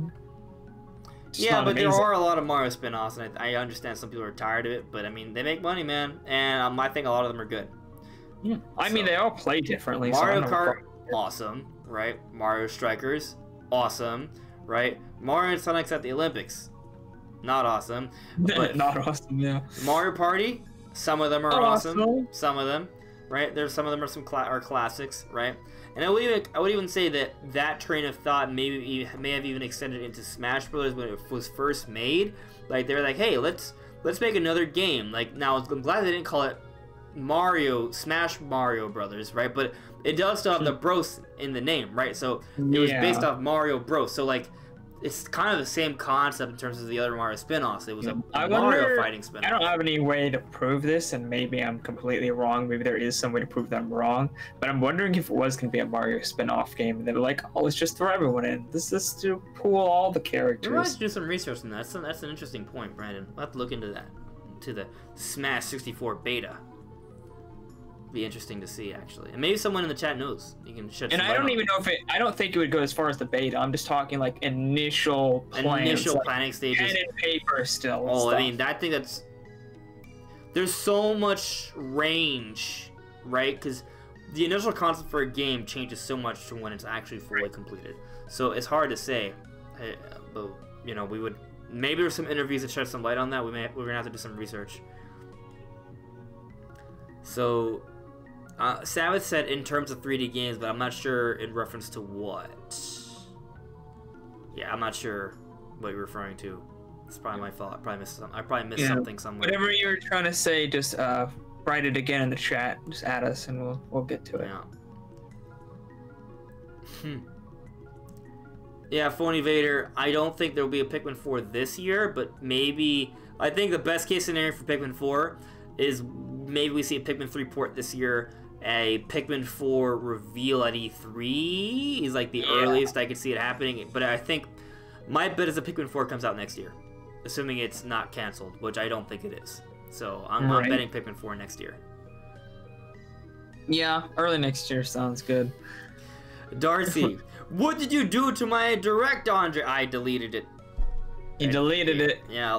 Yeah, but there are a lot of Mario spin-offs, and I understand some people are tired of it, but I mean, they make money, man, and I think a lot of them are good. Yeah, I mean, they all play differently. Mario Kart, awesome, right? Mario Strikers, awesome, right? Mario and Sonic at the Olympics, not awesome, but not awesome, yeah. Mario Party, some of them are awesome, some of them, right? Some of them are classics, right? And I would even say that train of thought may have even extended into Smash Bros. When it was first made. Like, they were like, hey, let's make another game. Like, now I'm glad they didn't call it Smash Mario Brothers, right? But it does still have the Bros in the name, right? So it was based off Mario Bros. So like, it's kind of the same concept in terms of the other Mario spin-offs. It was a Mario fighting spin-off. I don't have any way to prove this, and maybe I'm completely wrong. Maybe there is some way to prove that I'm wrong. But I'm wondering if it was going to be a Mario spin-off game, and they were like, "Oh, let's just throw everyone in. This is to pool all the characters." We might do some research on that. That's an interesting point, Brandon. We'll have to look into that. To the Smash 64 beta. Be interesting to see, actually, and maybe someone in the chat knows. You can shed some light. And I don't even know if I don't think it would go as far as the beta. I'm just talking like initial plans, planning stages. Pen and paper still. Oh, I mean, I think there's so much range, right? Because the initial concept for a game changes so much from when it's actually fully completed. So it's hard to say, but you know, maybe there's some interviews that shed some light on that. We're gonna have to do some research. So. Savage said in terms of 3D games, but I'm not sure in reference to what. Yeah, I'm not sure what you're referring to. It's probably my fault. I probably missed something somewhere. Whatever you were trying to say, just write it again in the chat. Just add us, and we'll get to it. Yeah. Yeah, Phony Vader. I don't think there will be a Pikmin 4 this year, but maybe. I think the best case scenario for Pikmin 4 is maybe we see a Pikmin 3 port this year. A Pikmin 4 reveal at E3 is like the earliest I could see it happening. But I think my bet is the Pikmin 4 comes out next year, assuming it's not canceled, which I don't think it is. So I'm betting Pikmin 4 next year. Yeah, early next year sounds good. Darcy, what did you do to my direct, Andre? I deleted it. He deleted it. Yeah,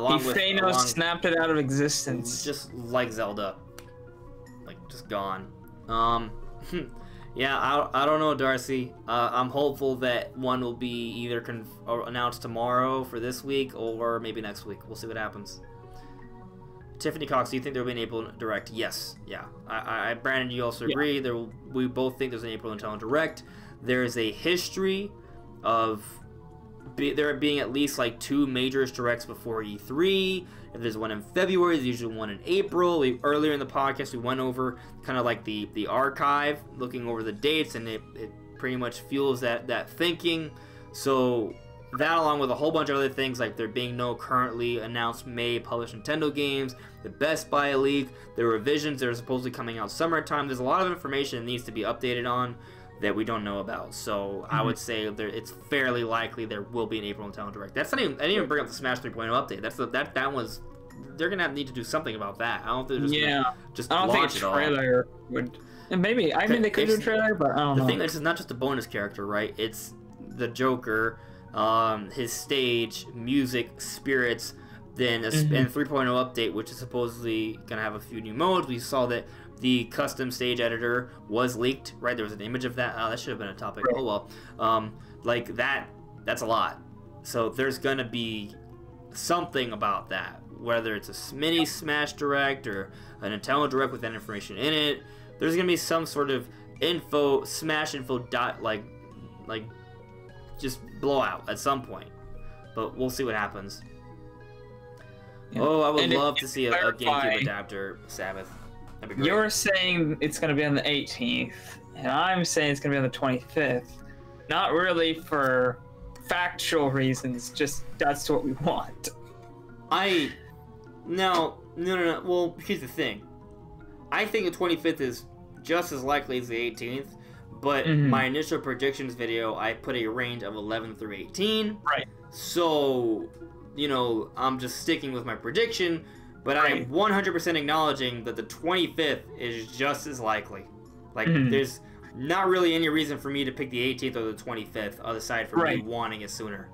snapped it out of existence. Just like Zelda. Like, just gone. Yeah, I don't know, Darcy. I'm hopeful that one will be either announced tomorrow for this week or maybe next week. We'll see what happens. Tiffany Cox, do you think there will be an April Direct? Yes. Yeah. Brandon, you also agree? We both think there's an April Intel Direct. There is a history of there being at least like 2 major directs before E3. If there's one in February, there's usually one in April. Earlier in the podcast, we went over kind of like the archive, looking over the dates, and it pretty much fuels that thinking. So that, along with a whole bunch of other things, like there being no currently announced May published Nintendo games, the Best Buy leak, the revisions that are supposedly coming out summertime. There's a lot of information that needs to be updated on that we don't know about. So I would say it's fairly likely there will be an April Nintendo Direct. I didn't even bring up the Smash 3.0 update. That was they're gonna need to do something about that. I don't think they're just gonna just I don't think launch a trailer would. And maybe they could do a trailer, but I don't know. The thing is, it's not just a bonus character, right? It's the Joker, his stage, music, spirits, then a 3.0 update, which is supposedly gonna have a few new modes. We saw that the custom stage editor was leaked, right? There was an image of that. Oh, that should have been a topic. Right. Oh well. Like that's a lot. So there's gonna be something about that, whether it's a mini Smash Direct or a Nintendo Direct with that information in it. There's gonna be some sort of Smash info like just blowout at some point. But we'll see what happens. Yeah. Oh, I would love to see a GameCube adapter, Sabbath. That'd be great. You're saying it's going to be on the 18th, and I'm saying it's going to be on the 25th. Not really for factual reasons, just that's what we want. No. Well, here's the thing. I think the 25th is just as likely as the 18th, but my initial predictions video, I put a range of 11 through 18. Right. So, I'm just sticking with my prediction, but I'm 100% acknowledging that the 25th is just as likely. Like, there's not really any reason for me to pick the 18th or the 25th, aside from me wanting it sooner.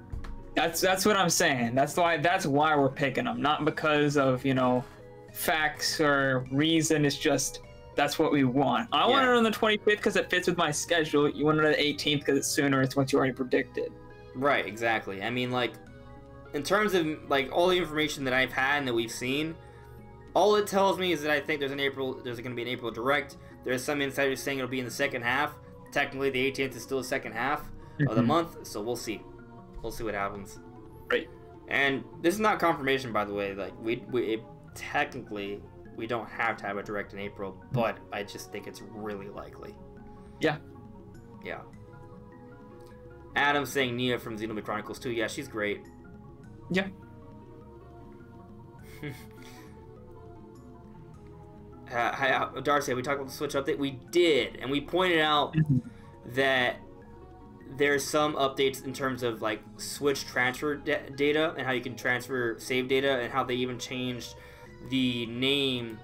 That's what I'm saying. That's why we're picking them, not because of facts or reason. It's just that's what we want. I want it on the 25th because it fits with my schedule. You want it on the 18th because it's sooner. It's what you already predicted. Right. Exactly. I mean, like, in terms of like all the information that I've had and that we've seen, all it tells me is that I think there's going to be an April Direct. There's some insiders saying it'll be in the second half. Technically, the 18th is still the second half of the month, so we'll see. We'll see what happens. Right. And this is not confirmation, by the way. Like technically, we don't have to have a Direct in April, but I just think it's really likely. Yeah. Yeah. Adam saying Nia from Xenoblade Chronicles 2. Yeah, she's great. Yeah. Darcy, we talked about the Switch update. We did, and we pointed out that there's some updates in terms of like Switch transfer data and how you can transfer save data, and how they even changed the name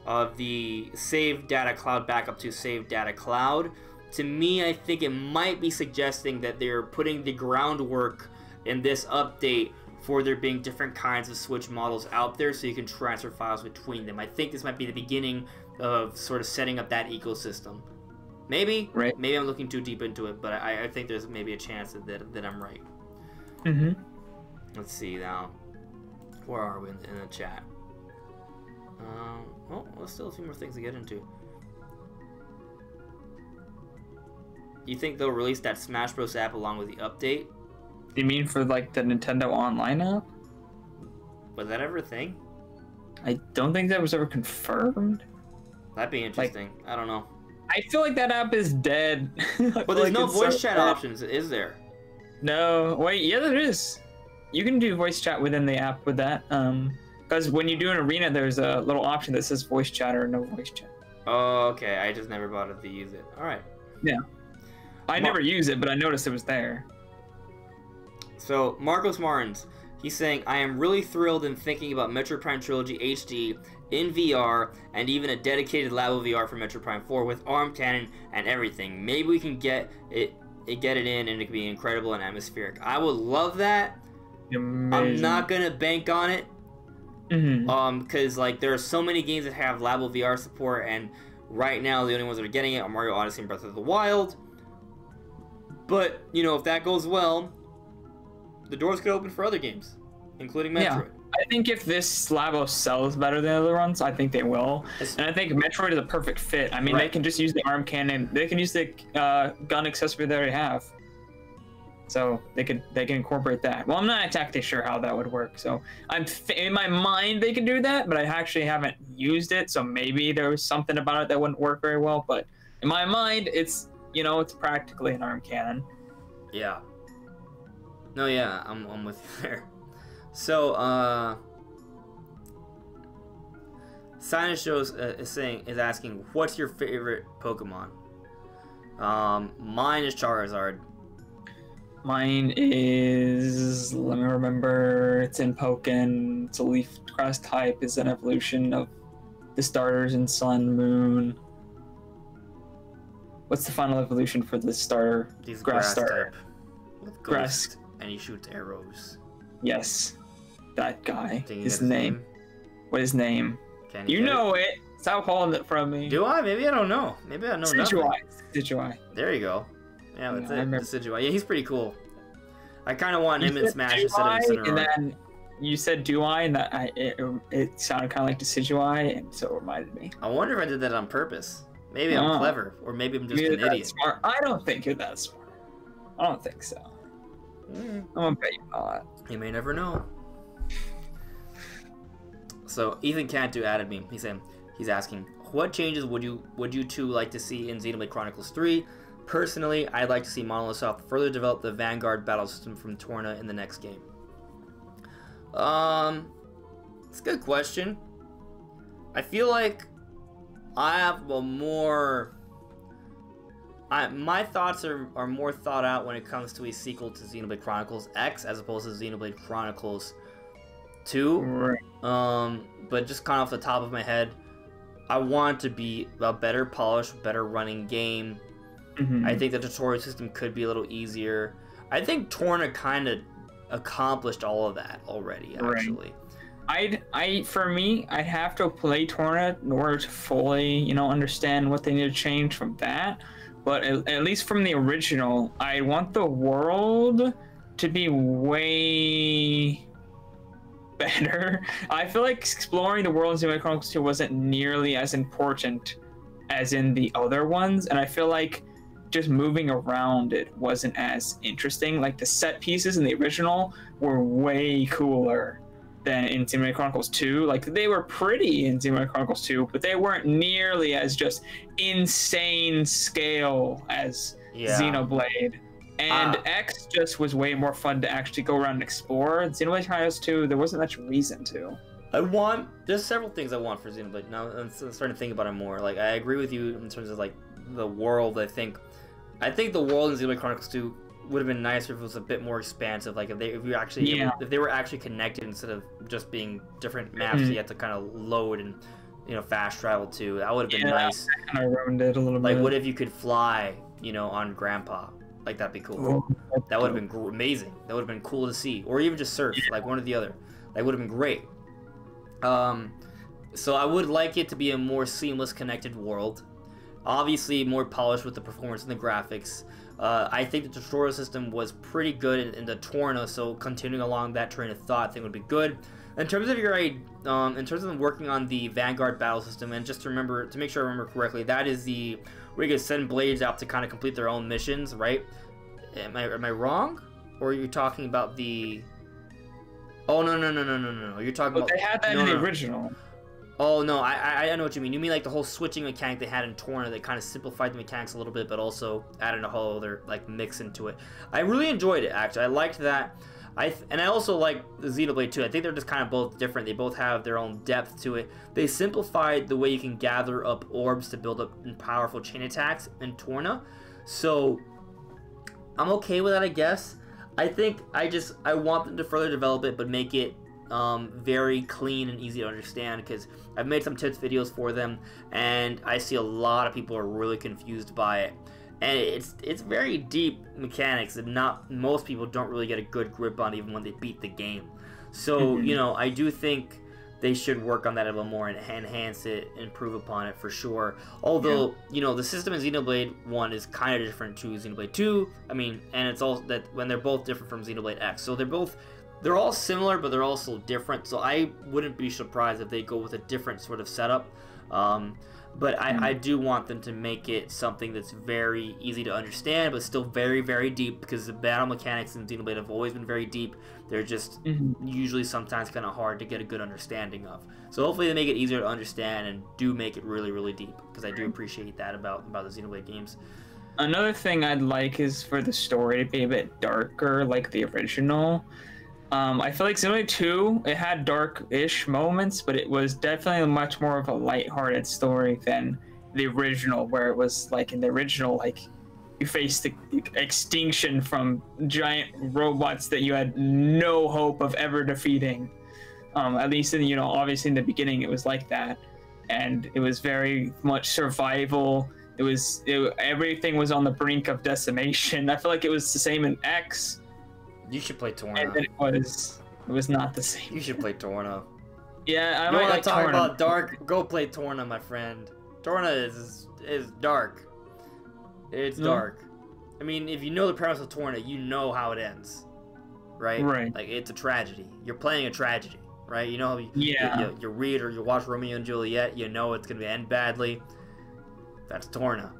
of the Save Data Cloud backup to Save Data Cloud. To me, I think it might be suggesting that they're putting the groundwork in this update for there being different kinds of Switch models out there so you can transfer files between them. I think this might be the beginning of sort of setting up that ecosystem. Maybe. Right. Maybe I'm looking too deep into it, but I think there's maybe a chance that I'm right. Let's see now. Where are we in the chat? Well, there's still a few more things to get into. You think they'll release that Smash Bros. App along with the update? You mean for like the Nintendo Online app? Was that ever a thing? I don't think that was ever confirmed. That'd be interesting. I don't know. I feel like that app is dead. But there's no voice chat options, is there? No. Wait, yeah, there is. You can do voice chat within the app with that. Because when you do an arena, there's a little option that says voice chat or no voice chat. Oh, okay. I just never bothered to use it. All right. Yeah. I never use it, but I noticed it was there. So, Marcos Martins, he's saying, I am really thrilled in thinking about Metroid Prime Trilogy HD in VR and even a dedicated Labo VR for Metroid Prime 4 with arm cannon and everything. Maybe we can get it in and it can be incredible and atmospheric. I would love that. Amazing. I'm not going to bank on it. Because like there are so many games that have Labo VR support, and right now the only ones that are getting it are Mario Odyssey and Breath of the Wild. But, if that goes well, the doors could open for other games, including Metroid. Yeah, I think if this Labo sells better than other ones, I think they will. And I think Metroid is a perfect fit. I mean, They can just use the arm cannon. They can use the gun accessory they already have. So they can incorporate that. Well, I'm not exactly sure how that would work. So in my mind they could do that, but I actually haven't used it. So maybe there was something about it that wouldn't work very well. But in my mind, it's it's practically an arm cannon. Yeah. No, yeah, I'm with you there. So, Sinus Shows is asking, what's your favorite Pokemon? Mine is Charizard. Mine is, let me remember, it's in Pokken. It's a leaf grass type. Is an evolution of the starters in Sun, Moon. What's the final evolution for the starter? He's grass starter. type with Grass. ghost, and he shoots arrows. Yes, that guy. Think you His get name. What is his name? Can You get know it. Stop holding it from me. Do I? Maybe I don't know. Maybe I know nothing. Decidueye. There you go. Yeah, that's I it. remember. Decidueye. Yeah, he's pretty cool. I kind of want You him in said Smash instead of Decidueye, Incineroar. and then you said Deweye, and that it sounded kind of like Decidueye, and so it reminded me. I wonder if I did that on purpose. Maybe I'm No. clever, or maybe I'm just You're an that idiot. smart. I don't think you're that smart. I don't think so. I'm gonna bet you're not. You may never know. So Ethan Cantu added me. He's asking, what changes would you two like to see in Xenoblade Chronicles 3? Personally, I'd like to see Monolith Soft further develop the Vanguard battle system from Torna in the next game. It's a good question. I feel like I have a more... my thoughts are more thought out when it comes to a sequel to Xenoblade Chronicles X as opposed to Xenoblade Chronicles 2. Right. But just kind of off the top of my head, I want it to be a better polished, better running game. Mm-hmm. I think the tutorial system could be a little easier. I think Torna kind of accomplished all of that already, actually. For me, I'd have to play Torna in order to fully, understand what they need to change from that. But at least from the original, I want the world to be way better. I feel like exploring the world in Xenoblade Chronicles 2 wasn't nearly as important as in the other ones, and I feel like just moving around it wasn't as interesting. Like the set pieces in the original were way cooler than in Xenoblade Chronicles 2. Like they were pretty in Xenoblade Chronicles 2, but they weren't nearly as just insane scale as Xenoblade. And X just was way more fun to actually go around and explore. Xenoblade Chronicles 2, there wasn't much reason to. There's several things I want for Xenoblade. Now I'm starting to think about it more. Like I agree with you in terms of like the world. I think the world in Xenoblade Chronicles 2 would have been nicer if it was a bit more expansive. Like if they were actually connected instead of just being different maps that you had to kind of load and fast travel to. That would have been nice. That kind of ruined it a little bit. Like what if you could fly, on Grandpa? Like that'd be cool. That would have been amazing. That would have been cool to see, or even just surf, like one or the other. That would have been great. So I would like it to be a more seamless, connected world. Obviously, more polished with the performance and the graphics. I think the tutorial system was pretty good in the Torna, so continuing along that train of thought, I think would be good. In terms of in terms of working on the Vanguard battle system, and just to make sure I remember correctly, that is where you can send blades out to kind of complete their own missions, right? Am I wrong? Or are you talking about the? Oh no! You're talking about. They had that in the original. Oh no, I know what you mean. You mean like the whole switching mechanic they had in Torna that kind of simplified the mechanics a little bit, but also added a whole other like mix into it. I really enjoyed it actually. I liked that. And I also like the Xenoblade 2. I think they're just kind of both different. They both have their own depth to it. They simplified the way you can gather up orbs to build up powerful chain attacks in Torna. So I'm okay with that, I guess. I think I want them to further develop it, but make it very clean and easy to understand, because I've made some tips videos for them, and I see a lot of people are really confused by it. And it's very deep mechanics that most people don't really get a good grip on even when they beat the game. So, I do think they should work on that a little more and enhance it, improve upon it for sure. Although, the system in Xenoblade 1 is kind of different to Xenoblade 2. I mean, and it's all that when they're both different from Xenoblade X. So they're all similar, but they're also different. So I wouldn't be surprised if they go with a different sort of setup. But I do want them to make it something that's very easy to understand, but still very, very deep, because the battle mechanics in Xenoblade have always been very deep. They're just usually sometimes kind of hard to get a good understanding of. So hopefully they make it easier to understand and do make it really, really deep, because I do appreciate that about the Xenoblade games. Another thing I'd like is for the story to be a bit darker, like the original. I feel like Xenoblade 2, it had dark-ish moments, but it was definitely much more of a light-hearted story than the original, where it was like in the original, like you faced the extinction from giant robots that you had no hope of ever defeating. At least in, you know, obviously in the beginning it was like that, and it was very much survival. Everything was on the brink of decimation. I feel like it was the same in X. You should play Torna. And then it was not the same. You should play Torna. Yeah, I want to talk about dark. Go play Torna, my friend. Torna is dark. It's dark. I mean, if you know the premise of Torna, you know how it ends, right? Right. Like, it's a tragedy. You're playing a tragedy, right? You know, you read or you watch Romeo and Juliet, you know it's gonna end badly. That's Torna.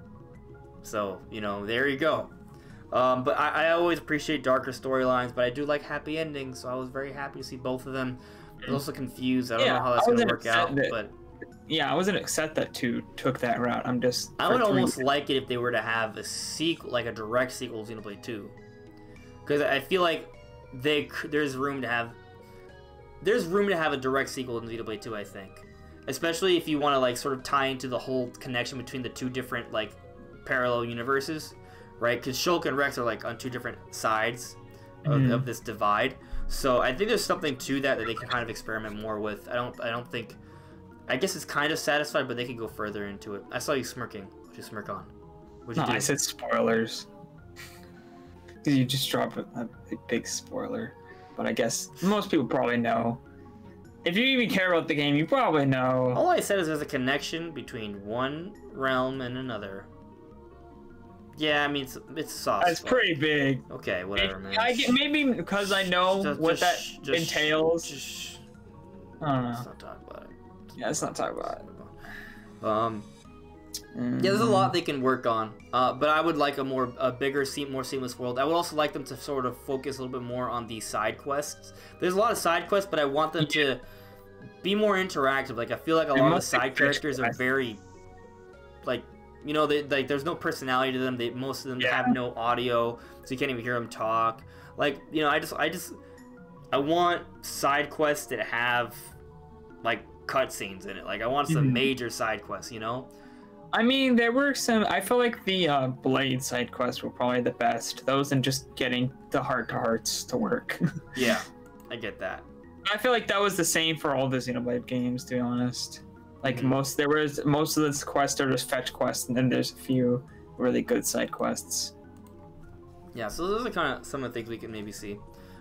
So, you know, there you go. But I always appreciate darker storylines, but I do like happy endings, so I was very happy to see both of them. I was also confused. I don't know how that's going to work out, but... Yeah, I wasn't upset that 2 took that route. I would almost like it if they were to have a sequel, like a direct sequel to Xenoblade 2. Because I feel like there's room to have a direct sequel to Xenoblade 2, I think. Especially if you want to, like, sort of tie into the whole connection between the 2 different, like, parallel universes, right? Because Shulk and Rex are, like, on 2 different sides of this divide. So I think there's something to that they can kind of experiment more with. I don't think... I guess it's kind of satisfied, but they could go further into it. I saw you smirking. What'd you smirk on? What'd you do? I said spoilers. Because you just dropped a big spoiler. But I guess most people probably know. If you even care about the game, you probably know. All I said is there's a connection between one realm and another. Yeah, I mean, it's soft. It's pretty big. Okay, whatever, man. Maybe because I know what that entails. I don't know. Let's not talk about it. Yeah, let's not talk about it. Yeah, there's a lot they can work on, but I would like a bigger, more seamless world. I would also like them to sort of focus a little bit more on the side quests. There's a lot of side quests, but I want them to be more interactive. Like, I feel like a lot of the side characters are very, like, you know, there's no personality to them. Most of them have no audio, so you can't even hear them talk. Like, you know, I want side quests that have, like, cutscenes in it. Like, I want some major side quests, you know? I mean, there were some... I feel like the Blade side quests were probably the best. Those and just getting the heart-to-hearts to work. Yeah, I get that. I feel like that was the same for all the Xenoblade games, to be honest. Like, most of the quests are just fetch quests, and then there's a few really good side quests. Yeah, so those are kind of some of the things we can maybe see.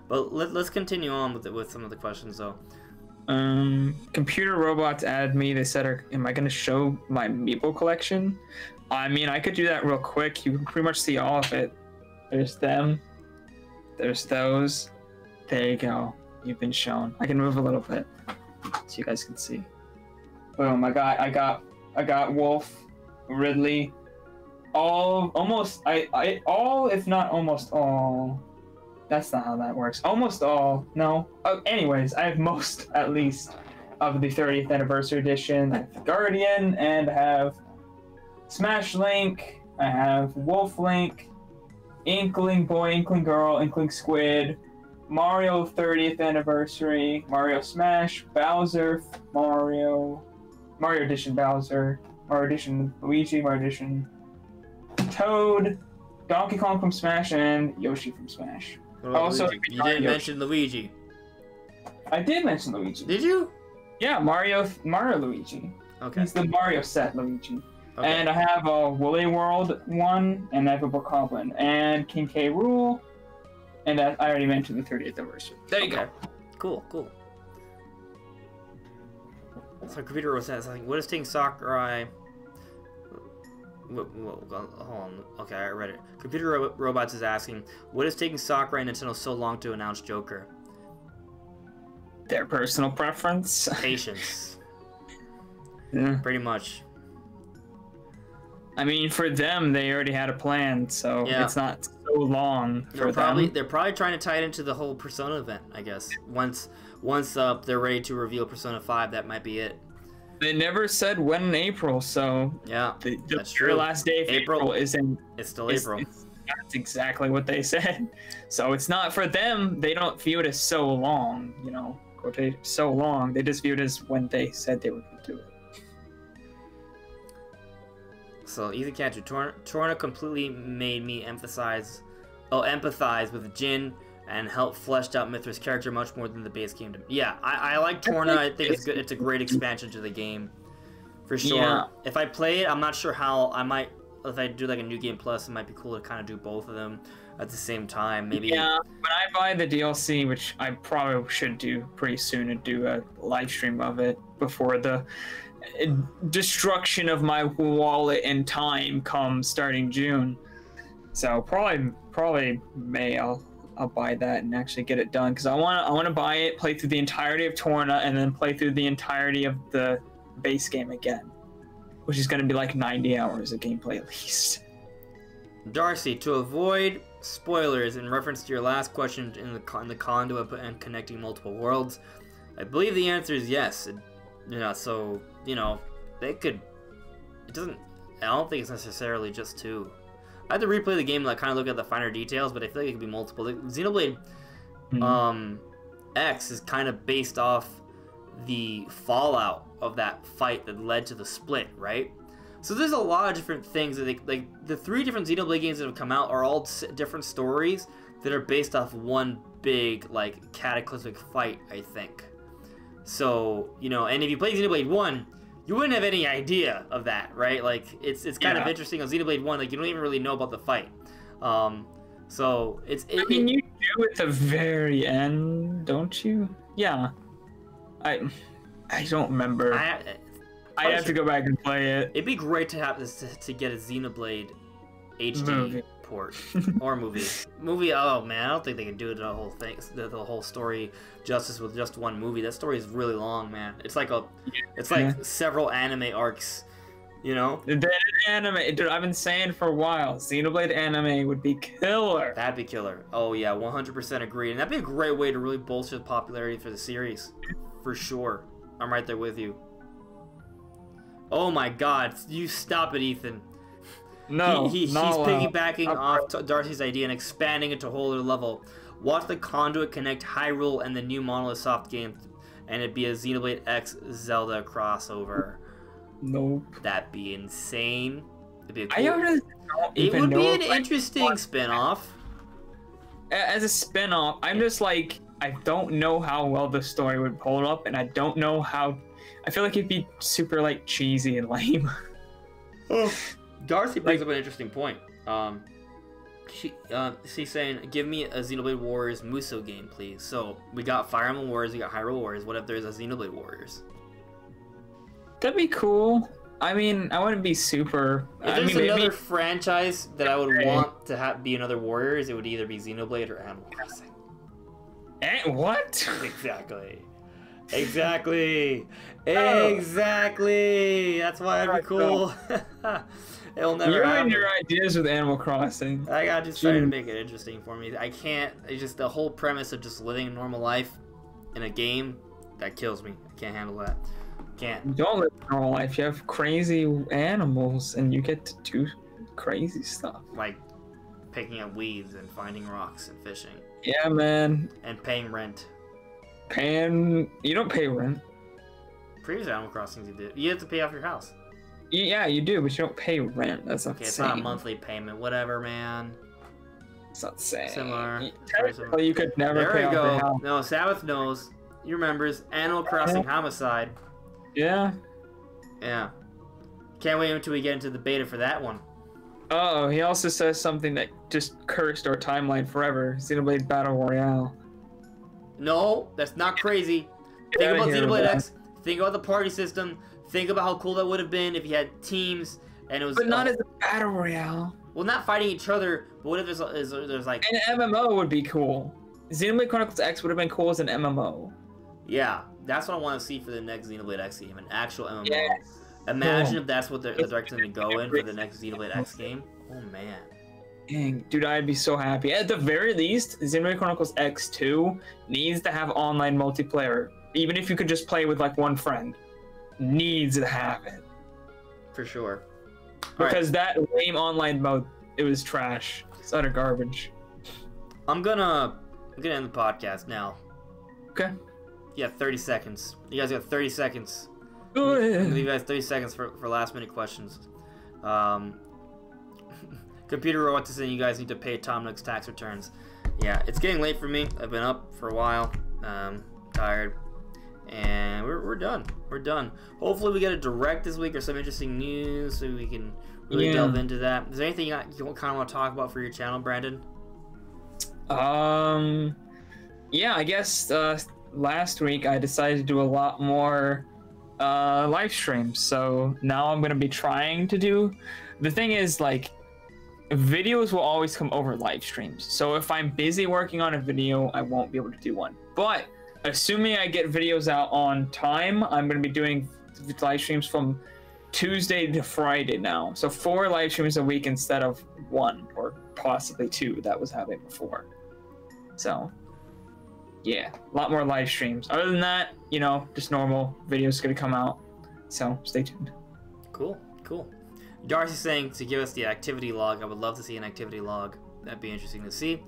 But let's continue on with some of the questions, though. Computer robots added me. They said, am I going to show my Meeple collection? I mean, I could do that real quick. You can pretty much see all of it. There's them. There's those. There you go. You've been shown. I can move a little bit so you guys can see. Boom. I got Wolf, Ridley, all, if not almost all. That's not how that works. Almost all. No. Anyways, I have most, at least, of the 30th anniversary edition. I have the Guardian, and I have Smash Link. I have Wolf Link, Inkling Boy, Inkling Girl, Inkling Squid, Mario 30th anniversary, Mario Smash, Bowser, Mario Edition Bowser, Mario Edition Luigi, Mario Edition Toad, Donkey Kong from Smash, and Yoshi from Smash. Also, you didn't mention Luigi. I did mention Luigi. Did you? Yeah, Mario Luigi. Okay. He's the Mario set Luigi. Okay. And I have a Woolly World one, and I have a Bokoblin, and King K. Rool, and I already mentioned the 30th anniversary. There you go. Cool. So computer was asking, what is taking Sakurai? Hold on. Okay, I read it. Computer Robots is asking, what is taking Sakurai and Nintendo so long to announce Joker? Their personal preference. Patience. Yeah. Pretty much. I mean, for them, they already had a plan, so it's not so long for them. They're probably trying to tie it into the whole Persona event, I guess. Once they're ready to reveal Persona 5, that might be it. They never said when in April, so yeah, that's true. Their last day of April is in. It's still April. That's exactly what they said. So it's not for them. They don't view it as so long, you know, so long. They just view it as when they said they were going to do it. So easy catch. Torna completely made me empathize with Jin and helped fleshed out Mithra's character much more than the base game. Yeah, I like Torna. I think it's good. It's a great expansion to the game, for sure. Yeah. If I play it, I'm not sure how I might. If I do like a new game plus, it might be cool to kind of do both of them at the same time. Maybe. Yeah, when I buy the DLC, which I probably should do pretty soon, and do a live stream of it before the destruction of my wallet and time comes starting June. So probably May I'll buy that and actually get it done, because I want to buy it, play through the entirety of Torna, and then play through the entirety of the base game again, which is going to be like 90 hours of gameplay at least. Darcy, to avoid spoilers in reference to your last question in the conduit and connecting multiple worlds, I believe the answer is yes. So they could. It doesn't. I don't think it's necessarily just two. I had to replay the game and kind of look at the finer details, but I feel like it could be multiple. Xenoblade X is kind of based off the fallout of that fight that led to the split, right? So there's a lot of different things that the 3 different Xenoblade games that have come out are all different stories that are based off one big cataclysmic fight, I think. So, and if you play Xenoblade 1, you wouldn't have any idea of that, right? It's kind of interesting on Xenoblade 1, you don't even really know about the fight. So you do at the very end, don't you? Yeah. I don't remember. I'd have to go back and play it. It'd be great to have this to get a Xenoblade HD port or movie. Oh man, I don't think they can do the whole thing, the whole story justice with just one movie. That story is really long, man. It's like several anime arcs, The anime, dude, I've been saying for a while, Xenoblade anime would be killer. That'd be killer. Oh yeah, 100% agree, and that'd be a great way to really bolster the popularity for the series, for sure. I'm right there with you. Oh my God, you stop it, Ethan. No, he's piggybacking off Darcy's idea and expanding it to a whole other level. Watch the Conduit connect Hyrule and the new Monolith Soft game, and it'd be a Xenoblade X Zelda crossover. Nope. That'd be insane. It'd be it would be an interesting spin-off. As a spin-off, I'm just I don't know how well the story would hold up, and I don't know how. I feel like it'd be super cheesy and lame. Oh. Darcy brings up an interesting point. She's saying, give me a Xenoblade Warriors Musou game, please. So, we got Fire Emblem Warriors, we got Hyrule Warriors. What if there's a Xenoblade Warriors? That'd be cool. I mean, I wouldn't be super... If there's another franchise that I would want to be another Warriors, it would either be Xenoblade or Animal Crossing. What? Exactly. Exactly. That's why it'd be cool. It'll never happen. Your ideas with Animal Crossing. I gotta just try to make it interesting for me. I can't. It's just the whole premise of just living a normal life in a game that kills me. I can't handle that. Can't. You don't live a normal life. You have crazy animals, and you get to do crazy stuff. Like picking up weeds and finding rocks and fishing. Yeah, man. And paying rent. You don't pay rent. Previous Animal Crossings you did. You have to pay off your house. Yeah, you do, but you don't pay rent. That's not the same. It's not a monthly payment. Whatever, man. It's not the same. Similar. Technically, you could never pay off your house. No, Sabbath knows. He remembers. Animal Crossing Homicide. Yeah. Yeah. Can't wait until we get into the beta for that one. Oh, he also says something that just cursed our timeline forever. Xenoblade Battle Royale. No, that's not crazy. Think about Xenoblade X. Think about the party system. Think about how cool that would have been if you had teams and it was. But not as a battle royale. Well, not fighting each other. But what if there's like an MMO would be cool. Xenoblade Chronicles X would have been cool as an MMO. Yeah, that's what I want to see for the next Xenoblade X game, an actual MMO. Yes. Imagine if that's what the direction they go in for the next Xenoblade X game. Oh man. Dang, dude, I'd be so happy. At the very least, Xenoblade Chronicles X2 needs to have online multiplayer. Even if you could just play with one friend. Needs to have it. For sure. Because that lame online mode, it was trash. It's utter garbage. I'm gonna end the podcast now. Okay. You have 30 seconds. You guys got 30 seconds. Go ahead. I'm gonna give you guys 30 seconds for last minute questions. Computer robots is saying you guys need to pay Tom Nook's tax returns. Yeah, it's getting late for me. I've been up for a while, tired, and we're done. We're done. Hopefully we get a direct this week or some interesting news so we can really delve into that. Is there anything you kind of want to talk about for your channel, Brandon? Yeah, I guess last week I decided to do a lot more live streams, so now I'm gonna be trying to do. The thing is, like, videos will always come over live streams, so if I'm busy working on a video, I won't be able to do one. But assuming I get videos out on time, I'm gonna be doing live streams from Tuesday to Friday now, so 4 live streams a week instead of 1 or possibly 2 that was happening before. So yeah, a lot more live streams. Other than that, you know, just normal videos gonna come out, so stay tuned. Cool. Darcy's saying to give us the activity log. I would love to see an activity log. That'd be interesting to see.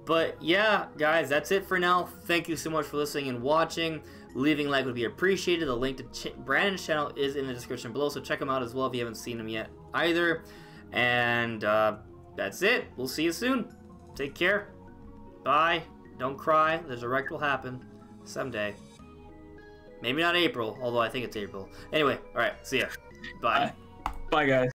But yeah, guys, that's it for now. Thank you so much for listening and watching. Leaving a like would be appreciated. The link to Brandon's channel is in the description below, so check him out as well if you haven't seen him yet either. And that's it. We'll see you soon. Take care. Bye. Don't cry. The direct will happen someday. Maybe not April, although I think it's April. Anyway, alright, see ya. Bye. Bye, guys.